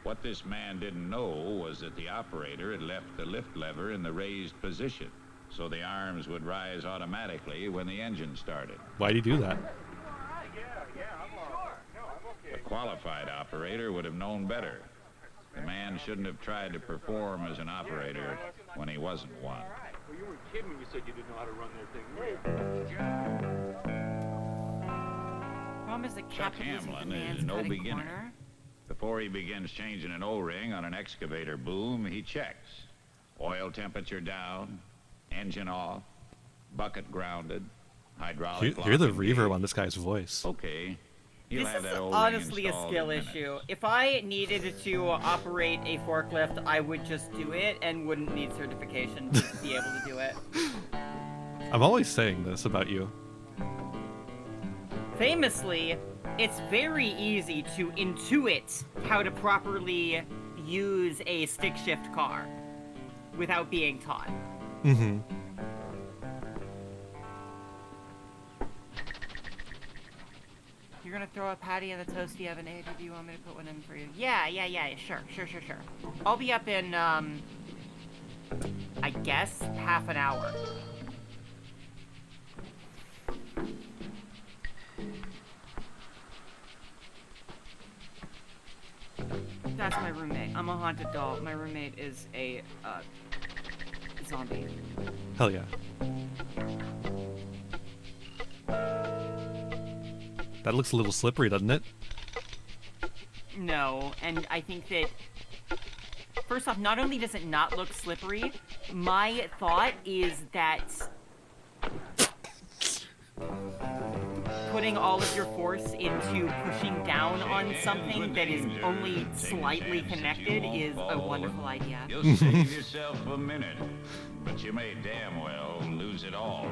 What this man didn't know was that the operator had left the lift lever in the raised position, so the arms would rise automatically when the engine started. Why'd he do that? A qualified operator would have known better. The man shouldn't have tried to perform as an operator when he wasn't one. Well, you weren't kidding when you said you didn't know how to run that thing. Problem is that Chuck Captain isn't the Hamlin man's is no cutting beginner. corner. Before he begins changing an O-ring on an excavator boom, he checks. Oil temperature down, engine off, bucket grounded, hydraulic Hear the lock reverb on this guy's voice. Okay. He'll This have is that O-ring honestly a installed skill in minutes. issue. If I needed to operate a forklift, I would just do it and wouldn't need certification to be able to do it. I'm always saying this about you. Famously, it's very easy to intuit how to properly use a stick shift car without being taught. Mm-hmm. You're gonna throw a patty in the toasty oven, Ada? Do you want me to put one in for you? Yeah, sure. I'll be up in, I guess, half an hour. That's my roommate. I'm a haunted doll. My roommate is a, zombie. Hell yeah. That looks a little slippery, doesn't it? No, and I think that, first off, not only does it not look slippery, my thought is that putting all of your force into pushing down on something that is only slightly connected is a wonderful idea. You'll save yourself a minute, but you may damn well lose it all.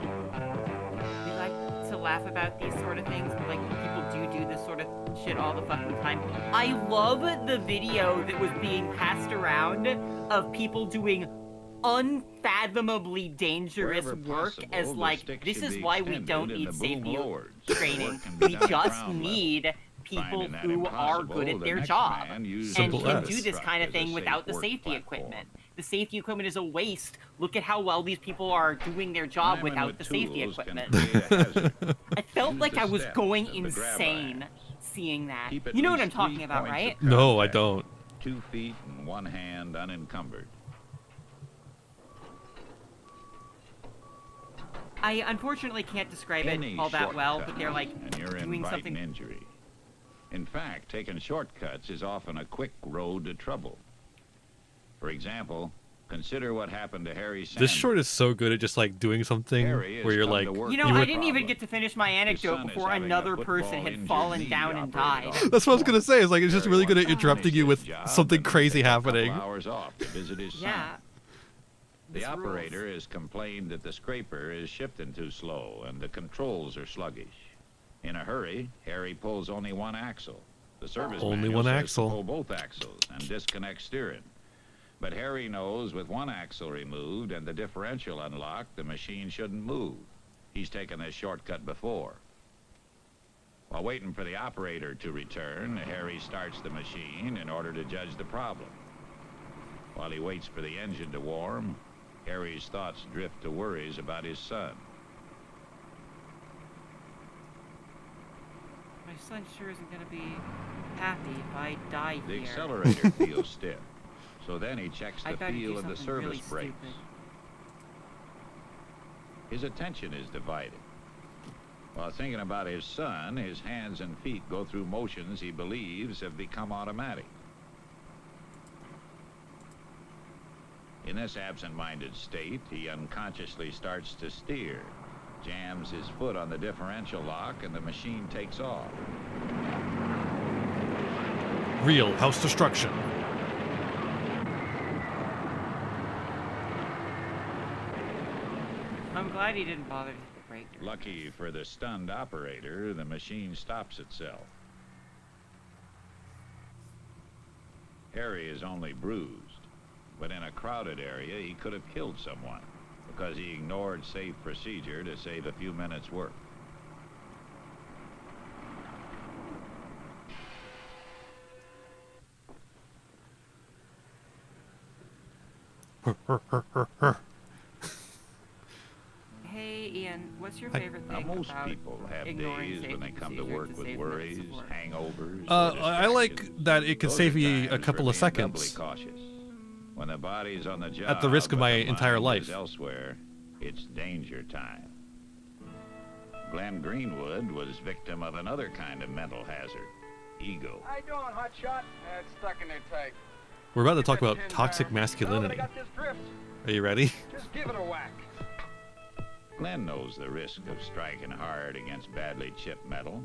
We like to laugh about these sort of things, but like people do this sort of shit all the fucking time. I love the video that was being passed around of people doing unfathomably dangerous work as like, this is why we don't need safety training. We just need people who are good at their job and can do this kind of thing without the safety equipment. The safety equipment is a waste. Look at how well these people are doing their job without the safety equipment. I felt like I was going insane seeing that. You know what I'm talking about, right? No, I don't. 2 feet and 1 hand unencumbered. I unfortunately can't describe it all that well, but they're like doing something. Injury. In fact, taking shortcuts is often a quick road to trouble. For example, consider what happened to Harry Sanders. This short is so good at just like doing something where you're like, you know, I didn't even get to finish my anecdote before another person had fallen down and died. That's what I was gonna say. It's like it's just really good at interrupting you with something crazy happening. Hours off to visit his son. The operator has complained that the scraper is shifting too slow and the controls are sluggish. In a hurry, Harry pulls only one axle. The service manual says to pull both axles and disconnect steering. But Harry knows with one axle removed and the differential unlocked, the machine shouldn't move. He's taken this shortcut before. While waiting for the operator to return, Harry starts the machine in order to judge the problem. While he waits for the engine to warm, Harry's thoughts drift to worries about his son. My son sure isn't going to be happy if I die The here. accelerator feels stiff, so then he checks the feel of the service brakes. His attention is divided. While thinking about his son, his hands and feet go through motions he believes have become automatic. In this absent-minded state, he unconsciously starts to steer, jams his foot on the differential lock, and the machine takes off. Real house destruction. I'm glad he didn't bother to hit the brake. Lucky for the stunned operator, the machine stops itself. Harry is only bruised, but in a crowded area, he could have killed someone because he ignored safe procedure to save a few minutes' work. Hey, Ian, what's your favorite thing Most about people have ignoring days when they safety come to procedure work with save worries, minutes of work? hangovers. I like that it could Those save are me a times couple for of being doubly seconds. cautious. When the body's on the job, At the risk of but my the entire mind life. is elsewhere, it's danger time. Glenn Greenwood was victim of another kind of mental hazard, ego. How you doing, hotshot? It's stuck in there tight. We're about to talk about toxic masculinity. got this drift. Are you ready? Just give it a whack. Glenn knows the risk of striking hard against badly chipped metal,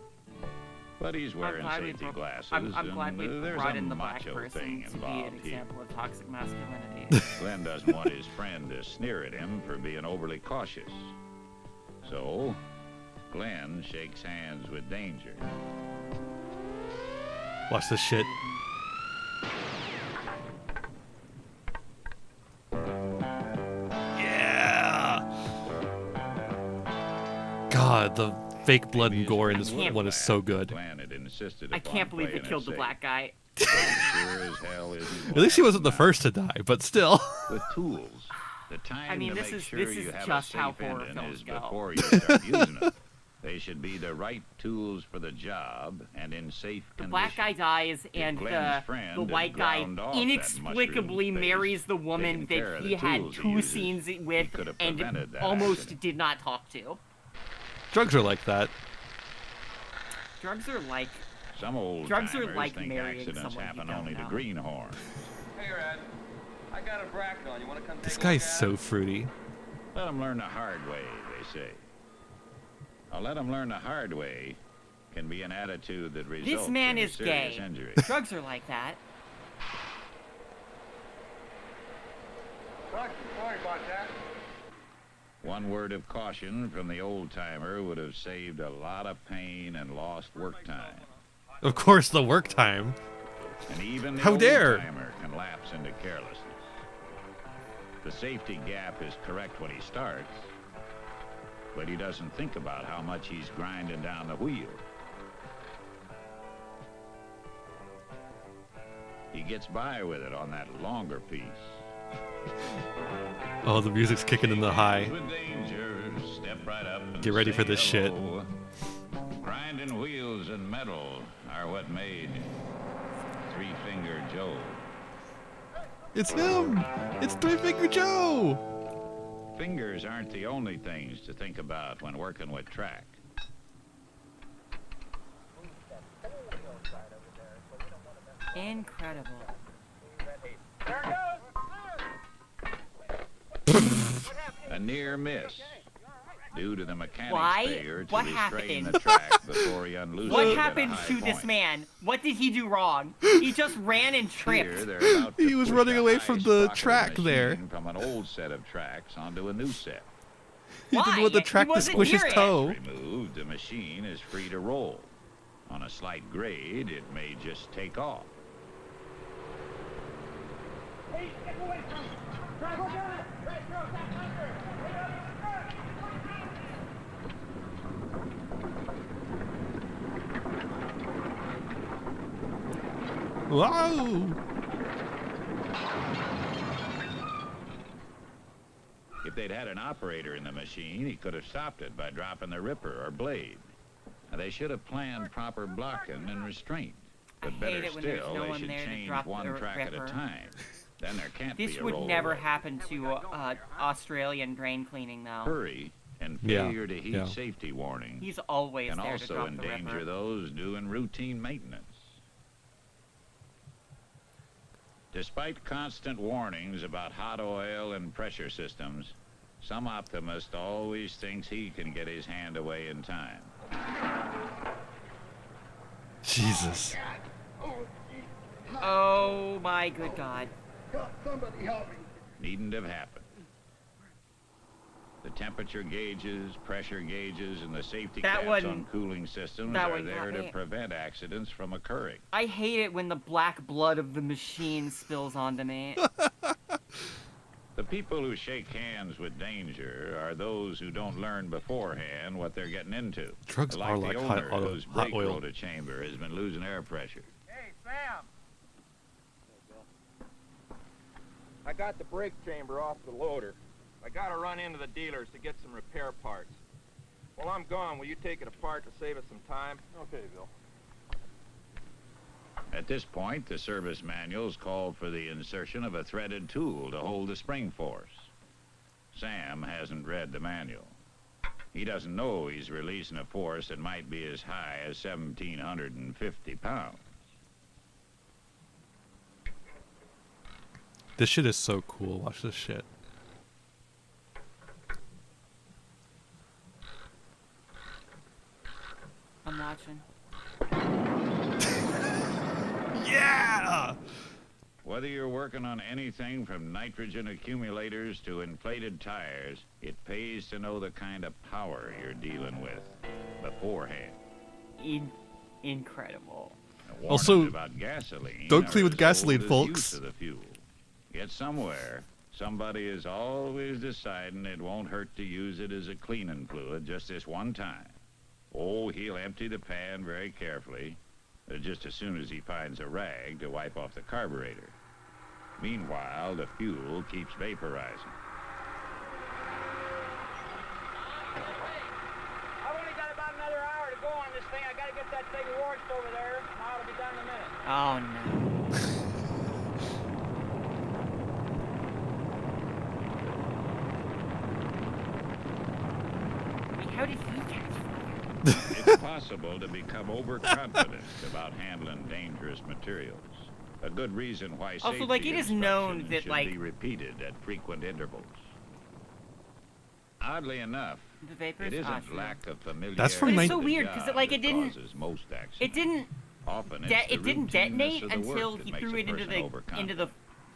but he's wearing safety glasses, I'm glad we and there's brought a in the black macho person thing to be an involved here. example of toxic masculinity. Glenn doesn't want his friend to sneer at him for being overly cautious. So, Glenn shakes hands with danger. Watch this shit. God, the fake blood and gore in this one is so good. I can't believe they killed the black guy. At least he wasn't the first to die, but still. With tools, the time I mean, to this make is sure this you is have just a how safe horror engine films is go. before you start using them. They should be the right tools for the job and in safe The condition. black guy dies, and Glenn's friend the had white guy ground off that inexplicably mushroom marries the woman taking care that of he the had tools he 2 uses. scenes with could have and prevented that almost accident. did not talk to. Drugs are like that. Drugs are like Some old drugs are timers like think marrying accidents someone happen you don't only to know. greenhorns. Hey, Red. I got a bracket on. You want to come This take a guy's look at so it? fruity. Let them learn the hard way, they say. I'll let them learn the hard way can be an attitude that results This man in a is serious gay. injury. Drugs are like that. Sorry about that. One word of caution from the old-timer would have saved a lot of pain and lost work time. Of course, the work time. And even the How dare! old-timer can lapse into carelessness. The safety gap is correct when he starts, but he doesn't think about how much he's grinding down the wheel. He gets by with it on that longer piece. Oh, the music's kicking in the high. With danger, step right up and Get ready for say this shit. hello. Grinding wheels and metal are what made Three-Finger Joe. It's him! It's Three-Finger Joe! Fingers aren't the only things to think about when working with track. Incredible. A near miss. Due to the mechanic's Why? failure to What restrain happened? the track before he unloosed What it at a happened high to this point. man? What did he do wrong? He just ran and Here, tripped. they're about to He was push running a away high from the sprocket track there. machine from an old set of tracks onto a new set. He didn't want the track to squish his toe. Removed, the machine is free to roll. On a slight grade, it may just take off. Hey, step away from me! Right, look at it! Right, throw that under! Wow! If they'd had an operator in the machine, he could have stopped it by dropping the ripper or blade. Now, they should have planned proper blocking and restraint. But better it when there's still, no they one should there to change drop one the track at a ripper. time. Then there can't be This a would roll never away. happen to Australian drain cleaning, though. Hurry and Yeah, failure to heed yeah. safety warnings He's always can there to also drop the endanger ripper. those doing routine maintenance. Despite constant warnings about hot oil and pressure systems, some optimist always thinks he can get his hand away in time. Jesus. Oh my good God. Somebody help me. Needn't have happened. The temperature gauges, pressure gauges, and the safety That caps one- on cooling systems that are one there got to me. prevent accidents from occurring. I hate it when the black blood of the machine spills onto me. The people who shake hands with danger are those who don't learn beforehand what they're getting into. Drugs like are the like owner hot whose hot brake oil. rotor chamber has been losing air pressure. Hey, Sam! I got the brake chamber off the loader. I gotta run into the dealers to get some repair parts. While I'm gone, will you take it apart to save us some time? Okay, Bill. At this point, the service manuals called for the insertion of a threaded tool to hold the spring force. Sam hasn't read the manual. He doesn't know he's releasing a force that might be as high as 1,750 pounds. This shit is so cool. Watch this shit. I'm watching. Yeah! Whether you're working on anything from nitrogen accumulators to inflated tires, it pays to know the kind of power you're dealing with beforehand. Incredible. Warnings Also, about gasoline don't are clean with as gasoline, old as folks. use of the fuel. Yet somewhere, somebody is always deciding it won't hurt to use it as a cleaning fluid just this one time. Oh, he'll empty the pan very carefully, just as soon as he finds a rag to wipe off the carburetor. Meanwhile, the fuel keeps vaporizing. I've only got about another hour to go on this thing. I gotta get that thing washed over there. I'll be done in a minute. Oh no. How did he catch fire? It's possible to become overconfident about handling dangerous materials. A good reason why Also, safety like, it is known instructions that, should like- be repeated at frequent intervals. Oddly enough, The vapors? it isn't true. lack of familiarity. That's from But it's so with the weird, 'cause it, job like, that it didn't- causes most accidents. It didn't. Often it's It the didn't routineness detonate of the work until that he makes threw a it into person the overconfident.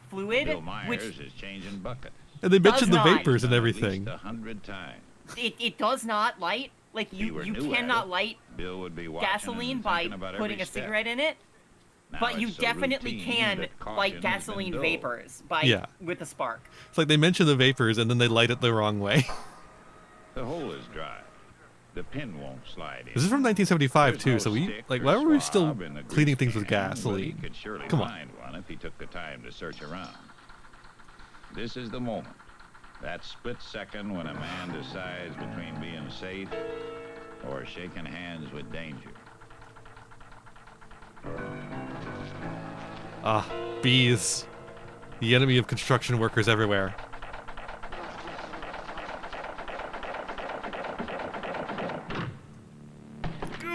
fluid, Bill Myers which is changing buckets. And they mentioned the Does not. vapors and At everything. least 100 times. it does not light. Like If he you were you new at cannot it, light Bill would be watching gasoline and by thinking about putting every a step. cigarette in it. Now But you it's so definitely routine can that caution light has been gasoline dulled. vapors by Yeah. with a spark. It's like they mention the vapors and then they light it the wrong way. The hole is dry. The pin won't slide in. This is from 1975 There's too, no so we stick like or why were we still swab in the cleaning grease things with can, but he gasoline? could surely Come on. find one if he took the time to search around. This is the moment. That split second when a man decides between being safe or shaking hands with danger. Ah, bees. The enemy of construction workers everywhere.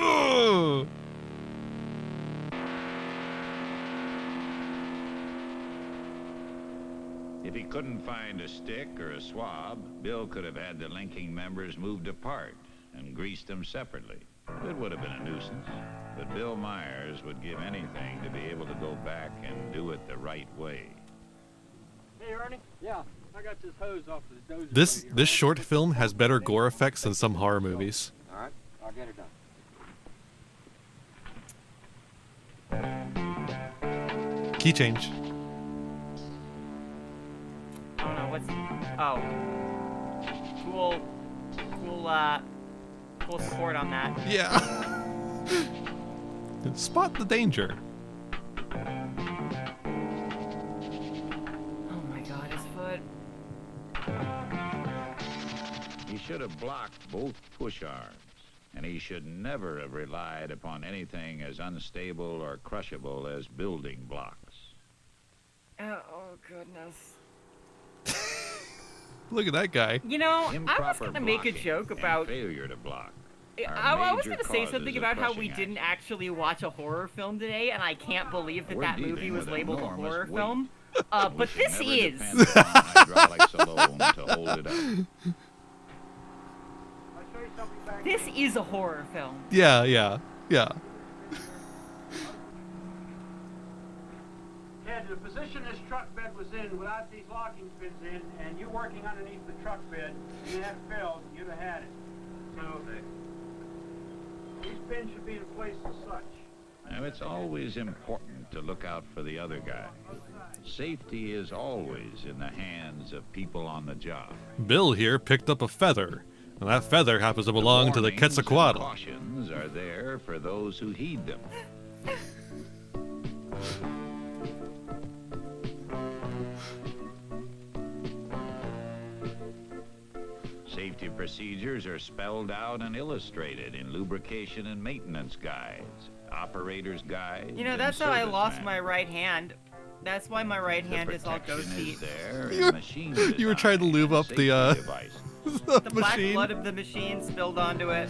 Ugh. If he couldn't find a stick or a swab, Bill could have had the linking members moved apart and greased them separately. It would have been a nuisance, but Bill Myers would give anything to be able to go back and do it the right way. Hey, Ernie? Yeah, I got this hose off the dozer. This short film has better gore effects than some horror movies. All right, I'll get it done. Key change. I don't know what's. Oh. Cool support on that. Yeah. Spot the danger. Oh my god, his foot. He should have blocked both push arms, and he should never have relied upon anything as unstable or crushable as building blocks. Oh goodness. Look at that guy. You know, I was Improper gonna make a blocking joke and about. failure to block. I was gonna say something about how we didn't actually watch a horror film today, and I can't believe that that movie was labeled a horror film. But this is. Hydraulics alone to hold it up. This is a horror film. Yeah. Ted, the position this truck bed was in without these locking pins in, and you working underneath the truck bed, and you had failed, you'd have had it. So, these pins should be in place as such. Now, it's always important to look out for the other guy. Safety is always in the hands of people on the job. Bill here picked up a feather, and that feather happens to belong to the Quetzalcoatl. Cautions are there for those who heed them. Safety procedures are spelled out and illustrated in lubrication and maintenance guides, operators' guides. You know, that's how I lost my right hand. That's why my right hand is all ghosty. You were trying to lube up the The black blood of the machine spilled onto it.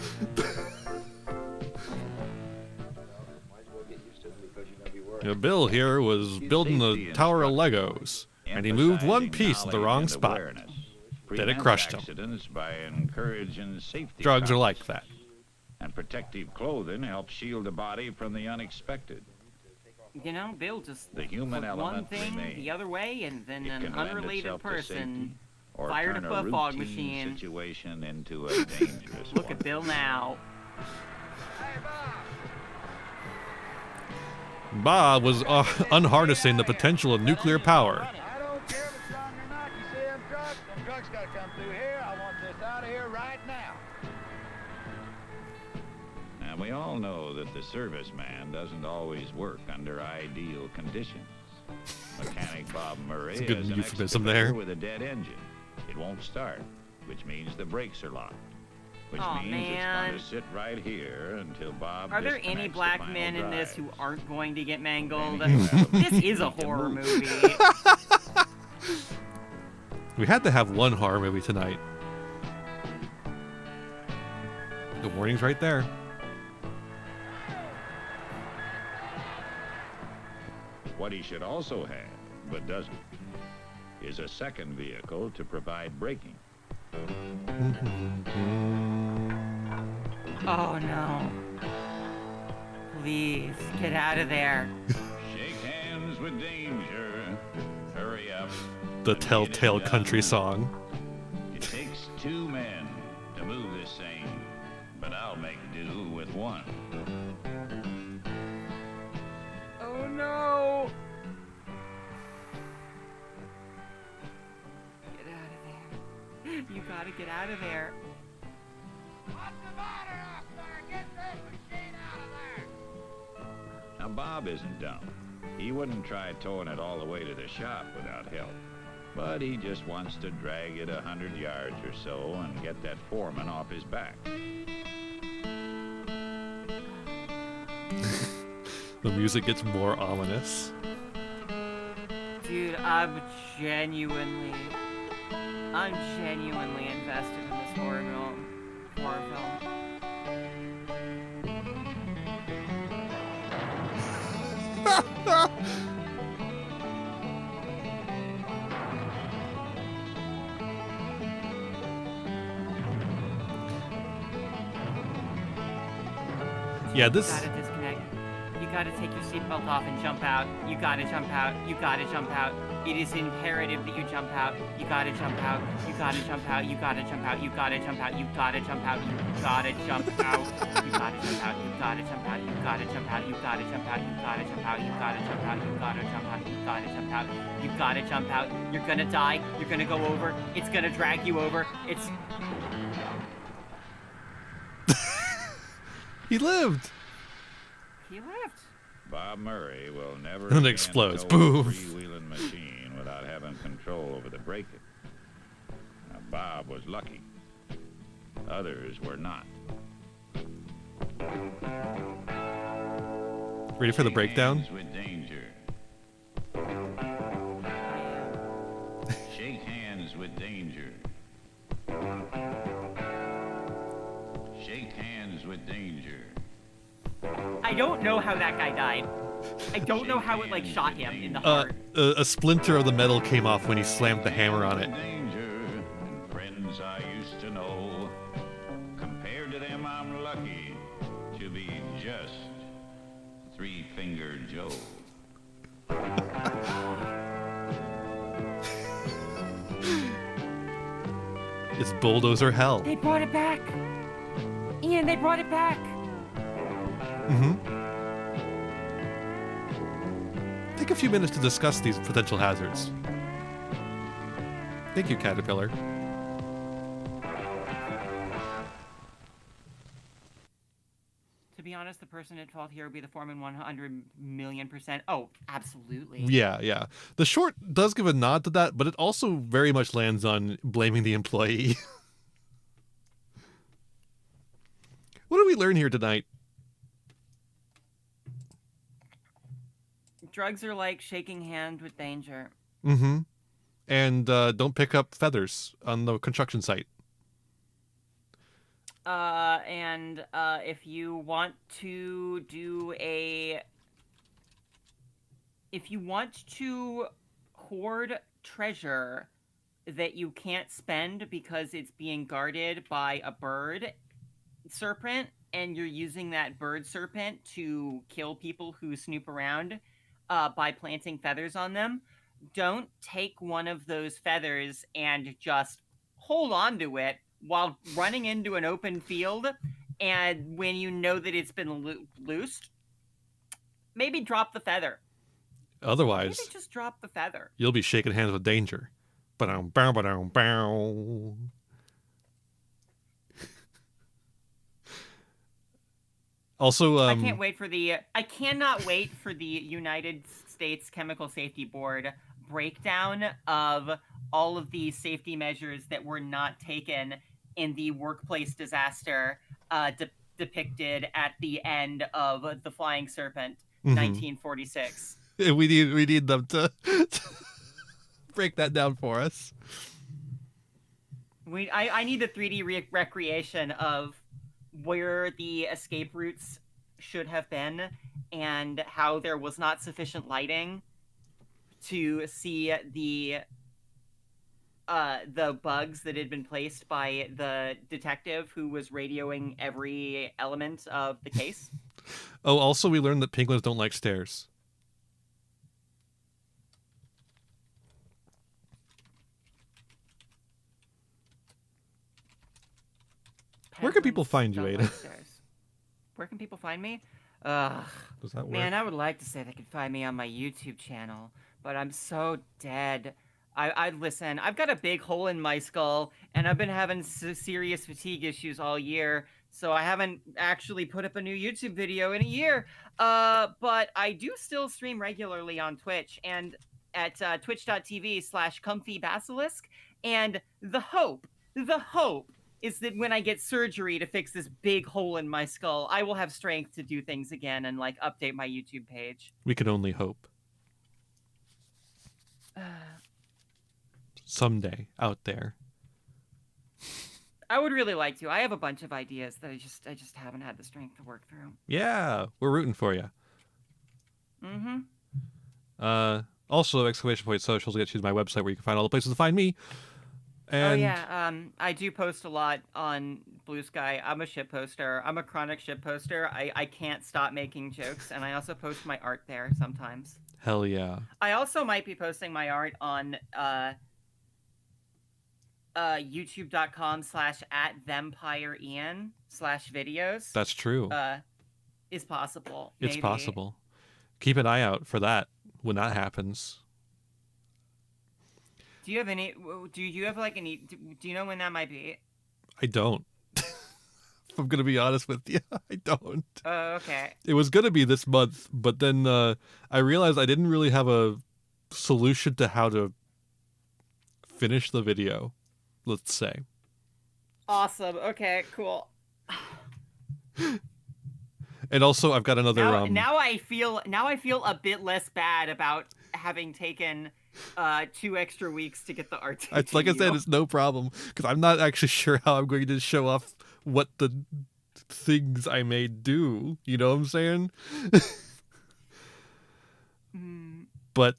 Bill here was building the Tower of Legos, and he moved one piece at the wrong spot. Then it crushed him. By encouraging safety Drugs are cops. like that. And protective clothing helps shield the body from the unexpected. You know, Bill just The human put element one thing remains. the other way, and then It an can lend unrelated itself to person safety or fired turn up a a fog routine machine. situation into a dangerous Look one. at Bill now. Bob was unharnessing the potential of nuclear power. I don't care if it's on or not. You see them trucks gotta come through here. I want this out of here right now. Now, we all know that the serviceman doesn't always work under ideal conditions. Mechanic Bob Murray It's a good has an euphemism excavator there. with a dead engine. It won't start, which means the brakes are locked. Which Aw, means man. it's going to sit right here until Bob Are there any disconnects the black final men in this drive. who aren't going to get mangled? Then you have a This is a machine to horror move. movie. We had to have one horror movie tonight. The warning's right there. What he should also have, but doesn't, is a second vehicle to provide braking. Oh no. Please, get out of there. Shake hands with danger. Hurry up. The telltale country song. It takes two men to move this thing, but I'll make do with one. Oh no. Get out of there. You gotta get out of there. Now, Bob isn't dumb. He wouldn't try towing it all the way to the shop without help. But he just wants to drag it 100 yards or so and get that foreman off his back. The music gets more ominous. Dude, I'm genuinely invested in this horror film. Yeah, You gotta disconnect. You gotta take your seatbelt off and jump out. You gotta jump out. You gotta jump out. It is imperative that you jump out. You gotta jump out. You gotta jump out. You gotta jump out. You gotta jump out. You gotta jump out. You gotta jump out. You gotta jump out. You gotta jump out. You gotta jump out. You gotta jump out. You gotta jump out. You gotta jump out. You gotta jump out. You gotta jump out. You gotta jump out. You're gonna die. You're gonna go over. It's gonna drag you over. It's. He lived. He lived. Bob Murray will never And it again explodes. tow a Boom. freewheeling machine without having control over the braking. Now, Bob was lucky. Others were not. Ready for the breakdown? Hands with danger. Shake hands with danger. Shake hands with danger. I don't know how that guy died. I don't know how it like shot him in the heart. A splinter of the metal came off when he slammed the hammer on it. Danger, and friends I used to know. Compared to them, I'm lucky to be just Three-Fingered Joe. It's bulldozer hell. They brought it back. Ian, they brought it back. Take a few minutes to discuss these potential hazards. Thank you, Caterpillar. To be honest, the person at fault here would be the foreman 100,000,000%. Oh, absolutely. Yeah. The short does give a nod to that, but it also very much lands on blaming the employee. What did we learn here tonight? Drugs are like shaking hands with danger. And don't pick up feathers on the construction site. And if you want to hoard treasure that you can't spend because it's being guarded by a bird serpent, and you're using that bird serpent to kill people who snoop around by planting feathers on them, don't take one of those feathers and just hold on to it while running into an open field, and when you know that it's been loosed, maybe drop the feather. Otherwise, Maybe just drop the feather. you'll be shaking hands with danger. Ba-dum, bow, ba-dum, bow. Also, I cannot wait for the United States Chemical Safety Board breakdown of all of the safety measures that were not taken in the workplace disaster depicted at the end of The Flying Serpent, 1946. we need them to break that down for us. I need the 3D recreation of where the escape routes should have been and how there was not sufficient lighting to see the bugs that had been placed by the detective who was radioing every element of the case. Oh, also we learned that penguins don't like stairs. Where can people find you, Ada? Where can people find me? Ugh. Does that work? Man, I would like to say they could find me on my YouTube channel, but I'm so dead. I listen, I've got a big hole in my skull, and I've been having serious fatigue issues all year, so I haven't actually put up a new YouTube video in a year. But I do still stream regularly on Twitch, and at twitch.tv/comfybasilisk, and the hope is that when I get surgery to fix this big hole in my skull, I will have strength to do things again and like update my YouTube page. We can only hope. Someday out there. I would really like to. I have a bunch of ideas that I just haven't had the strength to work through. Yeah, we're rooting for you. Also, !socials get you to my website where you can find all the places to find me. And I do post a lot on Blue Sky. I'm a shit poster. I'm a chronic shit poster. I can't stop making jokes, and I also post my art there sometimes. Hell yeah. I also might be posting my art on youtube.com/@ThempireIan/videos. That's true. Is possible. It's maybe. possible. Keep an eye out for that when that happens. Do you have any? Do you have like any? Do you know when that might be? I don't. If I'm gonna be honest with you, I don't. Oh, okay. It was gonna be this month, but then I realized I didn't really have a solution to how to finish the video. Let's say. Awesome. Okay. Cool. And also, I've got another. Now I feel a bit less bad about having taken 2 extra weeks to get the art. Like I said, it's no problem because I'm not actually sure how I'm going to show off what the things I made do. You know what I'm saying? But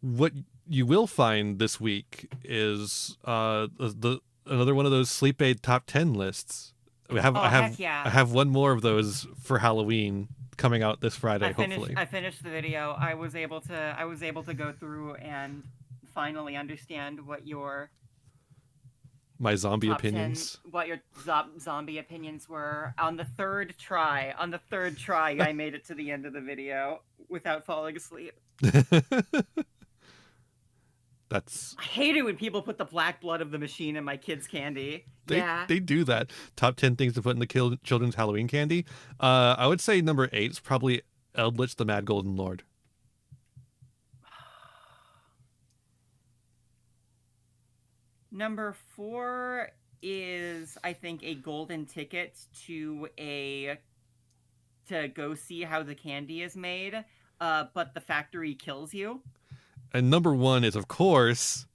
what you will find this week is another one of those sleep aid top 10 lists. I have one more of those for Halloween coming out this Friday. Hopefully, I finished the video. I was able to go through and finally understand what my zombie top opinions. 10, what your zombie opinions were on the third try. On the third try, I made it to the end of the video without falling asleep. I hate it when people put the black blood of the machine in my kids' candy. They do that. Top 10 things to put in the children's Halloween candy. I would say number 8 is probably Eldritch the Mad Golden Lord. Number 4 is, I think, a golden ticket to go see how the candy is made, but the factory kills you. And number 1 is, of course,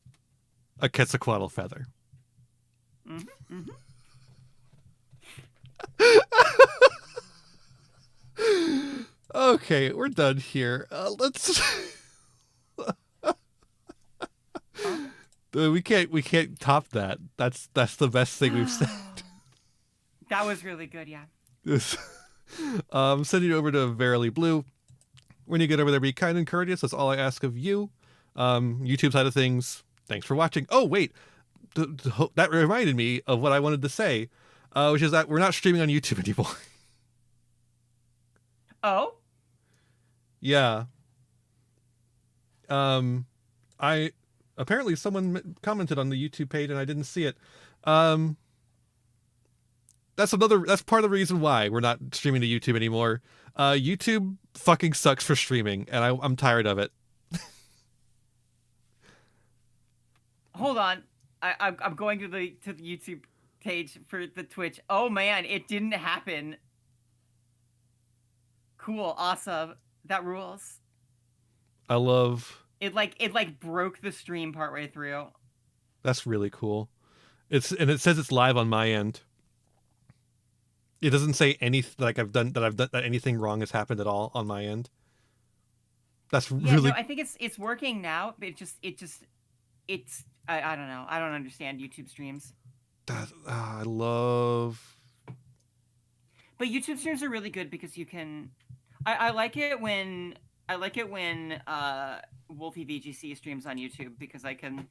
a Quetzalcoatl feather. Mm-hmm, mm-hmm. Okay, we're done here. Let's. We can't top that. That's the best thing we've said. That was really good, yeah. I'm sending you over to Verily Blue. When you get over there, be kind and courteous. That's all I ask of you. YouTube side of things. Thanks for watching. Oh wait, that reminded me of what I wanted to say, which is that we're not streaming on YouTube anymore. Oh. Yeah. I apparently someone commented on the YouTube page and I didn't see it. That's part of the reason why we're not streaming to YouTube anymore. YouTube fucking sucks for streaming, and I'm tired of it. Hold on, I'm going to the YouTube page for the Twitch. Oh man, it didn't happen. Cool, awesome, that rules. I love it. Like broke the stream partway through. That's really cool. It says it's live on my end. It doesn't say anything that anything wrong has happened at all on my end. That's really. No, I think it's working now. But it's I don't know. I don't understand YouTube streams. I love. But YouTube streams are really good because you can. I like it when Wolfie VGC streams on YouTube because I can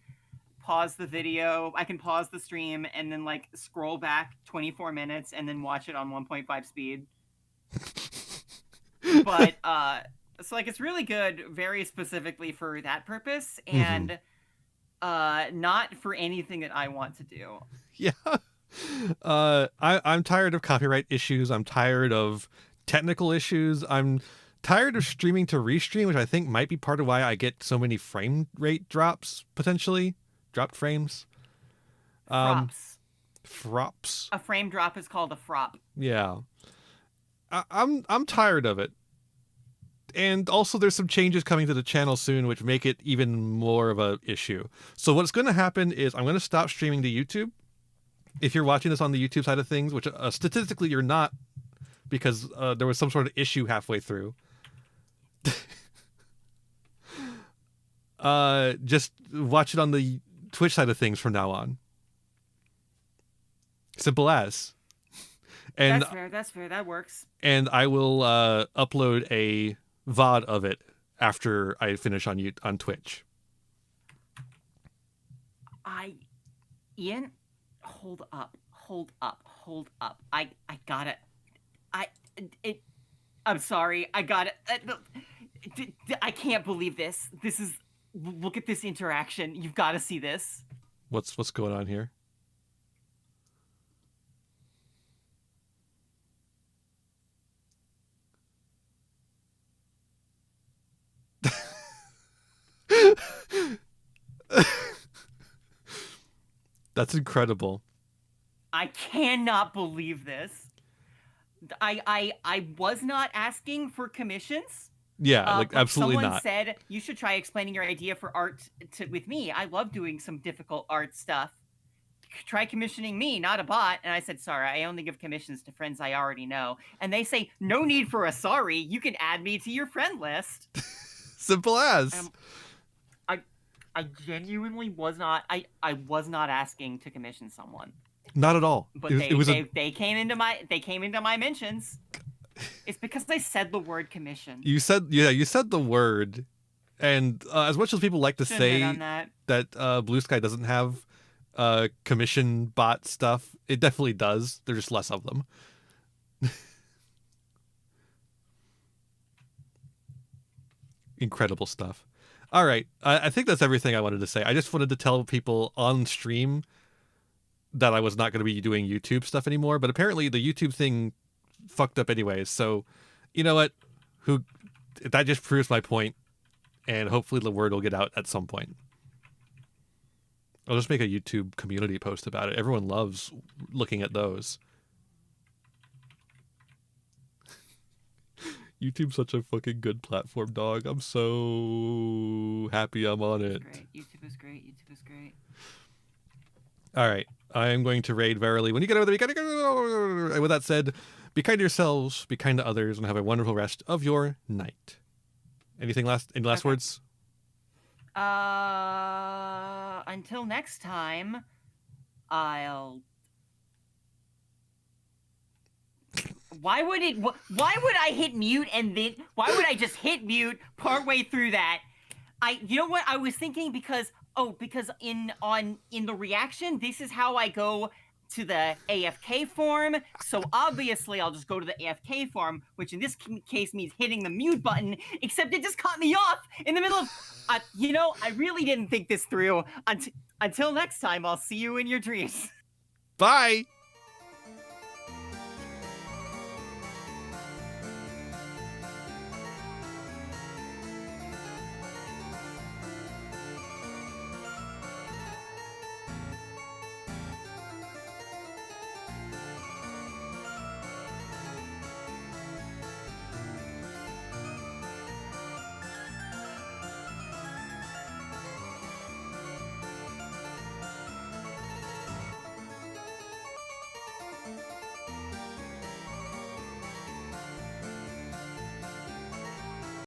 pause the video, I can pause the stream, and then like scroll back 24 minutes and then watch it on 1.5 speed. But so like it's really good, very specifically for that purpose, and not for anything that I want to do. Yeah. I'm tired of copyright issues. I'm tired of technical issues. I'm tired of streaming to restream, which I think might be part of why I get so many frame rate drops, potentially. Dropped frames. Frops. A frame drop is called a frop. Yeah. I'm tired of it. And also there's some changes coming to the channel soon which make it even more of a issue. So what's going to happen is I'm going to stop streaming to YouTube. If you're watching this on the YouTube side of things, which statistically you're not, because there was some sort of issue halfway through. Just watch it on the Twitch side of things from now on. Simple as. And That's fair. That works. And I will upload a VOD of it after I finish on Twitch. Ian, hold up. I got it. I'm sorry. I got it. I can't believe this. Look at this interaction. You've got to see this. What's going on here? That's incredible. I cannot believe this. I was not asking for commissions. Yeah, absolutely someone not. Someone said you should try explaining your idea for art with me. I love doing some difficult art stuff. Try commissioning me, not a bot. And I said, sorry, I only give commissions to friends I already know. And they say, no need for a sorry. You can add me to your friend list. Simple as. I genuinely was not. I was not asking to commission someone. Not at all. But they came into my mentions. It's because they said the word commission. You said the word, and as much as people like to say that Blue Sky doesn't have commission bot stuff, it definitely does. There's just less of them. Incredible stuff. All right, I think that's everything I wanted to say. I just wanted to tell people on stream that I was not going to be doing YouTube stuff anymore, but apparently the YouTube thing fucked up anyways. So, you know what? That just proves my point, and hopefully the word will get out at some point. I'll just make a YouTube community post about it. Everyone loves looking at those. YouTube's such a fucking good platform, dog. I'm so happy I'm on it. YouTube is great. All right. I am going to raid Verily. When you get over there, you gotta go. And with that said, be kind to yourselves, be kind to others, and have a wonderful rest of your night. Any last words? Until next time, Why would I hit mute and then why would I just hit mute partway through that? You know what I was thinking because in the reaction, this is how I go to the AFK form. So obviously I'll just go to the AFK form, which in this case means hitting the mute button, except it just cut me off in the middle of, I really didn't think this through. Until next time, I'll see you in your dreams. Bye.